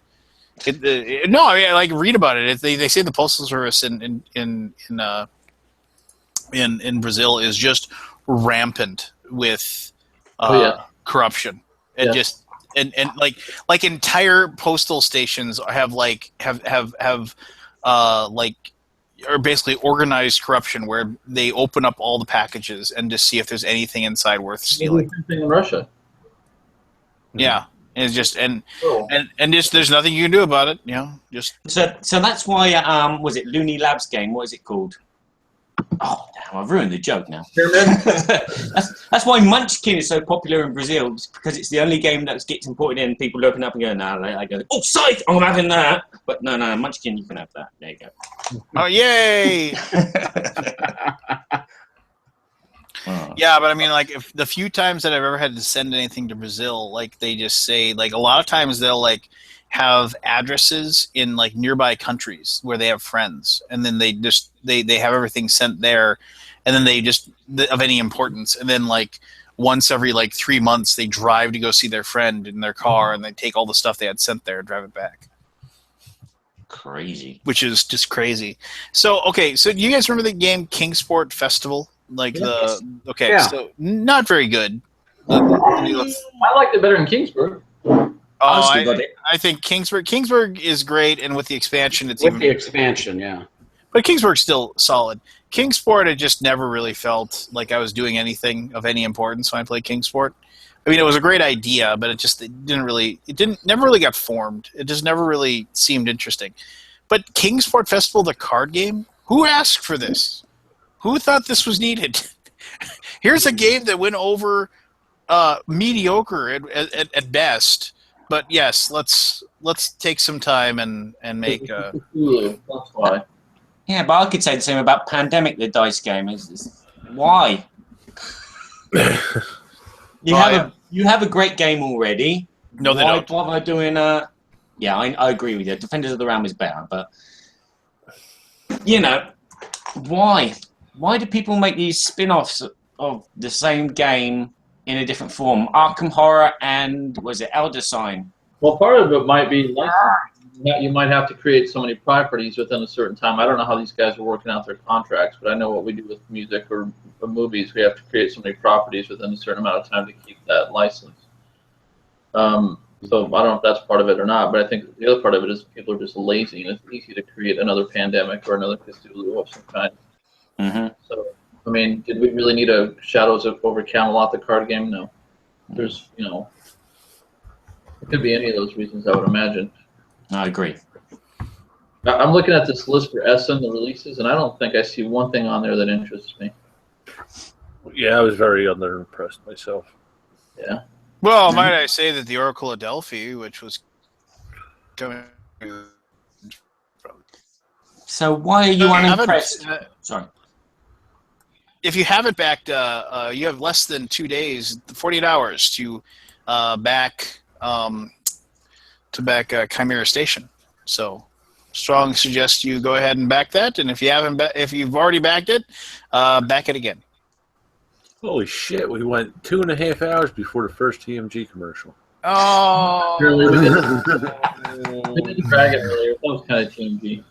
no, I mean I read about it. They say the postal service in Brazil is just rampant with corruption. And just and like entire postal stations are basically organized corruption where they open up all the packages and just see if there's anything inside worth stealing. In Russia. Yeah. And it's just and just there's nothing you can do about it, just so that's why was it Looney Labs game? What is it called? Oh damn, I've ruined the joke now. That's why Munchkin is so popular in Brazil, because it's the only game that gets imported in. People open up and go, "No," I go, "Oh, psych! I'm having that." But no, Munchkin, you can have that. There you go. Oh, yay! Yeah, but I mean, if the few times that I've ever had to send anything to Brazil, they just say, a lot of times they'll have addresses in nearby countries where they have friends, and then they have everything sent there, and then they just of any importance, and then once every 3 months they drive to go see their friend in their car, and they take all the stuff they had sent there and drive it back. Crazy. Which is just crazy. So okay, so do you guys remember the game Kingsport Festival? So not very good. I liked it better in Kingsburg. I think Kingsburg is great, and with the expansion, it's with the expansion, yeah. But Kingsburg's still solid. Kingsport, I just never really felt like I was doing anything of any importance when I played Kingsport. I mean, it was a great idea, but never really got formed. It just never really seemed interesting. But Kingsport Festival, the card game, who asked for this? Who thought this was needed? Here's a game that went over mediocre at best. But yes, let's take some time and make. That's why. Yeah, but I could say the same about Pandemic, the dice game. Why? You have a great game already. No, they don't. Why bother doing a? Yeah, I agree with you. Defenders of the Realm is better, but why? Why do people make these spin-offs of the same game in a different form? Arkham Horror and was it Elder Sign? Well, part of it might be you might have to create so many properties within a certain time. I don't know how these guys are working out their contracts, but I know what we do with music or movies. We have to create so many properties within a certain amount of time to keep that license. So I don't know if that's part of it or not, but I think the other part of it is people are just lazy, and it's easy to create another Pandemic or another Cthulhu of some kind. Mm-hmm. So, I mean, did we really need a Shadows over Camelot, the card game? No. There's, it could be any of those reasons, I would imagine. I agree. I'm looking at this list for Essen, the releases, and I don't think I see one thing on there that interests me. Yeah, I was very underimpressed myself. Yeah. Well, might I say that the Oracle of Delphi, which was coming. So why are you unimpressed? Sorry. If you haven't backed, you have less than 2 days, 48 hours to back Chimera Station. So, strong suggest you go ahead and back that. And if you've already backed it, back it again. Holy shit! We went 2.5 hours before the first TMG commercial. Oh. Really? We did Dragon earlier. That was kind of TMG.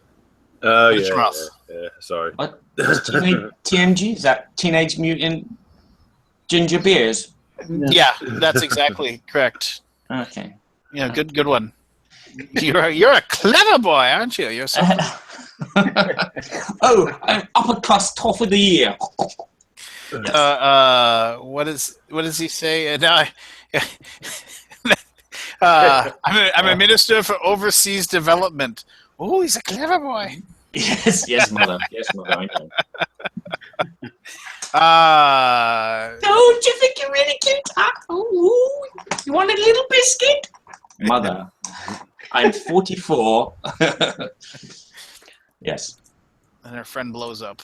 Oh It's rough. Yeah. Sorry. What? TMG? Is that Teenage Mutant Ginger Beers? Yeah, that's exactly correct. Okay. Yeah, good one. You're a clever boy, aren't you? You're so. Oh, I'm upper class top of the year. What does he say? Now, I'm a minister for overseas development. Oh, he's a clever boy. Yes, mother. I know. Don't you think you're really cute? Oh, you want a little biscuit? Mother, I'm 44. Yes. And her friend blows up.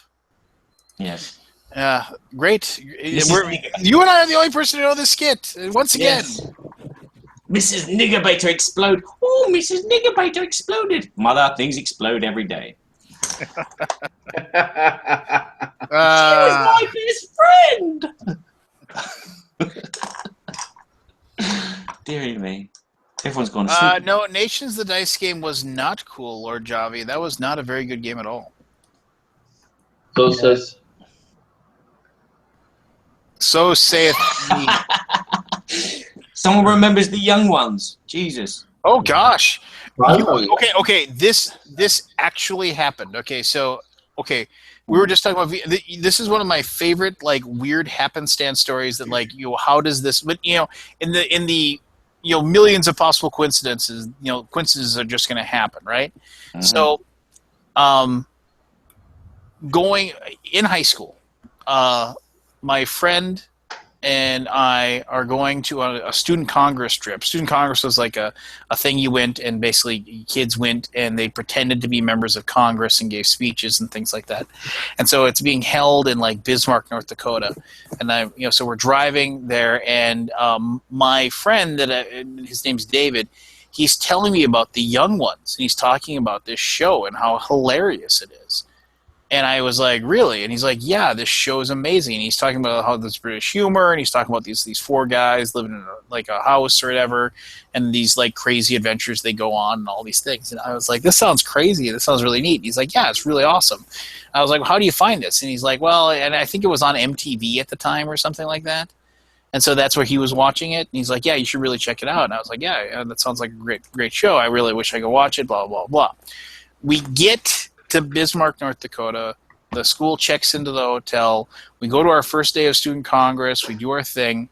Yes. Great. You and I are the only person to know this skit. Once again. Yes. Mrs. Niggerbaiter explode. Oh, Mrs. Niggerbaiter exploded. Mother, things explode every day. She was my best friend. Dear me. Everyone's going to sleep. No, Nations the Dice game was not cool, Lord Javi. That was not a very good game at all. So saith me. Someone remembers the young ones. Jesus. Oh gosh. Okay. This actually happened. Okay, we were just talking about. This is one of my favorite weird happenstance stories. That how does this? But in the millions of possible coincidences. Coincidences are just going to happen, right? Mm-hmm. So, going in high school, my friend and I are going to a student congress trip. Student congress was like a thing you went, and basically kids went and they pretended to be members of Congress and gave speeches and things like that. And so it's being held in Bismarck, North Dakota. And so we're driving there, and my friend his name's David, he's telling me about the young ones, and he's talking about this show and how hilarious it is. And I was like, really? And he's like, yeah, this show is amazing. And he's talking about how there's British humor, and he's talking about these four guys living in a house or whatever, and these crazy adventures they go on and all these things. And I was like, this sounds crazy. This sounds really neat. And he's like, yeah, it's really awesome. I was like, well, how do you find this? And he's like, well, and I think it was on MTV at the time or something like that. And so that's where he was watching it. And he's like, yeah, you should really check it out. And I was like, yeah, that sounds like a great show. I really wish I could watch it, blah, blah, blah. We get to Bismarck, North Dakota. The school checks into the hotel. We go to our first day of student congress. We do our thing.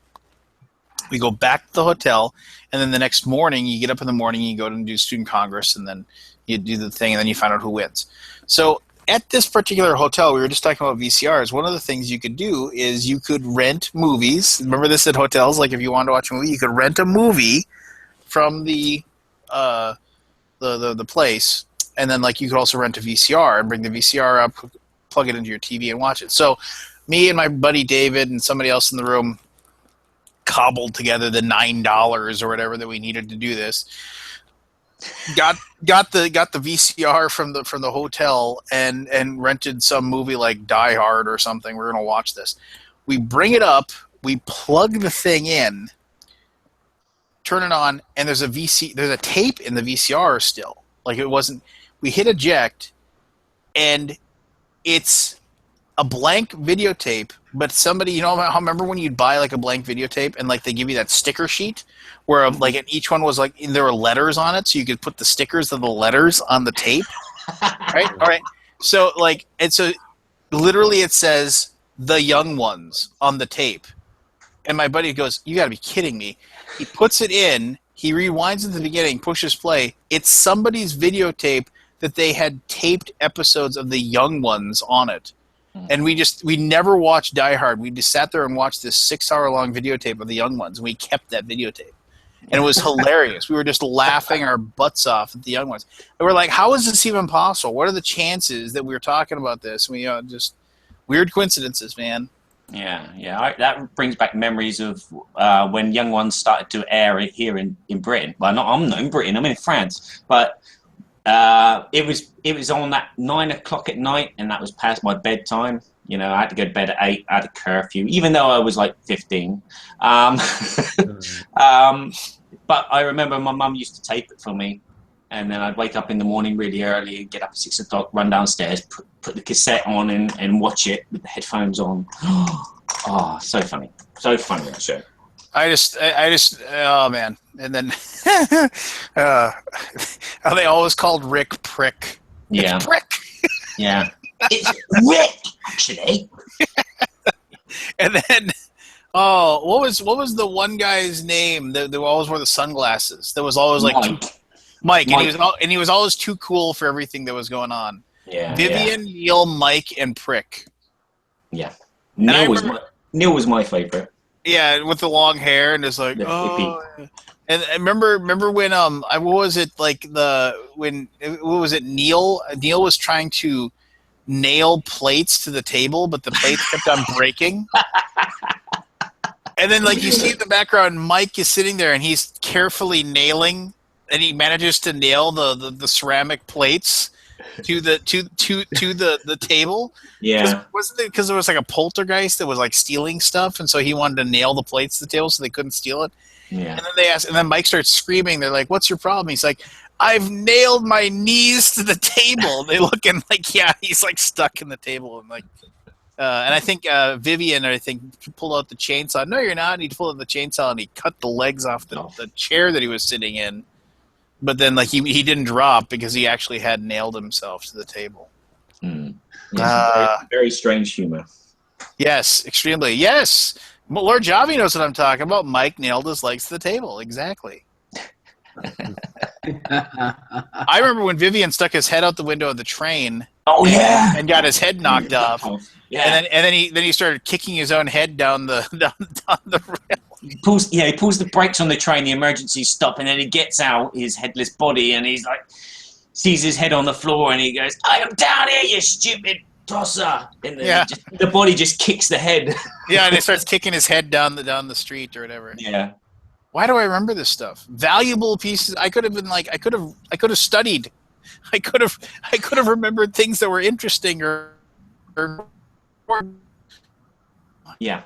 We go back to the hotel. And then the next morning, you get up in the morning, you go and do student congress, and then you do the thing, and then you find out who wins. So at this particular hotel, we were just talking about VCRs. One of the things you could do is you could rent movies. Remember this at hotels? Like if you wanted to watch a movie, you could rent a movie from the place, and then like you could also rent a VCR and bring the VCR up, plug it into your TV, and watch it. So me and my buddy David and somebody else in the room cobbled together the $9 or whatever that we needed to do this. Got the VCR from the hotel and rented some movie like Die Hard or something. We're gonna watch this. We bring it up, we plug the thing in, turn it on, and there's a tape in the VCR still. Like it wasn't. We hit eject, and it's a blank videotape. But somebody, you know, how remember when you'd buy like a blank videotape and like they give you that sticker sheet where like each one was like there were letters on it, so you could put the stickers of the letters on the tape, right? All right. So like, and so literally it says "The Young Ones" on the tape, and my buddy goes, "You got to be kidding me!" He puts it in, he rewinds at the beginning, pushes play. It's somebody's videotape that they had taped episodes of The Young Ones on it. And we never watched Die Hard. We just sat there and watched this 6-hour-long videotape of The Young Ones, and we kept that videotape. And it was hilarious. We were just laughing our butts off at The Young Ones. And we're like, how is this even possible? What are the chances that we were talking about this? We just weird coincidences, man. Yeah. That brings back memories of when Young Ones started to air here in Britain. Well, I'm not in Britain. I'm in France. But it was on at 9 o'clock at night, and that was past my bedtime. You know, I had to go to bed at 8. I had a curfew, even though I was like 15. But I remember my mum used to tape it for me, and then I'd wake up in the morning really early, get up at 6 o'clock, run downstairs, put the cassette on, and watch it with the headphones on. Oh, so funny that show. I just, oh man! And then, are they always called Rick Prick? Yeah, it's Prick. Yeah, it's Rick actually. And then, oh, what was the one guy's name that always wore the sunglasses? That was always like Mike. And he was always too cool for everything that was going on. Yeah, Vivian, Neil, Mike, and Prick. Yeah, Neil was my favorite. Yeah, with the long hair and it's like, oh. And I remember when what was it like what was it? Neil was trying to nail plates to the table, but the plates kept on breaking. And then like you see in the background, Mike is sitting there and he's carefully nailing, and he manages to nail the ceramic plates to the table. Yeah, wasn't it because there was like a poltergeist that was like stealing stuff, and so he wanted to nail the plates to the table so they couldn't steal it. Yeah. And then Mike starts screaming. They're like, "What's your problem?" He's like, "I've nailed my knees to the table." They look and like, yeah, he's like stuck in the table, and like, and I think Vivian, pulled out the chainsaw. No, you're not. He pulled out the chainsaw and he cut the legs off the chair that he was sitting in. But then, like he didn't drop because he actually had nailed himself to the table. Very strange humor. Yes, extremely. Yes, Lord Javi knows what I'm talking about. Mike nailed his legs to the table. Exactly. I remember when Vivian stuck his head out the window of the train. Oh yeah, and got his head knocked off. Yeah, and then he started kicking his own head down the rail. He pulls the brakes on the train, the emergency stop, and then he gets out his headless body, and he's like, sees his head on the floor, and he goes, "I am down here, you stupid tosser!" And then the body just kicks the head. Yeah, and he starts kicking his head down the street or whatever. Yeah. Why do I remember this stuff? Valuable pieces. I could have been like, I could have studied. I could have remembered things that were interesting or yeah.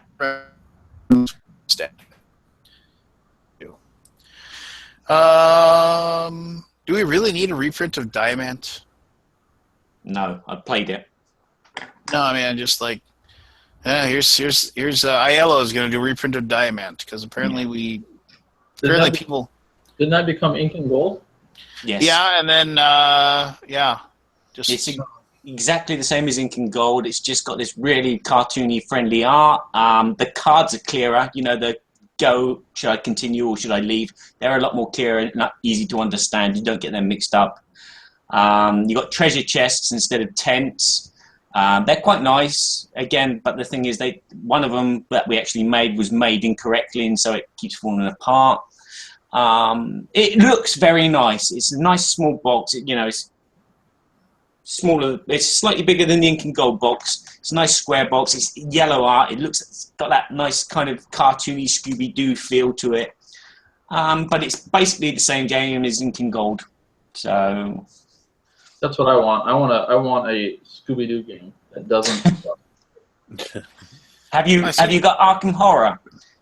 Do we really need a reprint of Diamant? No, I played it. No, I mean, just like Yeah, here's Aiello is going to do reprint of Diamant because apparently people. Didn't that become ink and gold? Yes. Yeah, and then just It's exactly the same as Ink and Gold. It's just got this really cartoony, friendly art. The cards are clearer. You know, the go, should I continue or should I leave? They're a lot more clear and not easy to understand. You don't get them mixed up. You got treasure chests instead of tents. They're quite nice, again, but the thing is, one of them that we actually made was made incorrectly, and so it keeps falling apart. It looks very nice. It's a nice small box. It's smaller. It's slightly bigger than the Ink and Gold box. It's a nice square box. It's yellow art. It's got that nice kind of cartoony Scooby-Doo feel to it. But it's basically the same game as Ink and Gold. So that's what I want. I want a Scooby-Doo game that doesn't. Have you got Arkham Horror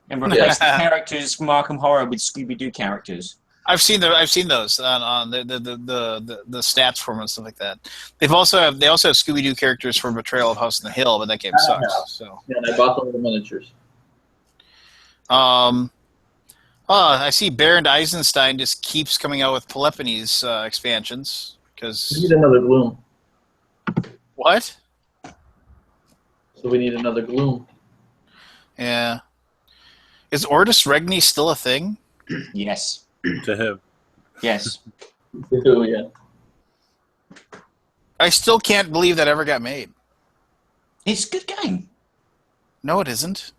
and replace the characters from Arkham Horror with Scooby-Doo characters? I've seen those on the stats for them and stuff like that. They also have Scooby-Doo characters from Betrayal of House on the Hill, but that game sucks. Yeah. So Yeah, I bought the little miniatures. I see Berend Eisenstein just keeps coming out with Peloponnese expansions because We need another Gloom. What? So we need another Gloom. Yeah. Is Ortus Regni still a thing? Yes. To him. Yes. Yeah. I still can't believe that ever got made. It's a good game. No, it isn't.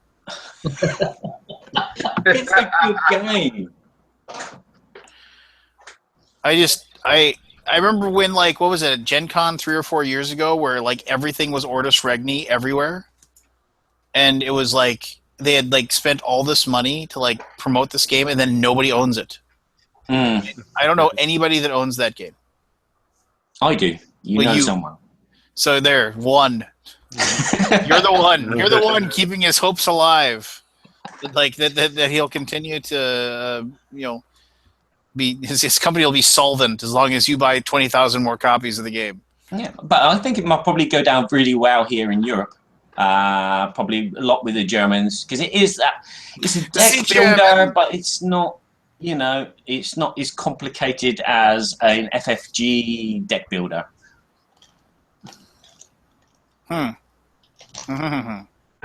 It's a good game. I remember when, like, what was it, Gen Con 3 or 4 years ago, where like everything was Ortus Regni everywhere, and it was like they had like spent all this money to like promote this game, and then nobody owns it. I don't know anybody that owns that game. I do. You know someone. So there, one. You're the one. You're the one keeping his hopes alive. Like that he'll continue to be his company will be solvent as long as you buy 20,000 more copies of the game. Yeah, but I think it might probably go down really well here in Europe. Probably a lot with the Germans because it's a deck builder, but it's not. It's not as complicated as an FFG deck builder. I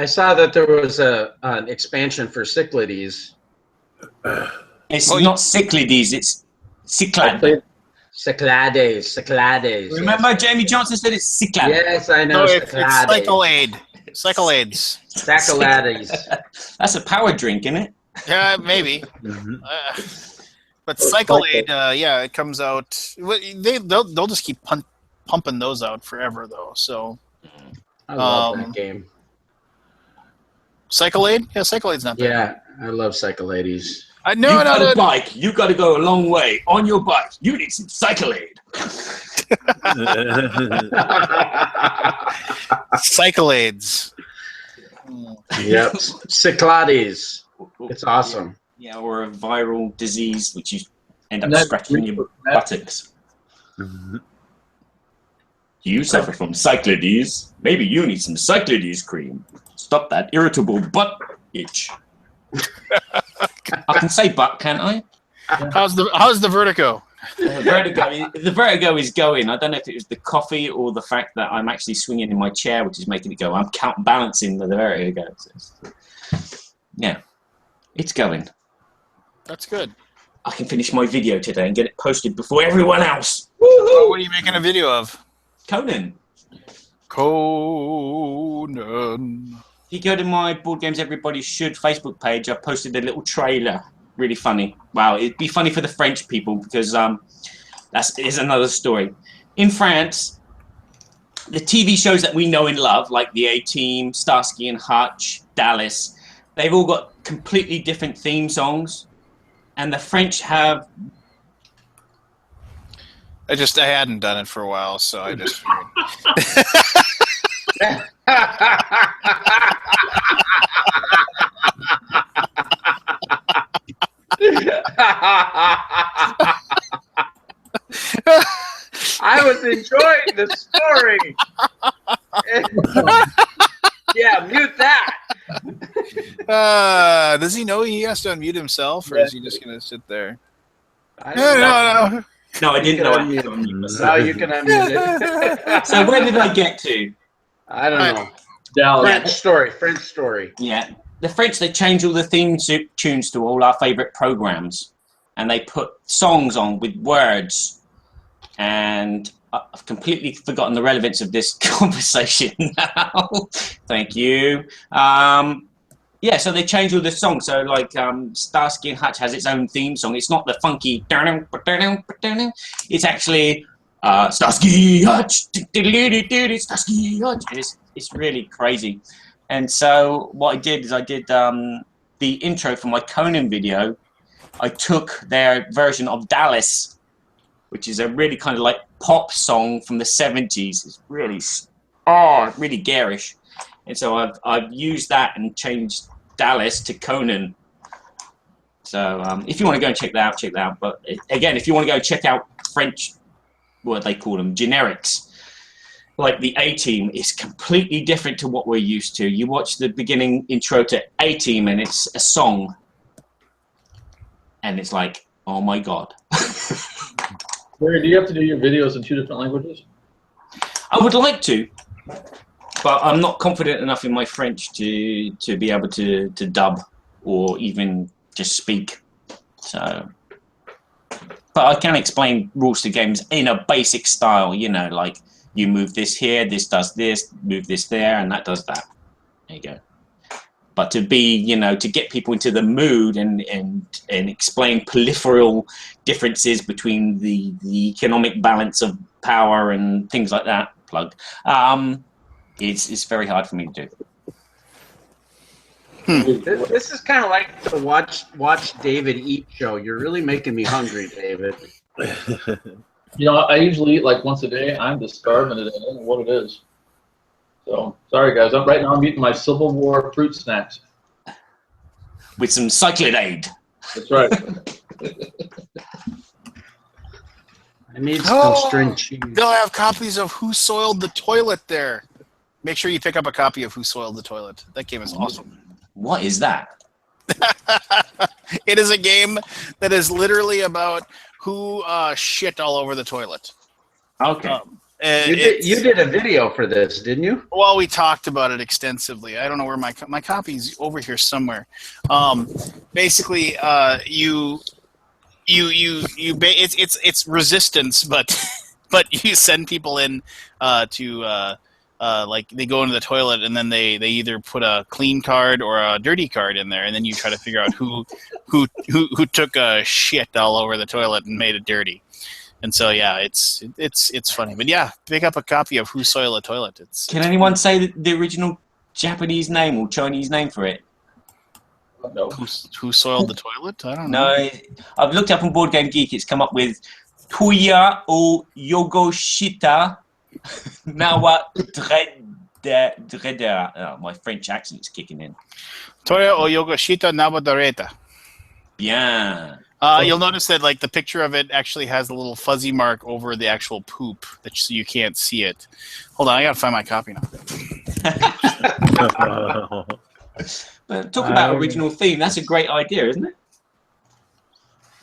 saw that there was an expansion for Cyclades. It's not Cyclades, it's Cyclades. Cyclades. Remember, Jamie Johnson said it's Cyclades. Yes, I know. No, it's Cyclades. That's a power drink, isn't it? Yeah, maybe. But Cyclade, it comes out. They'll just keep pumping those out forever, though. So I love that game. Cyclade? Yeah, Cyclade's not bad. Yeah, I love Cyclades. No. Bike. You got to go a long way on your bike. You need some Cyclade. Cyclades. Yep, Cyclades. It's awesome. Yeah, or a viral disease which you end up scratching your buttocks. Do you suffer from Cyclades? Maybe you need some Cyclades cream. Stop that irritable butt itch. I can say butt, can't I? How's the vertigo? The vertigo is going. I don't know if it was the coffee or the fact that I'm actually swinging in my chair, which is making it go. I'm counterbalancing the vertigo. Yeah, it's going. That's good. I can finish my video today and get it posted before everyone else. Oh, what are you making a video of? Conan. If you go to my Board Games Everybody Should Facebook page, I posted a little trailer. Really funny. Wow, it'd be funny for the French people because is another story. In France, the TV shows that we know and love, like The A-Team, Starsky and Hutch, Dallas, they've all got completely different theme songs, and the French have. I hadn't done it for a while, so I just. I was enjoying the story. Yeah, mute that. Does he know he has to unmute himself, or is he just going to sit there? No. No, I didn't know. Now you can unmute it. So where did I get to? I don't know. Dallas. French story. Yeah, the French, they change all the theme tunes to all our favourite programs, and they put songs on with words, and I've completely forgotten the relevance of this conversation now. Thank you. Yeah, so they change all the songs. So like Starsky and Hutch has its own theme song. It's not the funky. It's actually Starsky Hutch. Starsky Hutch. It's really crazy. And so what I did is I did the intro for my Conan video. I took their version of Dallas, which is a really kind of like pop song from the 70s. It's really, really garish. And so I've used that and changed Dallas to Conan. So if you want to go and check that out, check that out. But again, if you want to go check out French, what they call them, generics, like the A-Team, is completely different to what we're used to. You watch the beginning intro to A-Team and it's a song. And it's like, oh my God. Barry, do you have to do your videos in 2 different languages? I would like to, but I'm not confident enough in my French to be able to dub or even just speak. So, but I can explain rules to games in a basic style, you know, like you move this here, this does this, move this there, and that does that. There you go. But to be, you know, to get people into the mood and explain peripheral differences between the economic balance of power and things like that, plug, it's very hard for me to do. This is kind of like the watch David eat show. You're really making me hungry, David. You know, I usually eat like once a day. I'm just starving today. I don't know what it is. So, sorry guys. Right now I'm eating my Civil War fruit snacks. With some Cyclidade. That's right. I need some string cheese. They'll have copies of Who Soiled the Toilet there. Make sure you pick up a copy of Who Soiled the Toilet. That game is awesome. What is that? It is a game that is literally about who shit all over the toilet. Okay. You did a video for this, didn't you? Well, we talked about it extensively. I don't know where my copy's over here somewhere. Basically, it's resistance, but you send people in to like they go into the toilet and then they either put a clean card or a dirty card in there, and then you try to figure out who took a shit all over the toilet and made it dirty. And so yeah, it's funny, but yeah, pick up a copy of Who Soiled the Toilet. Can anyone say the original Japanese name or Chinese name for it? No. Who Soiled the Toilet? I don't know. No, I've looked up on Board Game Geek. It's come up with Toya o Yogoshita Nawa Dredera. Oh, my French accent's kicking in. Toya o Yogoshita Nabadareta. Bien. You'll notice that like the picture of it actually has a little fuzzy mark over the actual poop that so you can't see it. Hold on, I gotta find my copy now. But talk about original theme. That's a great idea, isn't it?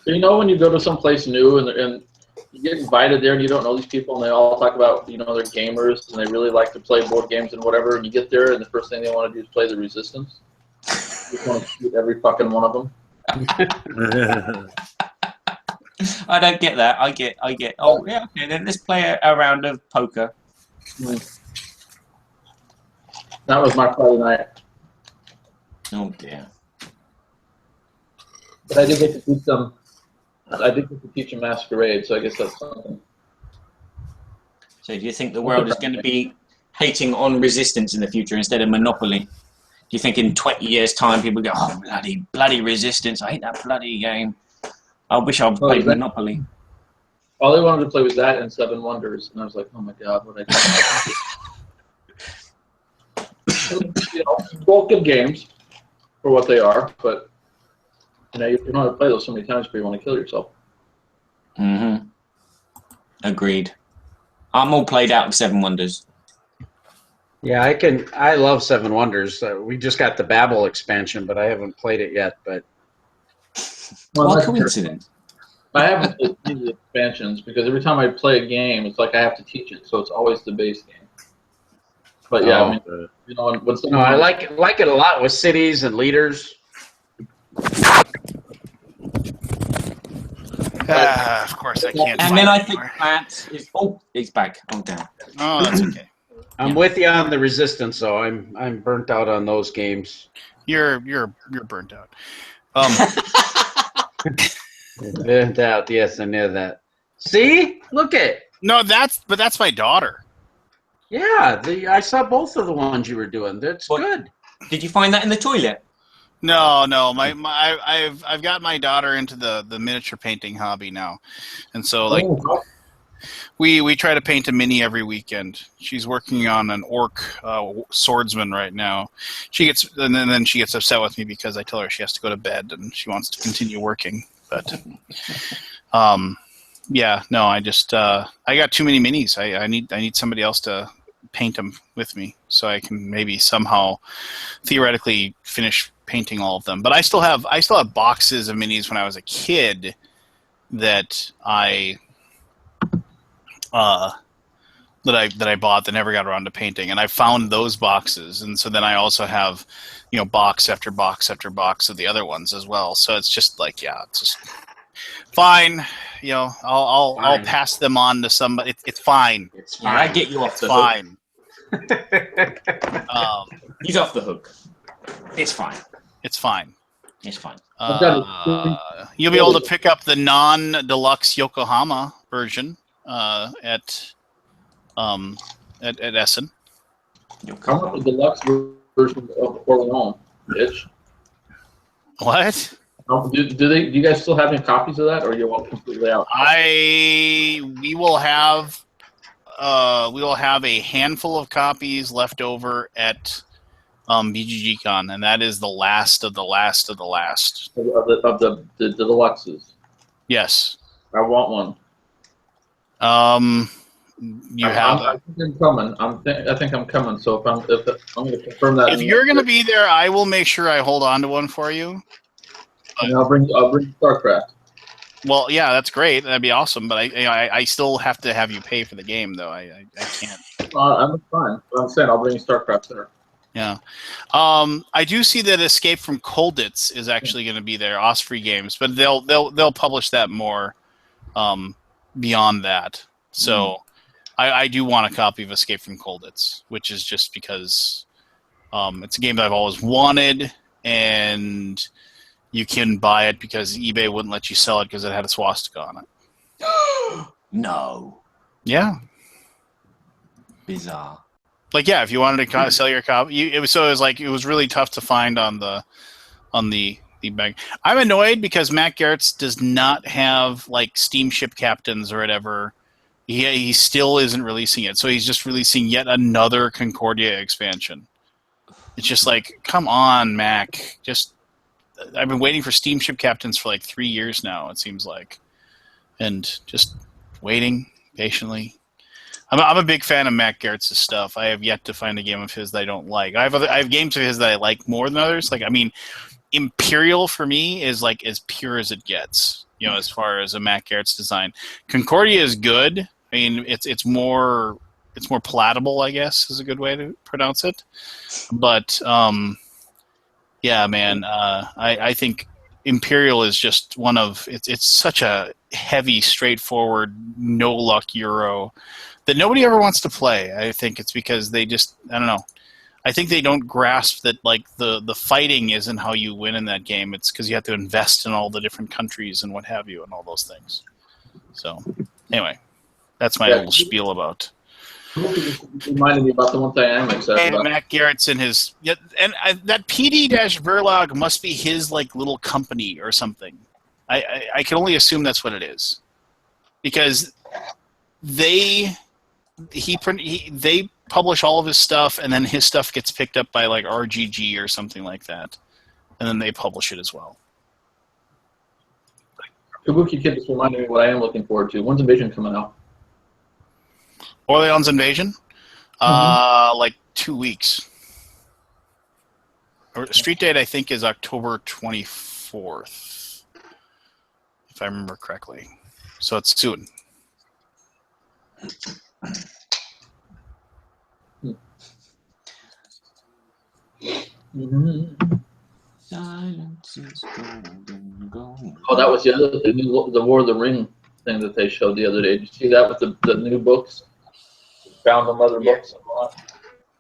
So, you know, when you go to some place new and you get invited there and you don't know these people and they all talk about, you know, they're gamers and they really like to play board games and whatever, and you get there and the first thing they want to do is play the Resistance. You just want to shoot every fucking one of them. I don't get that. I get. Oh yeah, okay. Then let's play a round of poker. That was my Friday night. Oh dear. But I did get to teach them. I did get to teach them Masquerade, so I guess that's something. So do you think the world is going to be hating on Resistance in the future instead of Monopoly? Do you think in 20 years' time people go, oh, bloody Resistance, I hate that bloody game. I wish I'd played Monopoly. All they wanted to play was that and Seven Wonders, and I was like, oh my god, what I do? You know, both good games for what they are, but you know, you don't have to play those so many times before you want to kill yourself. Agreed. I'm all played out of Seven Wonders. Yeah, I love Seven Wonders. We just got the Babel expansion, but I haven't played it yet. But What coincidence. I haven't played any of the expansions because every time I play a game, it's like I have to teach it, so it's always the base game. But yeah, I mean, you know, when someone I like it a lot with cities and leaders. Of course, I can't. And then I think that is. Oh, it's back. Oh, damn. Oh, that's okay. I'm with you on the Resistance, though. I'm burnt out on those games. You're burnt out. Burnt out. Yes, I know that. See, look at. No, that's my daughter. Yeah, I saw both of the ones you were doing. That's good. Did you find that in the toilet? No. I've got my daughter into the miniature painting hobby now, and so like we try to paint a mini every weekend. She's working on an orc swordsman right now. And then she gets upset with me because I tell her she has to go to bed and she wants to continue working. But yeah, no, I just I got too many minis. I need somebody else to paint them with me so I can maybe somehow theoretically finish painting all of them. But I still have boxes of minis when I was a kid that I bought that never got around to painting, and I found those boxes, and so then I also have, you know, box after box after box of the other ones as well. So it's just like, yeah, it's just fine. You know, I'll pass them on to somebody. It's fine. It's Yeah, I get you off the fine. He's off the hook. It's fine. It's fine. It's fine. You'll be able to pick up the non-deluxe Yokohama version at Essen. How much the deluxe version of Orleans, bitch? What? Do you guys still have any copies of that, or you all completely out? We will have a handful of copies left over at BGGCon, and that is the last of the last of the last of the deluxes. Yes, I want one. You have. I think I'm coming. I think I'm coming. So if I'm going to confirm that. If you're going to be there, I will make sure I hold on to one for you. And I'll bring StarCraft. Well, yeah, that's great. That'd be awesome. But I still have to have you pay for the game, though. I can't. I'm fine. But I'm saying I'll bring StarCraft there. Yeah. I do see that Escape from Colditz is actually going to be there, Osprey Games, but they'll publish that more beyond that. So I do want a copy of Escape from Colditz, which is just because it's a game that I've always wanted, and you can buy it because eBay wouldn't let you sell it because it had a swastika on it. No. Yeah. Bizarre. Like, yeah, if you wanted to sell your copy, it was really tough to find on the bag. I'm annoyed because Matt Garrett's does not have like Steamship Captains or whatever. He still isn't releasing it, so he's just releasing yet another Concordia expansion. It's just like, come on, Mac. I've been waiting for Steamship Captains for like 3 years now, it seems like, and just waiting patiently. I'm a big fan of Matt Garrett's stuff. I have yet to find a game of his that I don't like. I have games of his that I like more than others. Like, I mean, Imperial for me is like as pure as it gets, you know, as far as a Matt Garrett's design. Concordia is good. I mean, it's more palatable, I guess, is a good way to pronounce it. But yeah, man, I think Imperial is just one of it's such a heavy, straightforward, no luck Euro that nobody ever wants to play. I think it's because I don't know. I think they don't grasp that like the fighting isn't how you win in that game. It's because you have to invest in all the different countries and what have you and all those things. So anyway, that's my little spiel about. Reminded me about the one thing I'm excited about. Matt Garrett's in his that PD-Verlag must be his like little company or something. I can only assume that's what it is, because they publish all of his stuff, and then his stuff gets picked up by like RGG or something like that, and then they publish it as well. Kabuki Kid just reminded me what I am looking forward to. When's Invasion coming out? Orleans Invasion. Like 2 weeks. Or street date, I think, is October 24th, if I remember correctly. So it's soon. Silence is golden. Oh, that was the other thing, the War of the Ring thing that they showed the other day. Did you see that with the new books? Found the leather books.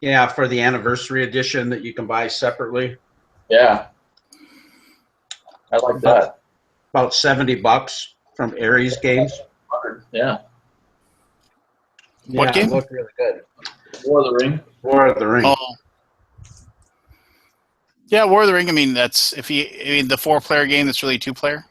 Yeah, for the anniversary edition that you can buy separately. Yeah. I like that. About $70 from Aries Games. Yeah. What game? It looked really good. War of the Ring. War of the Ring. Oh. Yeah, War of the Ring. I mean, that's the 4-player game. That's really 2-player.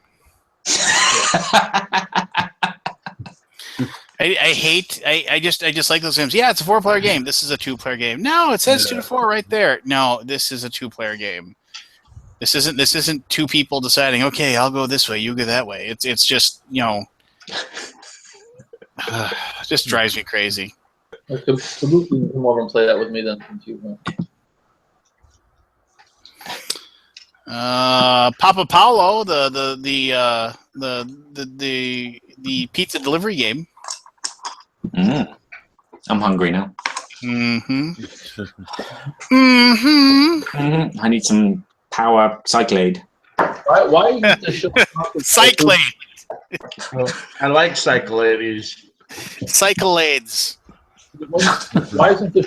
I just like those games. Yeah, it's a 4-player game. This is a 2-player game. No, it says 2 to 4 right there. No, this is a 2-player game. This isn't two people deciding, okay, I'll go this way, you go that way. It's just, just drives me crazy. Kabuki can come over and play that with me then. Papa Paolo, the pizza delivery game. I'm hungry now. Mm-hmm. I need some power cyclade. Why is the show Cyclade. I like Cyclades. Cyclades. Why isn't the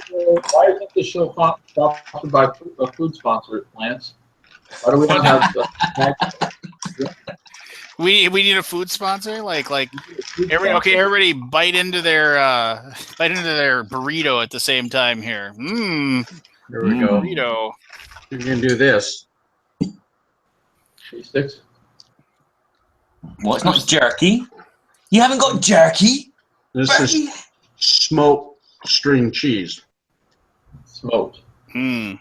show sponsored by a food sponsor, Lance? Why do we not have We need a food sponsor, everybody bite into their burrito at the same time here. There we go. Burrito. You can do this. sticks? Well, it's not jerky. You haven't got jerky. This is smoked string cheese. Smoked.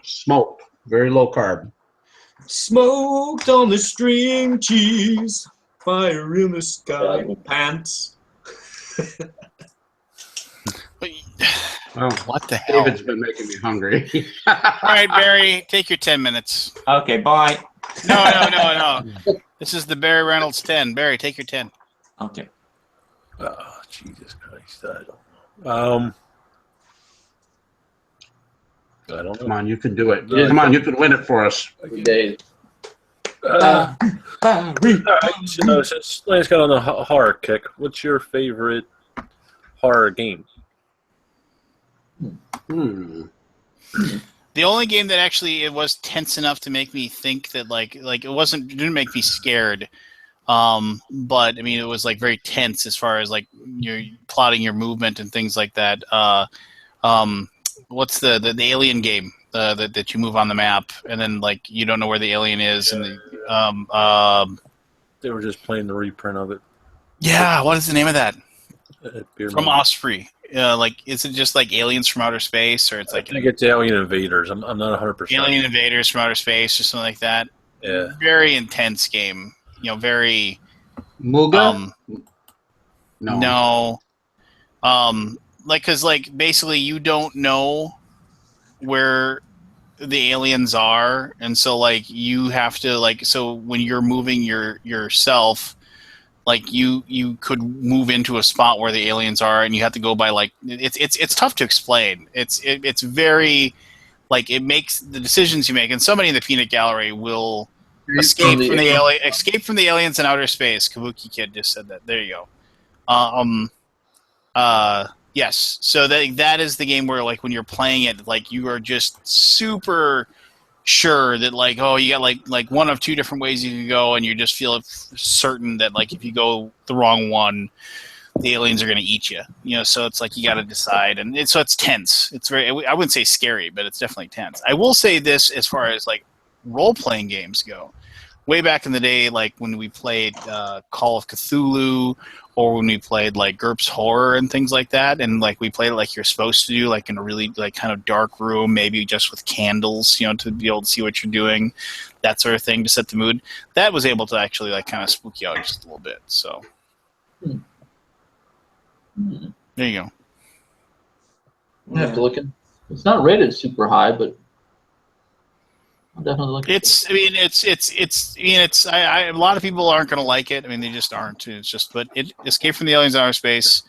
Smoked. Very low carb. Smoked on the string cheese. Fire in the sky. Pants. What the hell? David's been making me hungry. All right, Barry, take your 10 minutes. Okay, bye. No. This is the Barry Reynolds 10. Barry, take your 10. Okay. Oh, Jesus Christ. I don't know. Come on, you can do it. Come on, you can win it for us. Days. All right, so since Lance got on the horror kick, what's your favorite horror game? The only game that actually it was tense enough to make me think that it didn't make me scared, but I mean it was very tense as far as you're plotting your movement and things like that. What's the alien game that you move on the map and then you don't know where the alien is and They were just playing the reprint of it. Yeah, what is the name of that? From Mountain. Osprey. Is it just aliens from outer space, or it's I think it's Alien Invaders. I'm not 100%. Alien Invaders from outer space or something like that? Yeah. Very intense game. Very. Muga? No. Because basically you don't know where the aliens are, and so you have to so when you're moving yourself. You could move into a spot where the aliens are, and you have to go by it's tough to explain. It's very it makes the decisions you make, and somebody in the peanut gallery will escape from the aliens in outer space. Kabuki Kid just said that. There you go. Yes. So that is the game where when you're playing it, you are just super sure that you got one of two different ways you can go, and you just feel certain that if you go the wrong one, the aliens are going to eat you. So it's you got to decide, and so it's tense. It's very, I wouldn't say scary, but it's definitely tense. I will say this as far as role playing games go. Way back in the day, when we played Call of Cthulhu, or when we played GURPS Horror and things like that, and we played it you're supposed to do, in a really kind of dark room, maybe just with candles, to be able to see what you're doing, that sort of thing to set the mood. That was able to actually kind of spook you out just a little bit. So there you go. I have to look at. It's not rated super high, but I'll definitely look. A lot of people aren't going to like it. I mean, they just aren't. It's just, but Escape from the Aliens Outer Space,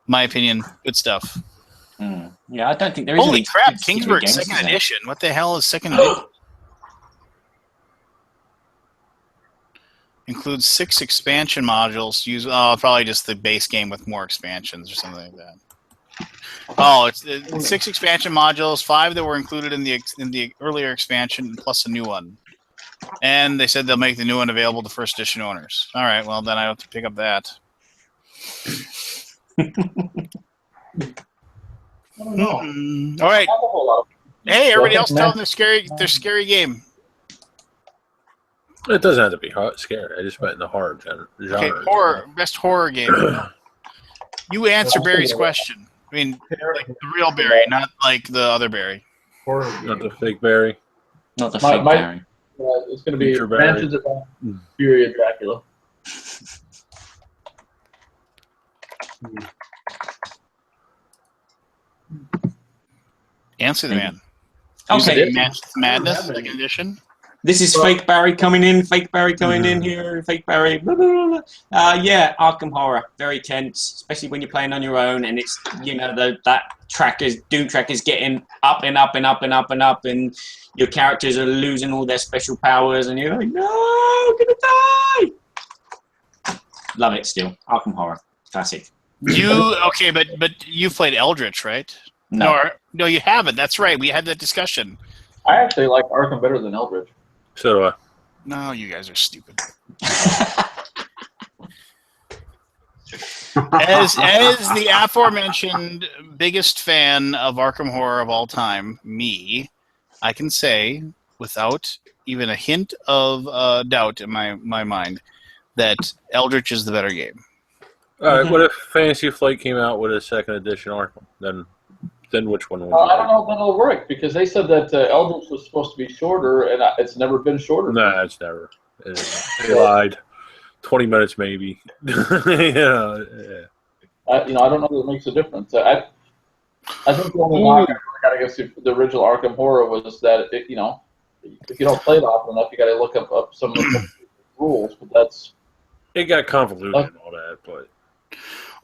my opinion, good stuff. Yeah, I don't think there is. Holy crap, Kingsburg second edition. What the hell is second edition? Includes 6 expansion modules. Probably just the base game with more expansions or something like that. Oh, it's 6 expansion modules, 5 that were included in the earlier expansion, plus a new one. And they said they'll make the new one available to first edition owners. All right, well then I have to pick up that. All right. Hey, everybody else tell them their scary game. It doesn't have to be scary. I just went in the horror genre. Okay, best horror game. You answer Barry's question. I mean, like the real Barry, not like the other Barry. Not the fake Barry. Not the fake Barry. It's going to be Branches of Fury of Dracula. Answer the man. Okay. Madness, second edition. This is fake Barry coming in, fake Barry coming in here, fake Barry. Blah, blah, blah. Yeah, Arkham Horror, very tense, especially when you're playing on your own, and it's that Doom track is getting up and up and up and up and up, and your characters are losing all their special powers, and you're like, no, I'm gonna die. Love it still, Arkham Horror, classic. But you played Eldritch, right? No, you haven't. That's right. We had that discussion. I actually like Arkham better than Eldritch. So do I. No, you guys are stupid. As the aforementioned biggest fan of Arkham Horror of all time, me, I can say without even a hint of doubt in my mind that Eldritch is the better game. All right. What if Fantasy Flight came out with a second edition Arkham? Then which one would I don't know if that'll work, because they said that Eldritch was supposed to be shorter, and it's never been shorter. No, it's never. They lied. 20 minutes maybe. Yeah. I don't know if it makes a difference. I think the only knock I got against the original Arkham Horror was that if you don't play it often enough, you got to look up some of the rules. But that's it got convoluted and all that, but.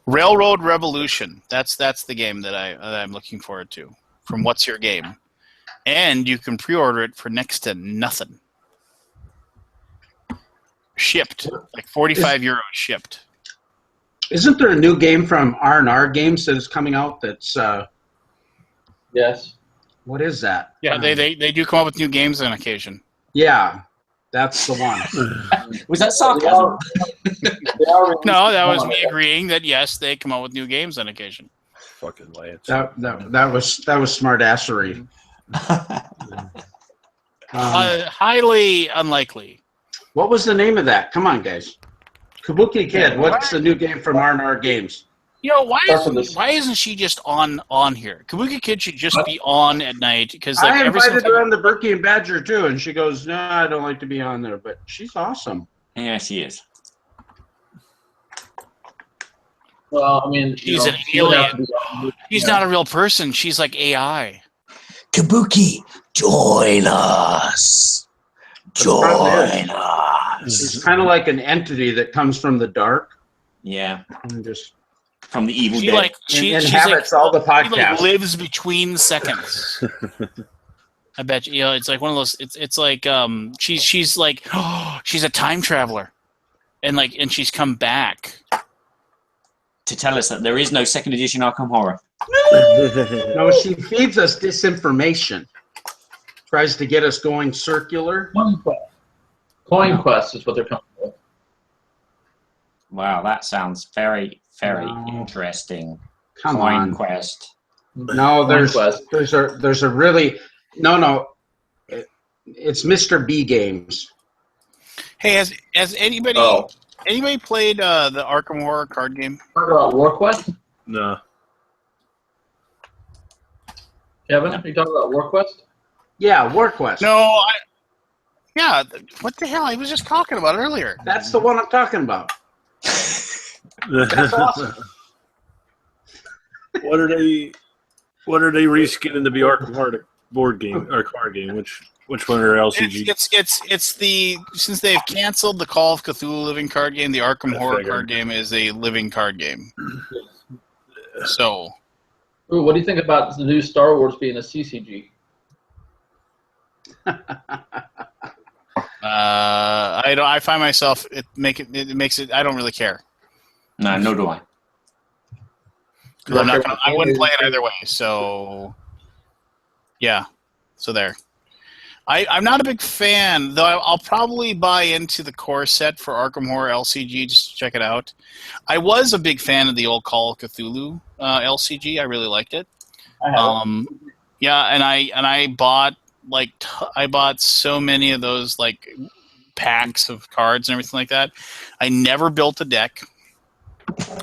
Railroad Revolution. That's the game that I'm looking forward to from What's Your Game, and you can pre-order it for next to nothing. Shipped, like 45 euros shipped. Isn't there a new game from R&R Games that is coming out? That's yes. What is that? Yeah, they do come up with new games on occasion. Yeah, that's the one. Was that sarcasm? No, that was me agreeing that yes, they come out with new games on occasion. Fucking Lance. That was smartassery. Highly unlikely. What was the name of that? Come on, guys. Kabuki Kid. What's the new game from R&R Games? Why isn't she just on here? Kabuki Kid should just be on at night, because I invited her on the Berkey and Badger too, and she goes, "No, I don't like to be on there," but she's awesome. Yeah, she is. Well, I mean, she's an alien. She's not a real person. She's like AI. Kabuki, join us. Join us. She's kind of like an entity that comes from the dark. Yeah. And just from the evil dead. She inhabits all the podcasts. She like lives between seconds. I bet you. It's like one of those. It's like she's like she's a time traveler, and she's come back to tell us that there is no second edition Arkham Horror. No, she feeds us disinformation. Tries to get us going circular. Coin Quest is what they're coming with. Wow, that sounds very, very interesting. Coin Quest. No, there's a really no. It's Mr. B Games. Hey, has anybody played the Arkham Horror card game? War Quest? No. Kevin, are you talking about War Quest? Yeah, War Quest. No, yeah. What the hell? I was just talking about it earlier. That's the one I'm talking about. That's awesome. What are they? What are they reskinning to be Arkham Heart board game or card game? Which one are LCG? It's the since they've canceled the Call of Cthulhu living card game, the Arkham Horror card game is a living card game. So, Ooh, what do you think about the new Star Wars being a CCG? I find myself it makes it. I don't really care. No, nor do I. I wouldn't play it either way. So, yeah. So there. I'm not a big fan, though. I'll probably buy into the core set for Arkham Horror LCG just to check it out. I was a big fan of the old Call of Cthulhu LCG. I really liked it. Yeah, and I bought I bought so many of those like packs of cards and everything like that. I never built a deck.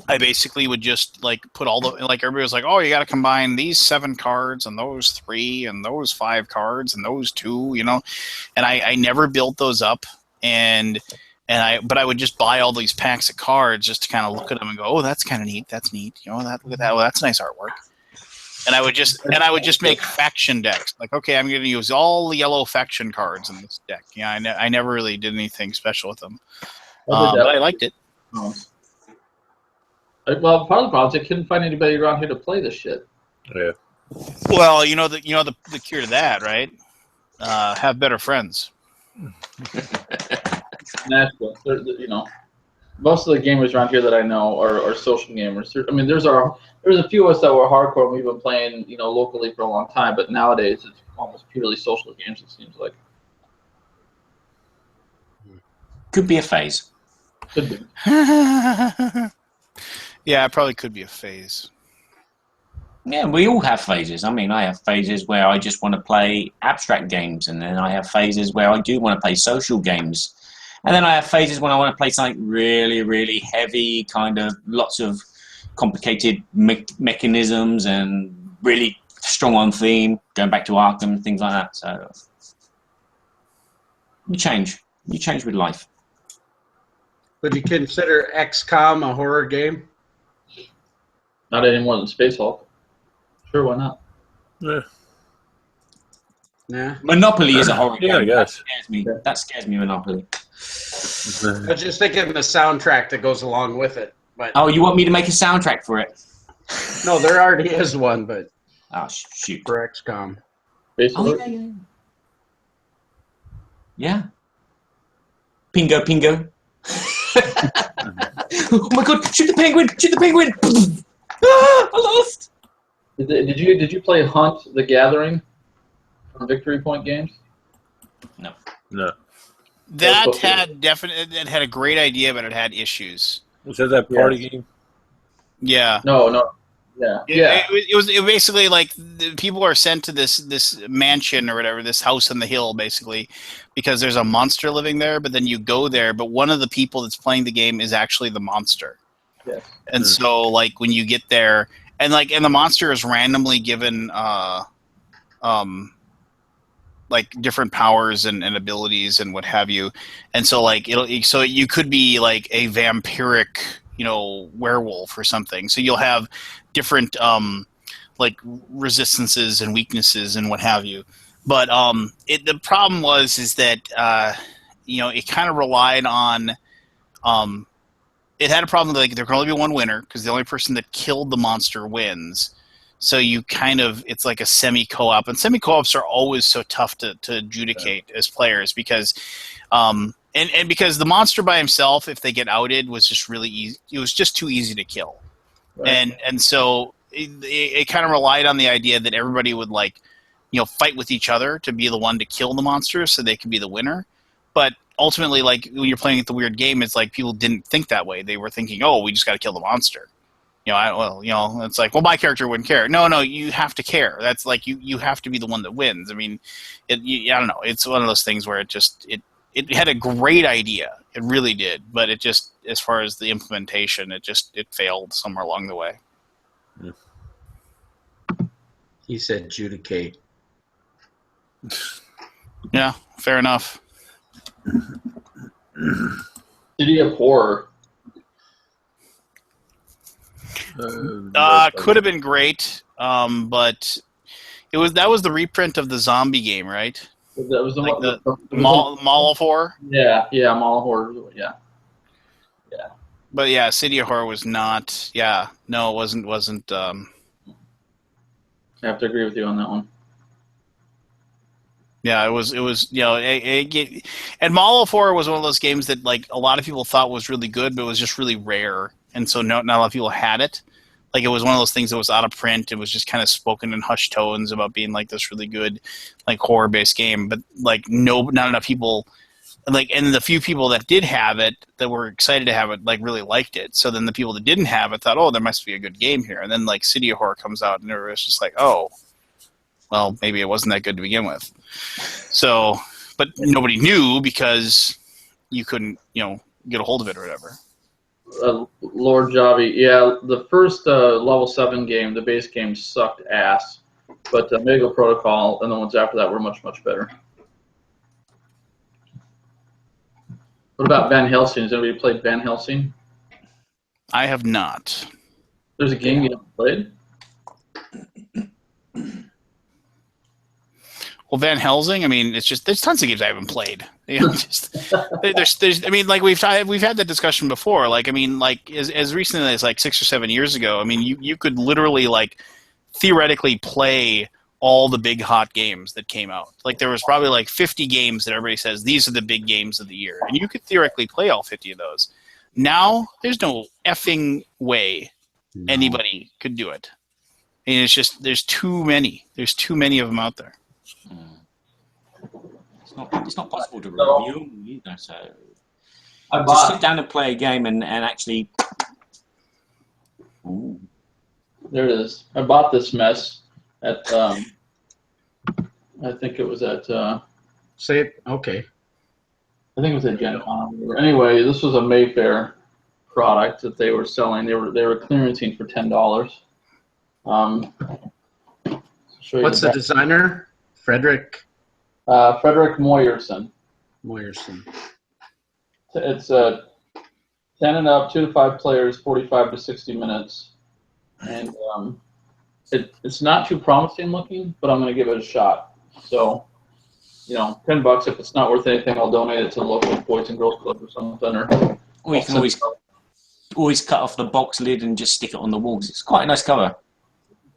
I basically would just like put all the everybody was like, oh, you got to combine these 7 cards and those 3 and those 5 cards and those 2, and I never built those up but I would just buy all these packs of cards just to kind of look at them and go, oh, that's kind of neat, that's neat, look at that, well, that's nice artwork. And I would just make faction decks. Like, okay, I'm going to use all the yellow faction cards in this deck. Yeah, I never really did anything special with them, but I liked it. Well, part of the problem is I couldn't find anybody around here to play this shit. Yeah. Well, the cure to that, right? Have better friends. Nashville, most of the gamers around here that I know are social gamers. I mean, there's a few of us that were hardcore and we've been playing, locally for a long time, but nowadays it's almost purely social games, it seems like. Could be a phase. Could be. Yeah, it probably could be a phase. Yeah, we all have phases. I mean, I have phases where I just want to play abstract games, and then I have phases where I do want to play social games. And then I have phases when I want to play something really, really heavy, kind of lots of complicated mechanisms and really strong on theme, going back to Arkham, things like that. So you change. You change with life. Would you consider XCOM a horror game? Not any more than Space Hulk. Sure, why not? Yeah. Nah. Monopoly is a horror game. Yeah, I guess. That scares me, Monopoly. I was just thinking of the soundtrack that goes along with it. But Oh, you want me to make a soundtrack for it? no, there already is one, but Oh, shoot. for XCOM. Space Oh, Hulk? yeah. Yeah. Pingo, pingo. Oh my god, shoot the penguin! Shoot the penguin! Ah, I lost! Did you play Hunt the Gathering from Victory Point Games? No. That had a great idea, but it had issues. Was that party game? Yeah. No. Yeah. It was basically like the people are sent to this mansion or whatever, this house on the hill, basically, because there's a monster living there. But then you go there, but one of the people that's playing the game is actually the monster. Yes. And so, like, when you get there, and the monster is randomly given, like different powers and abilities and what have you, and so like so you could be like a vampiric, werewolf or something. So you'll have different like resistances and weaknesses and what have you. But the problem is that it kind of relied on it had a problem like there can only be one winner because the only person that killed the monster wins. So it's like a semi-co-op, and semi-co-ops are always so tough to adjudicate as players because, and because the monster by himself, if they get outed, was just really easy. It was just too easy to kill, right. and so it kind of relied on the idea that everybody would fight with each other to be the one to kill the monster, so they could be the winner. But ultimately, like when you're playing at the weird game, it's like people didn't think that way. They were thinking, oh, we just got to kill the monster. It's like, well, my character wouldn't care. No, you have to care. That's like you have to be the one that wins. I mean, I don't know. It's one of those things where it had a great idea. It really did, but it just, as far as the implementation, it failed somewhere along the way. He said adjudicate. Yeah, fair enough. City of Horror. Could have been great. but that was the reprint of the zombie game, right? That was the Like one. the Mall of Horror. Yeah, Mall of Horror. Yeah. But yeah, City of Horror was not. Yeah, no, it wasn't. I have to agree with you on that one. Yeah, it was. And Mall of Horror was one of those games that like a lot of people thought was really good, but it was just really rare, and so not a lot of people had it. Like it was one of those things that was out of print. It was just kind of spoken in hushed tones about being like this really good, like horror-based game, but like not enough people. Like, and the few people that did have it, that were excited to have it, like really liked it. So then the people that didn't have it thought, oh, there must be a good game here. And then like City of Horror comes out, and it was just like, oh, well, maybe it wasn't that good to begin with. So, but nobody knew because you couldn't, get a hold of it or whatever. Lord Javi, yeah, the first level 7 game, the base game sucked ass, but Mega Protocol and the ones after that were much, much better. What about Van Helsing? Has anybody played Van Helsing? I have not. There's a game you haven't played? Well, Van Helsing, I mean, it's just there's tons of games I haven't played. There's I mean, like we've had that discussion before. Like, I mean, like as recently as like 6 or 7 years ago, I mean, you could literally like theoretically play all the big hot games that came out. Like there was probably like 50 games that everybody says these are the big games of the year, and you could theoretically play all 50 of those. Now there's no effing way anybody could do it. I mean, it's just there's too many. There's too many of them out there. It's not possible to review either. So just sit down and play a game and actually. Ooh. There it is. I bought this mess at I think it was at Say it. Okay. I think it was at Gen Con. Anyway, this was a Mayfair product that they were selling. They were clearancing for $10. What's the designer? Frederick Moyerson. Moyerson. It's 10 and up, 2 to 5 players, 45 to 60 minutes, and it's not too promising looking, but I'm going to give it a shot. So, $10. If it's not worth anything, I'll donate it to the local Boys and Girls Club or something. Or you can always cut off the box lid and just stick it on the walls. It's quite a nice cover.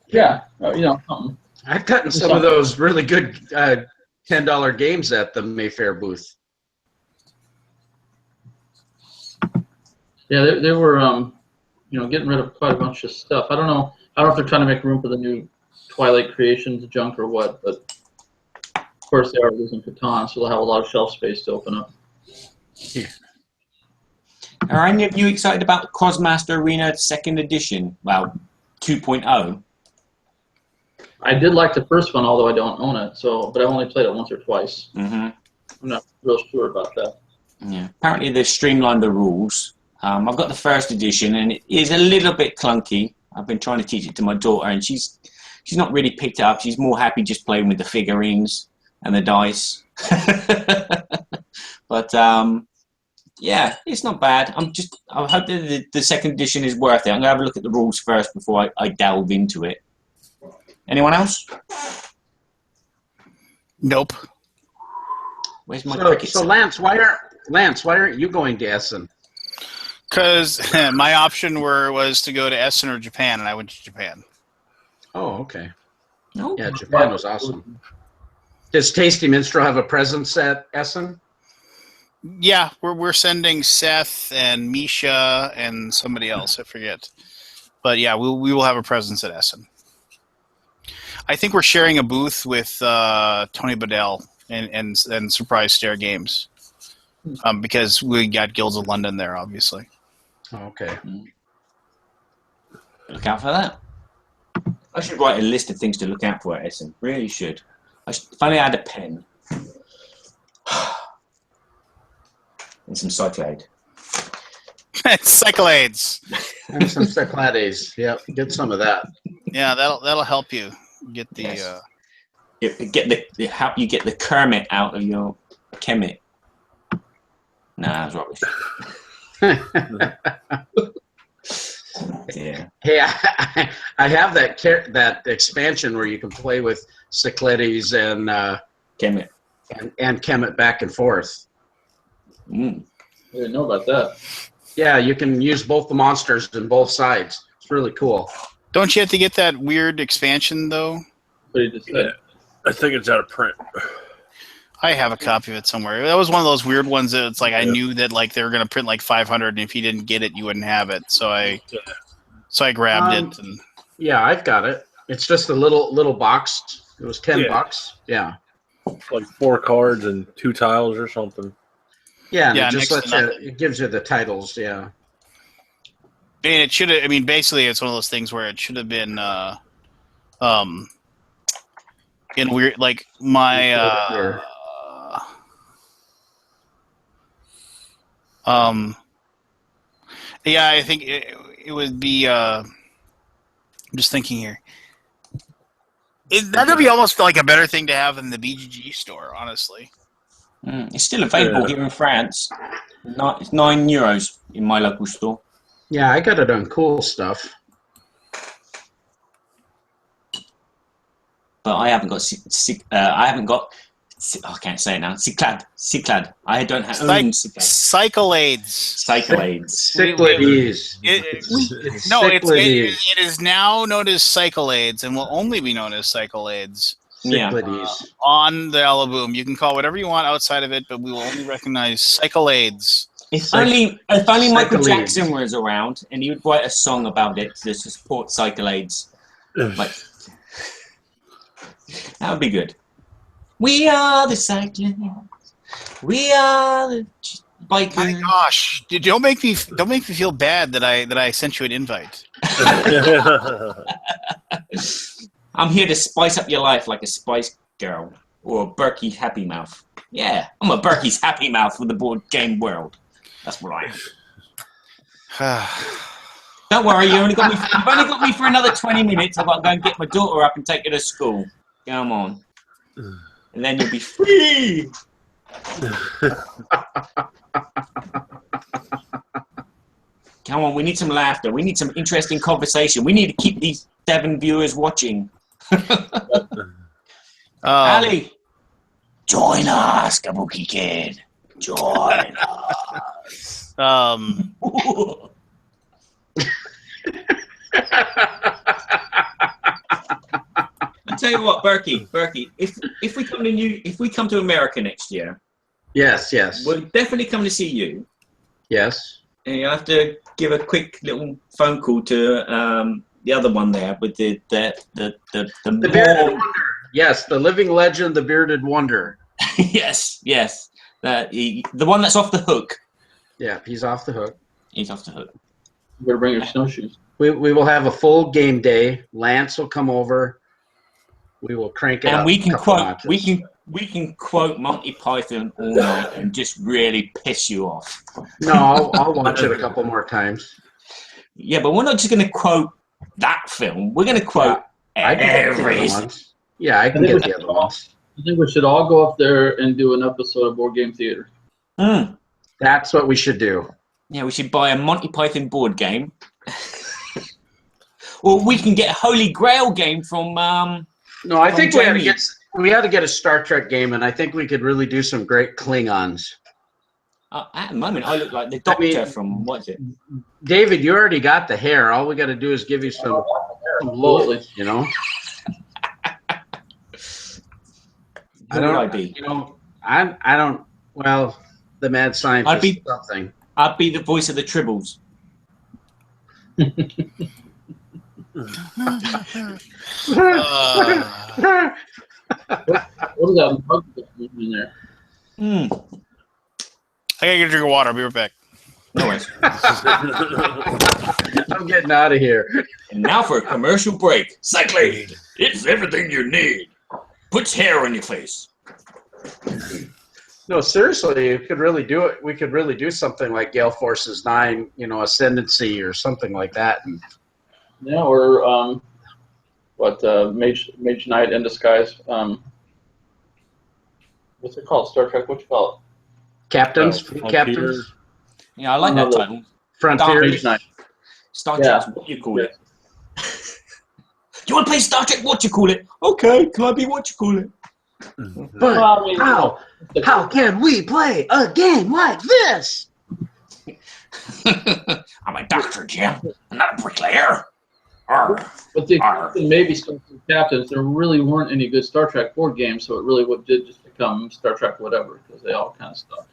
Yeah, something. I've gotten some of those really good $10 games at the Mayfair booth. Yeah, they were getting rid of quite a bunch of stuff. I don't know if they're trying to make room for the new Twilight Creations junk or what, but of course they are losing Catan, so they'll have a lot of shelf space to open up. Yeah. Are any of you excited about Cosmaster Arena 2nd Edition? Well, 2.0. I did like the first one, although I don't own it. But I only played it once or twice. Mm-hmm. I'm not real sure about that. Yeah. Apparently they've streamlined the rules. I've got the 1st edition, and it is a little bit clunky. I've been trying to teach it to my daughter, and she's not really picked it up. She's more happy just playing with the figurines and the dice. But yeah, it's not bad. I hope that the 2nd edition is worth it. I'm gonna have a look at the rules first before I delve into it. Anyone else? Nope. Where's my cricket? So Lance, why aren't you going to Essen? Because my option was to go to Essen or Japan, and I went to Japan. Oh, okay. No. Yeah, Japan was awesome. Does Tasty Minstrel have a presence at Essen? Yeah, we're sending Seth and Misha and somebody else, I forget. But yeah, we will have a presence at Essen. I think we're sharing a booth with Tony Bedell and Surprise Stare Games because we got Guilds of London there, obviously. Oh, okay. Look out for that. I should write a list of things to look out for at Essen. Really should. If only I had a pen. And some Cyclade. Cyclades. And some Cyclades. Yep, get some of that. Yeah, that'll help you get the. Yes. Help you get the Kermit out of your Kemet. Nah, that's rubbish. Yeah. Hey, I have that expansion where you can play with Cyclades and Kemet. and Kemet back and forth. Mm. I didn't know about that. Yeah, you can use both the monsters on both sides. It's really cool. Don't you have to get that weird expansion though? What you just said. I think it's out of print. I have a copy of it somewhere. That was one of those weird ones that it's like I knew that like they were going to print like 500, and if you didn't get it, you wouldn't have it. So I grabbed it. And Yeah, I've got it. It's just a little box. It was $10. Yeah. Like 4 cards and 2 tiles or something. Yeah, and Yeah, it just next to lets you. nothing. It gives you the titles. Yeah. And it should have. I mean, basically, it's one of those things where it should have been, in weird like my, yeah, I think it would be. I'm just thinking here. That would be almost like a better thing to have in the BGG store, honestly. It's still available here in France. It's €9 in my local store. Yeah, I got it on Cool Stuff. But I haven't got. I can't say it now. Cyclad. I don't have own Cyclad. Cyclades. Cyclades. It is now known as Cyclades, and will only be known as Cyclades. Yeah. On the Alaboom, you can call whatever you want outside of it, but we will only recognize Cyclades. If only Michael Jackson was around and he would write a song about it to support Cyclades. Like, that would be good. We are the Cyclades. We are the bikers. My gosh, don't make me feel bad that I sent you an invite. I'm here to spice up your life like a Spice Girl or a Berkey Happy Mouth. Yeah, I'm a Berkey's Happy Mouth with the board game world. That's what I am. Don't worry, you've only got me for another 20 minutes. I've got to go and get my daughter up and take her to school. Come on. And then you'll be free. Come on, we need some laughter. We need some interesting conversation. We need to keep these 7 viewers watching. Ali, join us, Kabuki Kid. Join us. I tell you what, Berkey, if we come to America next year, yes, we'll definitely come to see you. Yes. And you'll have to give a quick little phone call to the other one there with the Bearded Wonder. Yes, the living legend, the Bearded Wonder. yes. The one that's off the hook. Yeah, he's off the hook. He's off the hook. You better bring your snowshoes. We will have a full game day. Lance will come over. We will crank it up. And we can quote Monty Python all night and just really piss you off. No, I'll watch it a couple more times. Yeah, but we're not just going to quote that film. We're going to quote everything. Yeah, I can get the other ones. I think we should all go up there and do an episode of Board Game Theater. That's what we should do. Yeah, we should buy a Monty Python board game. Or we can get a Holy Grail game from... No, I think we had to get a Star Trek game, and I think we could really do some great Klingons. At the moment, I look like the Doctor from, what is it? David, you already got the hair. All we got to do is give you some loads, you know? I don't, well, the mad scientist something. I'd be the voice of the Tribbles. What is that bug in there? I gotta get a drink of water. I'll be right back. No worries. I'm getting out of here. And now for a commercial break. Cyclade, it's everything you need. Puts hair on your face. No, seriously, you could really do it. We could really do something like Gale Force's 9, Ascendancy or something like that. Yeah, or Mage Knight in Disguise. What's it called? Star Trek. What you call it? Captains. Captains. Yeah, I like that title. Frontiers. Star Trek's what you call it. you want to play Star Trek What-You-Call-It? Okay, can I be What-You-Call-It? But Well, I mean, how can we play a game like this? I'm a doctor, Jim. I'm not a bricklayer. Arr. But the Arr. maybe Star Trek Captains, there really weren't any good Star Trek board games, so it really did just become Star Trek whatever, because they all kind of sucked.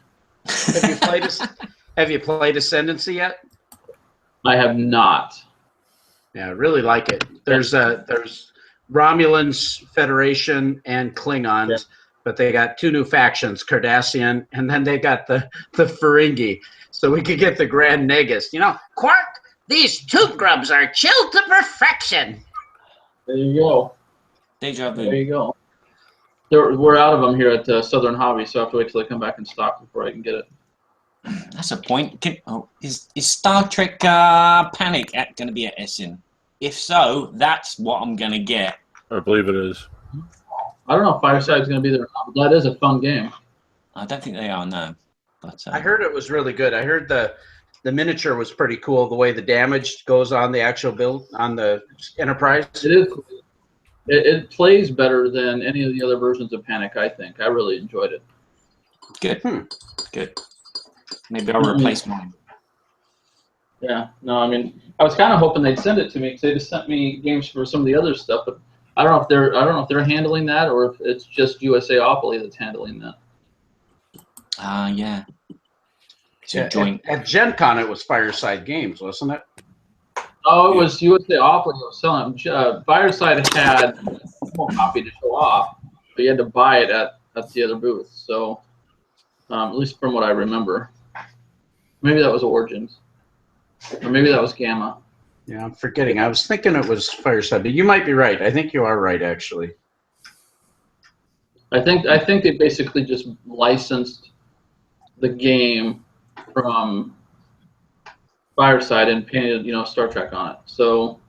Have you played Ascendancy yet? I have not. Yeah, I really like it. There's Romulans, Federation, and Klingons, but they got 2 new factions, Cardassian, and then they got the Ferengi. So we could get the Grand Negus. Quark, these tooth grubs are chilled to perfection. There you go. Deja vu. There you go. We're out of them here at Southern Hobby, so I have to wait till they come back in stock before I can get it. That's a point. Is Star Trek Panic going to be at Essen? If so, that's what I'm going to get. I believe it is. I don't know if Fireside's going to be there or not, but that is a fun game. I don't think they are, no. But I heard it was really good. I heard the miniature was pretty cool, the way the damage goes on the actual build, on the Enterprise. It is. It plays better than any of the other versions of Panic, I think. I really enjoyed it. Good. Good. Maybe I'll replace mine. Yeah. No, I mean, I was kind of hoping they'd send it to me because they just sent me games for some of the other stuff, but I don't know if they're handling that or if it's just USAopoly that's handling that. Yeah. Yeah, at Gen Con, it was Fireside Games, wasn't it? Oh, it was USAopoly that was selling them. Fireside had a copy to show off, but you had to buy it at the other booth. So, at least from what I remember. Maybe that was Origins. Or maybe that was Gamma. Yeah, I'm forgetting. I was thinking it was Fireside, but you might be right. I think you are right, actually. I think they basically just licensed the game from Fireside and painted, Star Trek on it. So,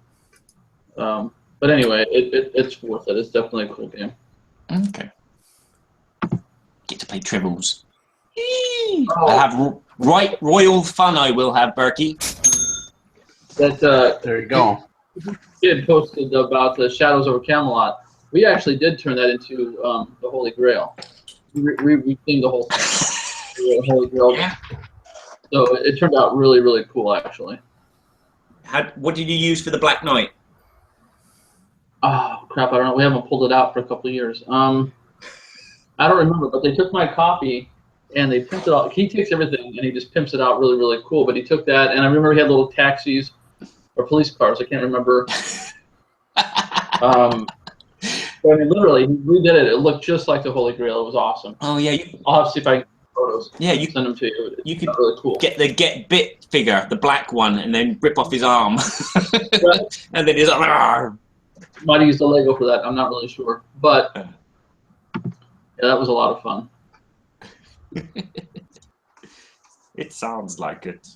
but anyway, it's worth it. It's definitely a cool game. Okay. Get to play Tribbles. I'll have royal fun. I will have, Berkey. There you go. Kid posted about the Shadows over Camelot. We actually did turn that into the Holy Grail. We themed the whole thing. The Holy Grail. Yeah. So it turned out really, really cool, actually. What did you use for the Black Knight? Oh crap! I don't know. We haven't pulled it out for a couple of years. I don't remember, but they took my copy and they pimped it out. He takes everything and he just pimps it out really, really cool. But he took that, and I remember he had little taxis or police cars. I can't remember. But I mean, literally, he redid it. It looked just like the Holy Grail. It was awesome. Oh yeah, I'll have to see if I can get photos. Yeah, you send them to you. You could really cool. Get the Get Bit figure, the black one, and then rip off his arm, Right. and then he's like, "Arr." Might have used the Lego for that. I'm not really sure, but yeah, that was a lot of fun. It sounds like it.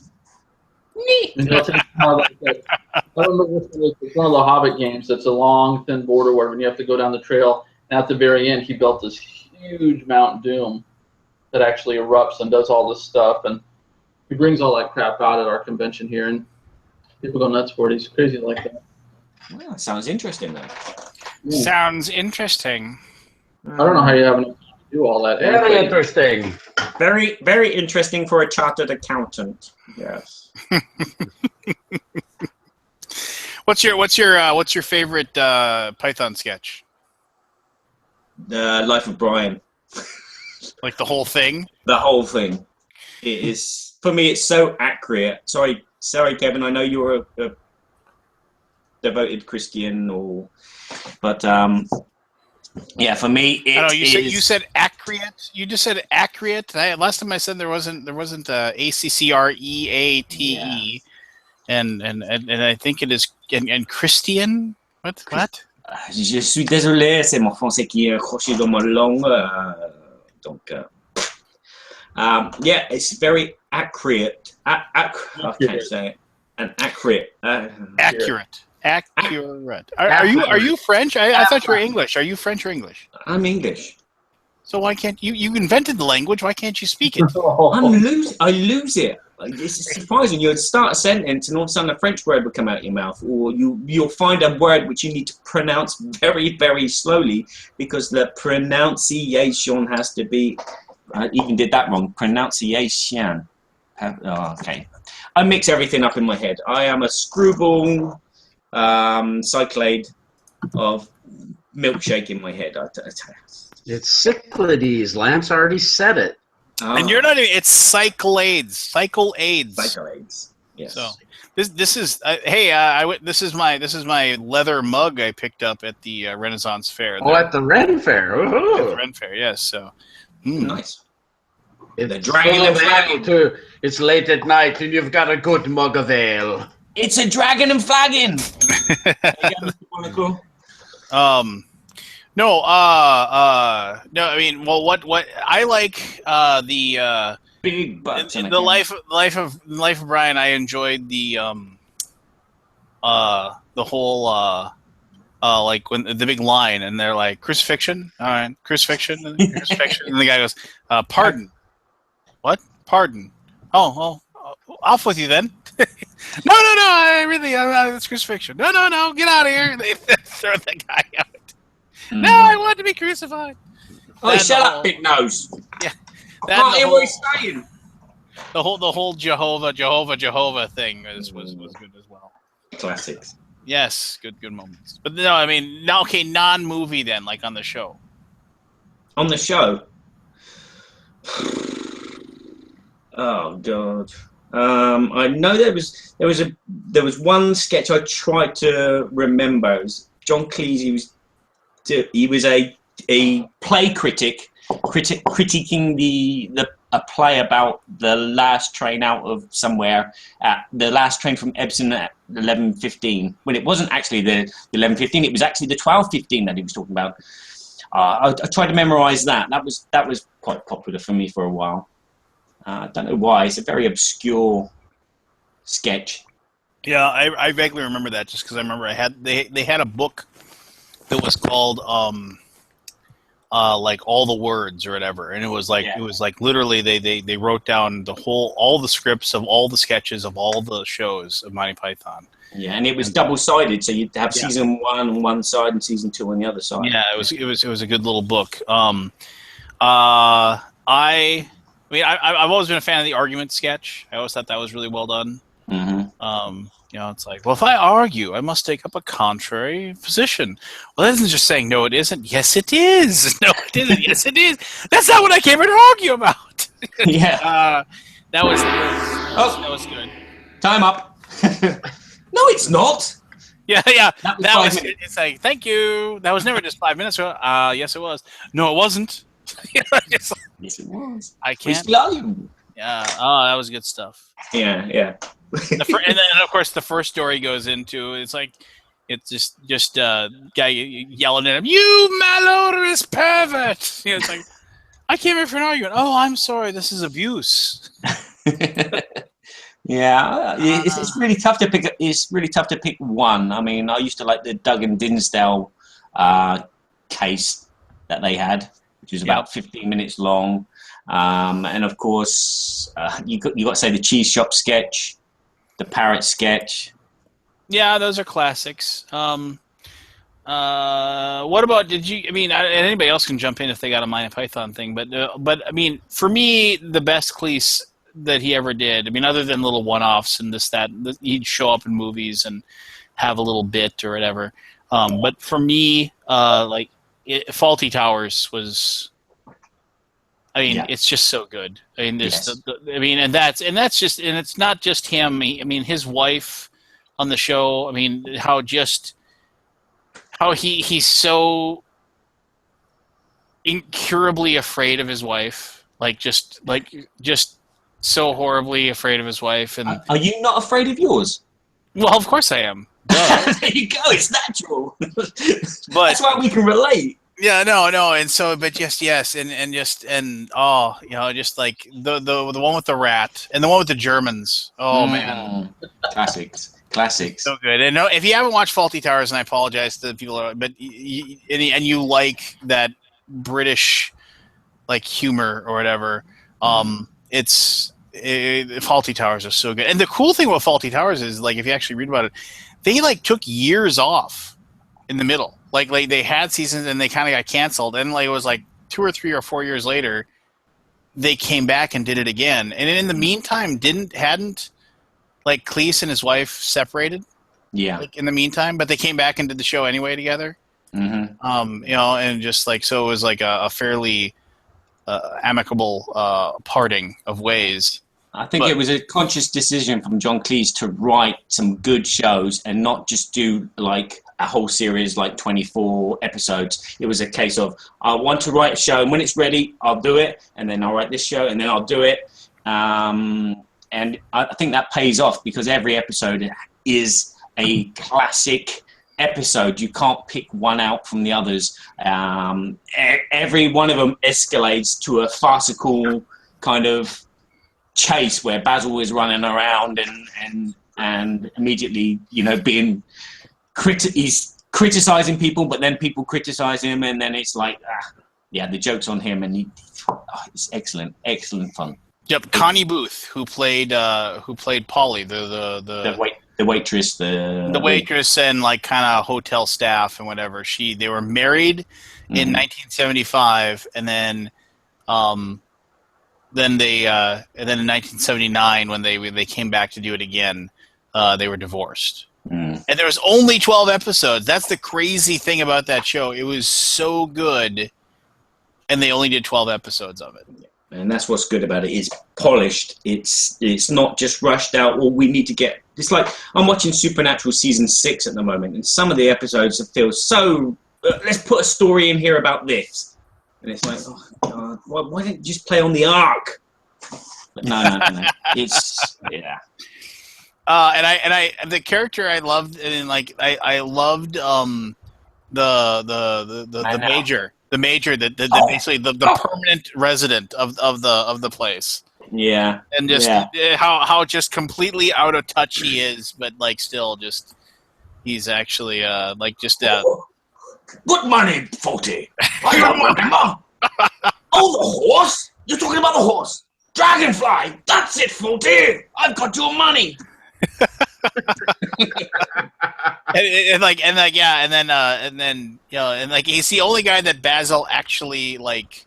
And that's kind of like that. I don't know which one it is. It's one of the Hobbit games. That's a long, thin border where when you have to go down the trail. And at the very end, he built this huge Mount Doom that actually erupts and does all this stuff. And he brings all that crap out at our convention here, and people go nuts for it. He's crazy like that. Well, that sounds interesting, though. Sounds interesting. I don't know how you have enough time to do all that. Very interesting. Very, very interesting for a chartered accountant. Yes. What's your favorite Python sketch? The Life of Brian. Like the whole thing? The whole thing. It is, for me, it's so accurate. Sorry, Kevin. I know you're a devoted Christian, but yeah, for me, you said accurate. You just said accurate. Last time I said there wasn't ACCREATE, yeah. and I think it is and Christian. What? Je suis désolé, c'est mon français qui est croché dans ma langue. Donc, yeah, it's very accurate. I can't say it. An accurate. Accurate. Are you French? I thought you were English. Are you French or English? I'm English. So why can't you invented the language? Why can't you speak it? I lose it. it's surprising. You'd start a sentence and all of a sudden a French word would come out of your mouth, or you'll find a word which you need to pronounce very, very slowly because the pronunciation has to be. I even did that wrong. Pronunciation. Okay. I mix everything up in my head. I am a screwball cyclade of milkshake in my head. It's Cyclades. Lance already said it. And you're not even. It's Cyclades. Cyclades. Cyclades. Yes. So this is this is my leather mug I picked up at the Renaissance Fair. Oh, at the Ren Fair. Ooh. At the Ren Fair, yes. So nice. It's the dragon and flagon too. It's late at night and you've got a good mug of ale. It's a dragon and flagon. No, I mean, well, what I like the big butts in the life of Brian. I enjoyed the whole like when the big line and they're like crucifixion, all right, crucifixion, and the guy goes, pardon, what, pardon? Oh, off with you then. No, it's crucifixion. No, get out of here. They throw the guy out. No, I want to be crucified. Oh, shut up, big nose. Yeah, I can't hear what he's saying. The whole Jehovah thing was good as well. Classics. Yes, good moments. But no, I mean, non-movie then, like on the show. On the show. Oh God. I know there was one sketch I tried to remember. It was John Cleese. He was a play critic critiquing a play about the last train out of somewhere, the last train from Epsom at 11:15. When it wasn't actually the 11:15, it was actually the 12:15 that he was talking about. I tried to memorize that. That was quite popular for me for a while. I don't know why. It's a very obscure sketch. Yeah, I vaguely remember that just because I remember they had a book that was called like All the Words or whatever, and it was like literally they wrote down all the scripts of all the sketches of all the shows of Monty Python. Yeah, and it was double-sided, so you'd have season 1 on one side and season 2 on the other side. Yeah, it was a good little book. I've always been a fan of the argument sketch. I always thought that was really well done. Mm-hmm. It's like, well, if I argue, I must take up a contrary position. Well, that isn't just saying, no, it isn't. Yes, it is. No, it isn't. Yes, it is. That's not what I came here to argue about. Yeah. That was good. Time up. No, it's not. Yeah. It's like, thank you. That was never just 5 minutes ago. Yes, it was. No, it wasn't. Yes, it was. I can't. Yeah. Oh, that was good stuff. Yeah. And then, of course, the first story goes into it's just guy yelling at him, "You malodorous pervert!" It's like, I came here for an argument. Oh, I'm sorry. This is abuse. Yeah, it's really tough to pick. It's really tough to pick one. I mean, I used to like the Doug and Dinsdale case that they had, which was about 15 minutes long. And of course, you got to say the cheese shop sketch, the parrot sketch. Yeah, those are classics. What about? Anybody else can jump in if they got a Monty Python thing, but I mean, for me, the best Cleese that he ever did. I mean, other than little one-offs and he'd show up in movies and have a little bit or whatever. But for me, Faulty Towers was. I mean, it's just so good. I mean, and it's not just him. I mean, his wife on the show. I mean, how he's so incurably afraid of his wife, just so horribly afraid of his wife. And are you not afraid of yours? Well, of course I am. There you go. It's natural. But that's why we can relate. Yeah, no, and so, but just just like the one with the rat and the one with the Germans. Oh man, classics. So good. And no, if you haven't watched Faulty Towers, and I apologize to the people, but you like that British humor or whatever, it's Faulty Towers is so good. And the cool thing about Faulty Towers is, like, if you actually read about it, they like took years off in the middle. Like they had seasons and they kind of got canceled, and like it was like 2 or 3 or 4 years later, they came back and did it again. And in the meantime, hadn't like Cleese and his wife separated? Yeah. Like, in the meantime, but they came back and did the show anyway together. Mm-hmm. You know, and just like so, it was like a fairly amicable parting of ways. I think it was a conscious decision from John Cleese to write some good shows and not just do like a whole series like 24 episodes. It was a case of, I want to write a show, and when it's ready, I'll do it, and then I'll write this show, and then I'll do it. And I think that pays off because every episode is a classic episode. You can't pick one out from the others. Every one of them escalates to a farcical kind of chase where Basil is running around and immediately, you know, he's criticizing people, but then people criticize him, and then it's like, the joke's on him, and it's excellent fun. Yep, Connie Booth, who played Polly, the waitress, the waitress, and like kind of hotel staff and whatever. They were married in 1975, and then in 1979 when they came back to do it again, they were divorced. And there was only 12 episodes. That's the crazy thing about that show. It was so good, and they only did 12 episodes of it. And that's what's good about it. It's polished. It's not just rushed out. Or we need to get. It's like I'm watching Supernatural season 6 at the moment, and some of the episodes feel so. Let's put a story in here about this, and it's like, oh God, why didn't you just play on the arc? But no. It's yeah. And the character I loved, and like I loved the major. The major, basically the permanent resident of the place. Yeah. And just how just completely out of touch he is, but like still just he's actually like just What money, Faulty? I don't remember. Oh, the horse? You're talking about the horse? Dragonfly. That's it, Faulty. I've got your money. and then he's the only guy that Basil actually liked.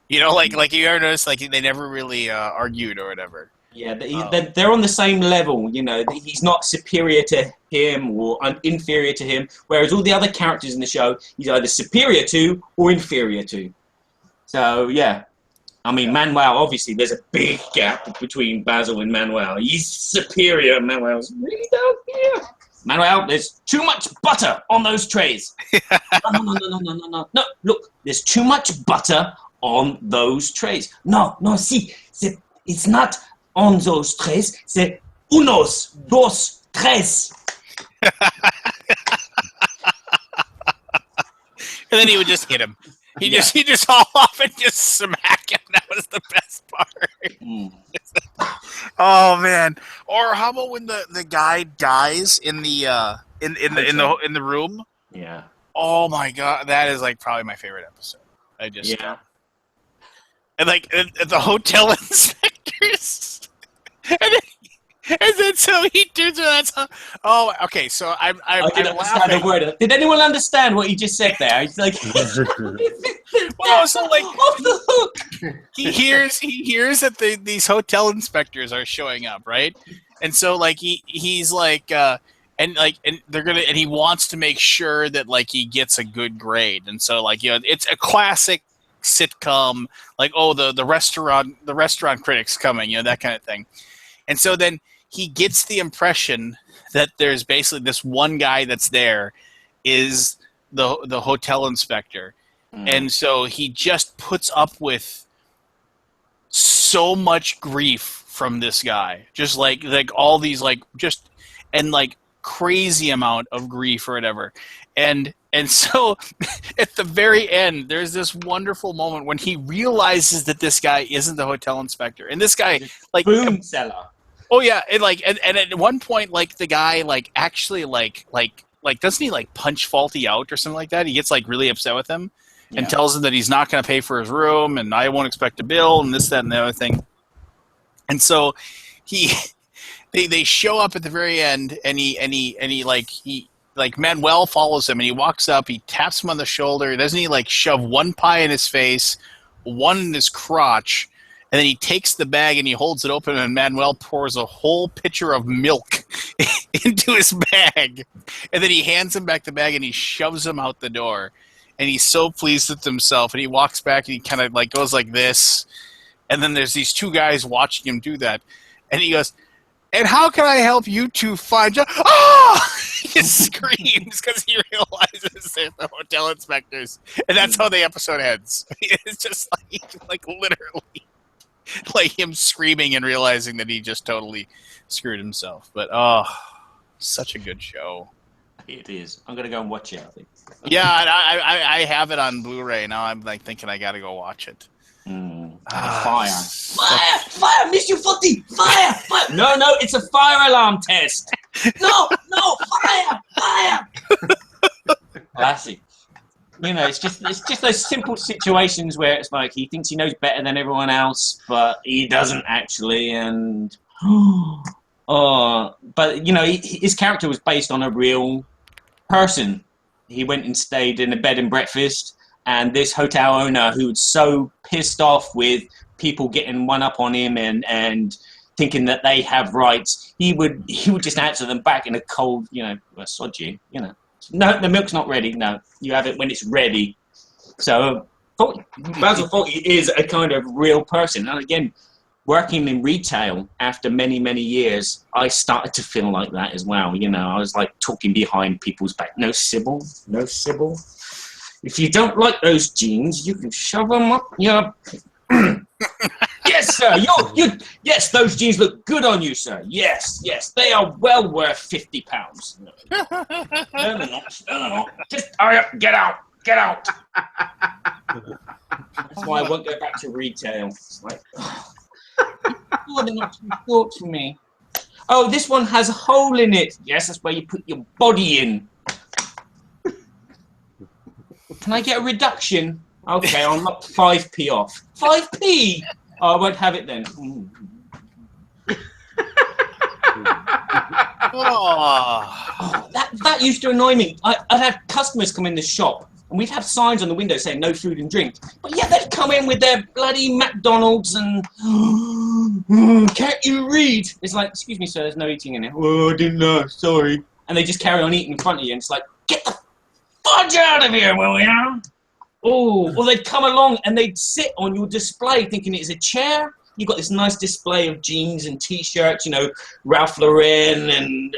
You know, like you ever notice, like they never really argued or whatever. Yeah, they're on the same level. You know, he's not superior to him or inferior to him. Whereas all the other characters in the show, he's either superior to or inferior to. So yeah. I mean, Manuel, obviously, there's a big gap between Basil and Manuel. He's superior. Manuel's really down here. Manuel, there's too much butter on those trays. No. No, look, there's too much butter on those trays. No, see, it's not on those trays. C'est dos, tres. And then he would just hit him. He just haul off and just smack him. That was the best part. Oh man! Or how about when the guy dies in the room? Yeah. Oh my god, that is like probably my favorite episode. I just and like the hotel inspectors, and then so he turns around. Oh, okay. So I'm laughing. Did anyone understand what he just said there? He's like, well, so like he hears that these hotel inspectors are showing up, right? And so like he's like and he wants to make sure that like he gets a good grade, and so like, you know, it's a classic sitcom, like, oh, the restaurant critics coming, you know, that kind of thing. And so then he gets the impression that there's basically this one guy that's there is the hotel inspector. And so he just puts up with so much grief from this guy. Just like all these crazy amount of grief or whatever. And so at the very end, there's this wonderful moment when he realizes that this guy isn't the hotel inspector. And this guy, like, boom seller. Oh yeah, and at one point, like, the guy like actually like doesn't he like punch Faulty out or something like that? He gets like really upset with him and tells him that he's not going to pay for his room, and I won't expect a bill, and this, that, and the other thing. And so they show up at the very end, and he Manuel follows him, and he walks up, he taps him on the shoulder. Doesn't he like shove one pie in his face, one in his crotch, and then he takes the bag and he holds it open, and Manuel pours a whole pitcher of milk into his bag, and then he hands him back the bag and he shoves him out the door, and he's so pleased with himself, and he walks back and he kind of like goes like this, and then there's these two guys watching him do that, and he goes, "And how can I help you two find jobs?" Oh! He screams because he realizes they're the hotel inspectors, and that's how the episode ends. It's just like literally like him screaming and realizing that he just totally screwed himself. But such a good show. It is. I'm gonna go and watch it, I think. Yeah, I have it on Blu-ray now. I'm like thinking I got to go watch it. Fire, Miss You Footy! Fire! No, it's a fire alarm test. No, fire! Classic. You know, it's just those simple situations where it's like he thinks he knows better than everyone else, but he doesn't actually, and but you know, his character was based on a real person. He went and stayed in a bed and breakfast. And this hotel owner who was so pissed off with people getting one up on him and thinking that they have rights, he would just answer them back in a cold, well, sod you, No, the milk's not ready. No, you have it when it's ready. So Basil Fawlty is a kind of real person. And again, working in retail after many, many years, I started to feel like that as well. I was like talking behind people's back. No, Sybil. If you don't like those jeans, you can shove them up your... Yes, sir. Yes, those jeans look good on you, sir. Yes. They are well worth £50. No, they're not. Just hurry up and get out. That's why I won't go back to retail. It's like, they're not too short for me. Oh, this one has a hole in it. Yes, that's where you put your body in. Can I get a reduction? Okay, I'll knock 5p off. 5p? Oh, I won't have it then. That used to annoy me. I'd have customers come in the shop, and we'd have signs on the window saying no food and drink. But yeah, they'd come in with their bloody McDonald's and, can't you read? It's like, excuse me, sir, there's no eating in here. Oh, I didn't know, sorry. And they just carry on eating in front of you, and it's like, get the fudge out of here, will you? Oh, or they'd come along and they'd sit on your display thinking it is a chair. You've got this nice display of jeans and T-shirts, Ralph Lauren and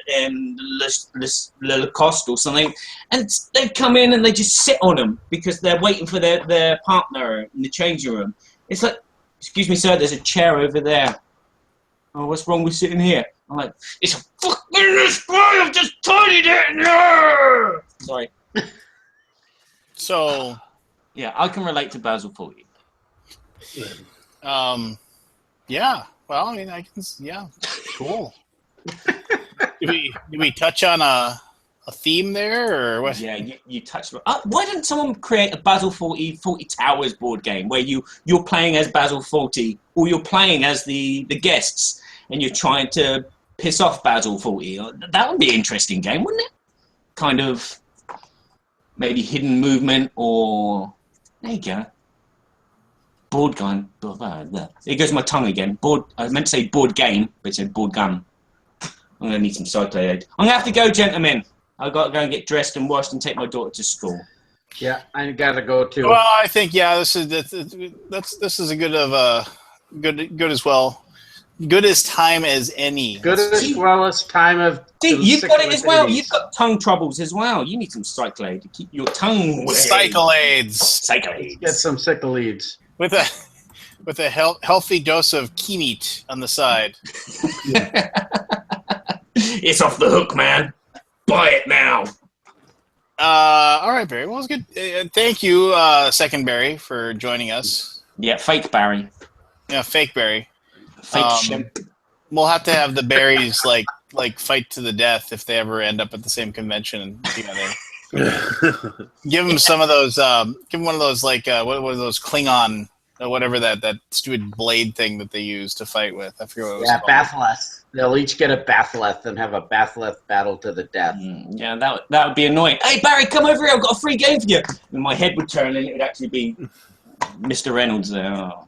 Lacoste or something. And they'd come in and they just sit on them because they're waiting for their partner in the changing room. It's like, excuse me, sir, there's a chair over there. Oh, what's wrong with sitting here? I'm like, it's a fucking display, I've just tidied it. No! Sorry. So, yeah, I can relate to Basil Fawlty. Yeah. Well, I mean, I can. Yeah. Cool. Did we touch on a theme there, or what? Yeah, you touched. Why didn't someone create a Basil Fawlty Towers board game where you're playing as Basil Fawlty, or you're playing as the guests, and you're trying to piss off Basil Fawlty? That would be an interesting game, wouldn't it? Kind of. Maybe hidden movement, or there you go. Board gun. Here goes my tongue again. I meant to say board game, but it said board gun. I'm gonna need some cyclade. I'm gonna have to go, gentlemen. I've got to go and get dressed and washed and take my daughter to school. Yeah, I gotta go too. Well, I think this is a good as well. Good as time as any. Good as well as time of. See, you've got it as well. You've got tongue troubles as well. You need some cyclade to keep your tongue. Cyclades. Get some cyclades. With a healthy dose of key meat on the side. It's off the hook, man. Buy it now. All right, Barry. Well, it's good. Thank you, Second Barry, for joining us. Yeah, fake Barry. Yeah, fake Barry. Fake shimp. We'll have to have the Barrys like fight to the death if they ever end up at the same convention together. Give them some of those. Give them one of those what are those Klingon whatever that stupid blade thing that they use to fight with. I forget what it was called. Bathleth. They'll each get a Bathleth and have a Bathleth battle to the death. Yeah, that would be annoying. Hey, Barry, come over here. I've got a free game for you. And my head would turn and it would actually be Mr. Reynolds there. Oh.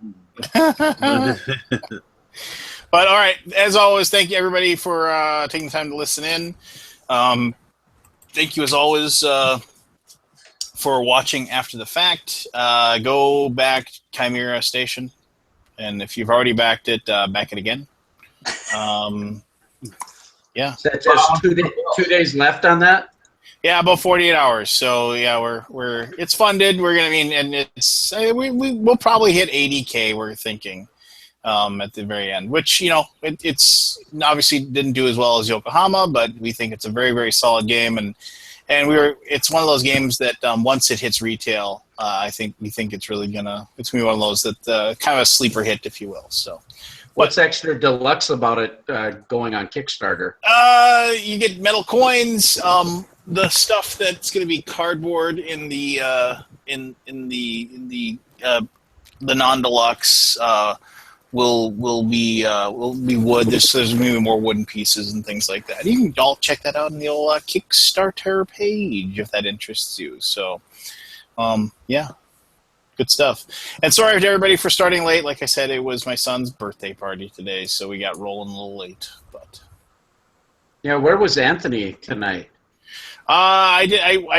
But all right, as always, thank you everybody for taking the time to listen in. Thank you as always for watching after the fact. Go back Chimera Station, and if you've already backed it, back it again. Yeah. Is that just 2 days left on that? Yeah, about 48 hours. So yeah, we're it's funded. We're gonna and it's we'll probably hit 80K. We're thinking at the very end, which it's obviously didn't do as well as Yokohama, but we think it's a very, very solid game, and it's one of those games that once it hits retail, we think it's gonna be one of those that kind of a sleeper hit, if you will. So. What's extra deluxe about it going on Kickstarter? You get metal coins. The stuff that's going to be cardboard in the non-deluxe will be wood. There's maybe more wooden pieces and things like that. You can all check that out in the old Kickstarter page if that interests you. So, yeah. Good stuff. And sorry to everybody for starting late. Like I said, it was my son's birthday party today, so we got rolling a little late. But yeah, where was Anthony tonight? I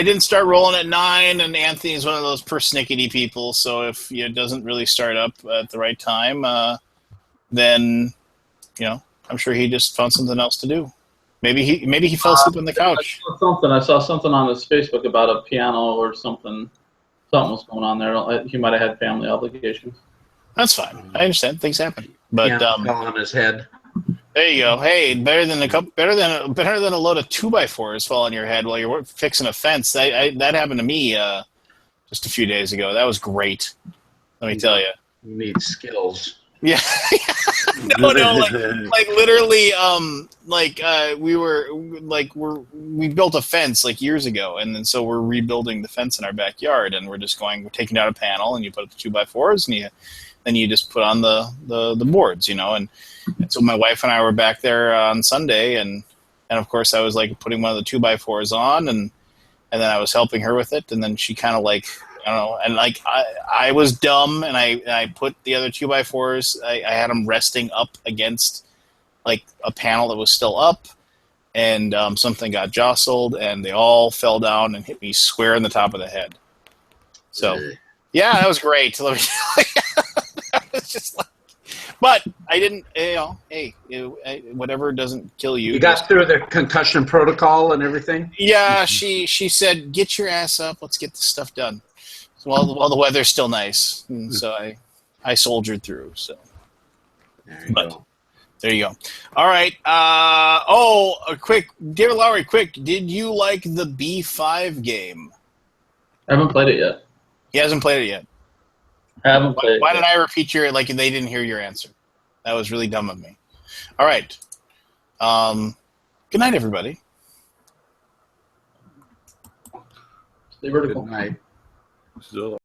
didn't start rolling at 9, and Anthony's one of those persnickety people. So if it doesn't really start up at the right time, then I'm sure he just found something else to do. Maybe he fell asleep on the couch. I saw something on his Facebook about a piano or something. Something was going on there. He might have had family obligations. That's fine. I understand. Things happen. But fell on his head. There you go. Hey, better than a load of 2x4s fall on your head while you're fixing a fence. That happened to me just a few days ago. That was great. Let me tell you. You need skills. Yeah. no, like literally, we built a fence like years ago, and then so we're rebuilding the fence in our backyard, and we're taking out a panel, and you put up the 2x4s, and then you just put on the boards, and so my wife and I were back there on Sunday, and of course I was putting one of the 2x4s on, and then I was helping her with it, and then she kind of I don't know, and I was dumb, and I put the other 2x4s. I had them resting up against a panel that was still up, and something got jostled, and they all fell down and hit me square in the top of the head. So, yeah, that was great. Let me tell you, that was just but I didn't. Hey, whatever doesn't kill you. You got through the concussion protocol and everything. Yeah, she said, "Get your ass up. Let's get this stuff done." While the weather's still nice, and so I soldiered through. So, there you go. All right. David Lowry, quick. Did you like the B5 game? I haven't played it yet. He hasn't played it yet. I haven't played it. Why did I repeat they didn't hear your answer? That was really dumb of me. All right. Good night, everybody. Stay vertical. Good night. So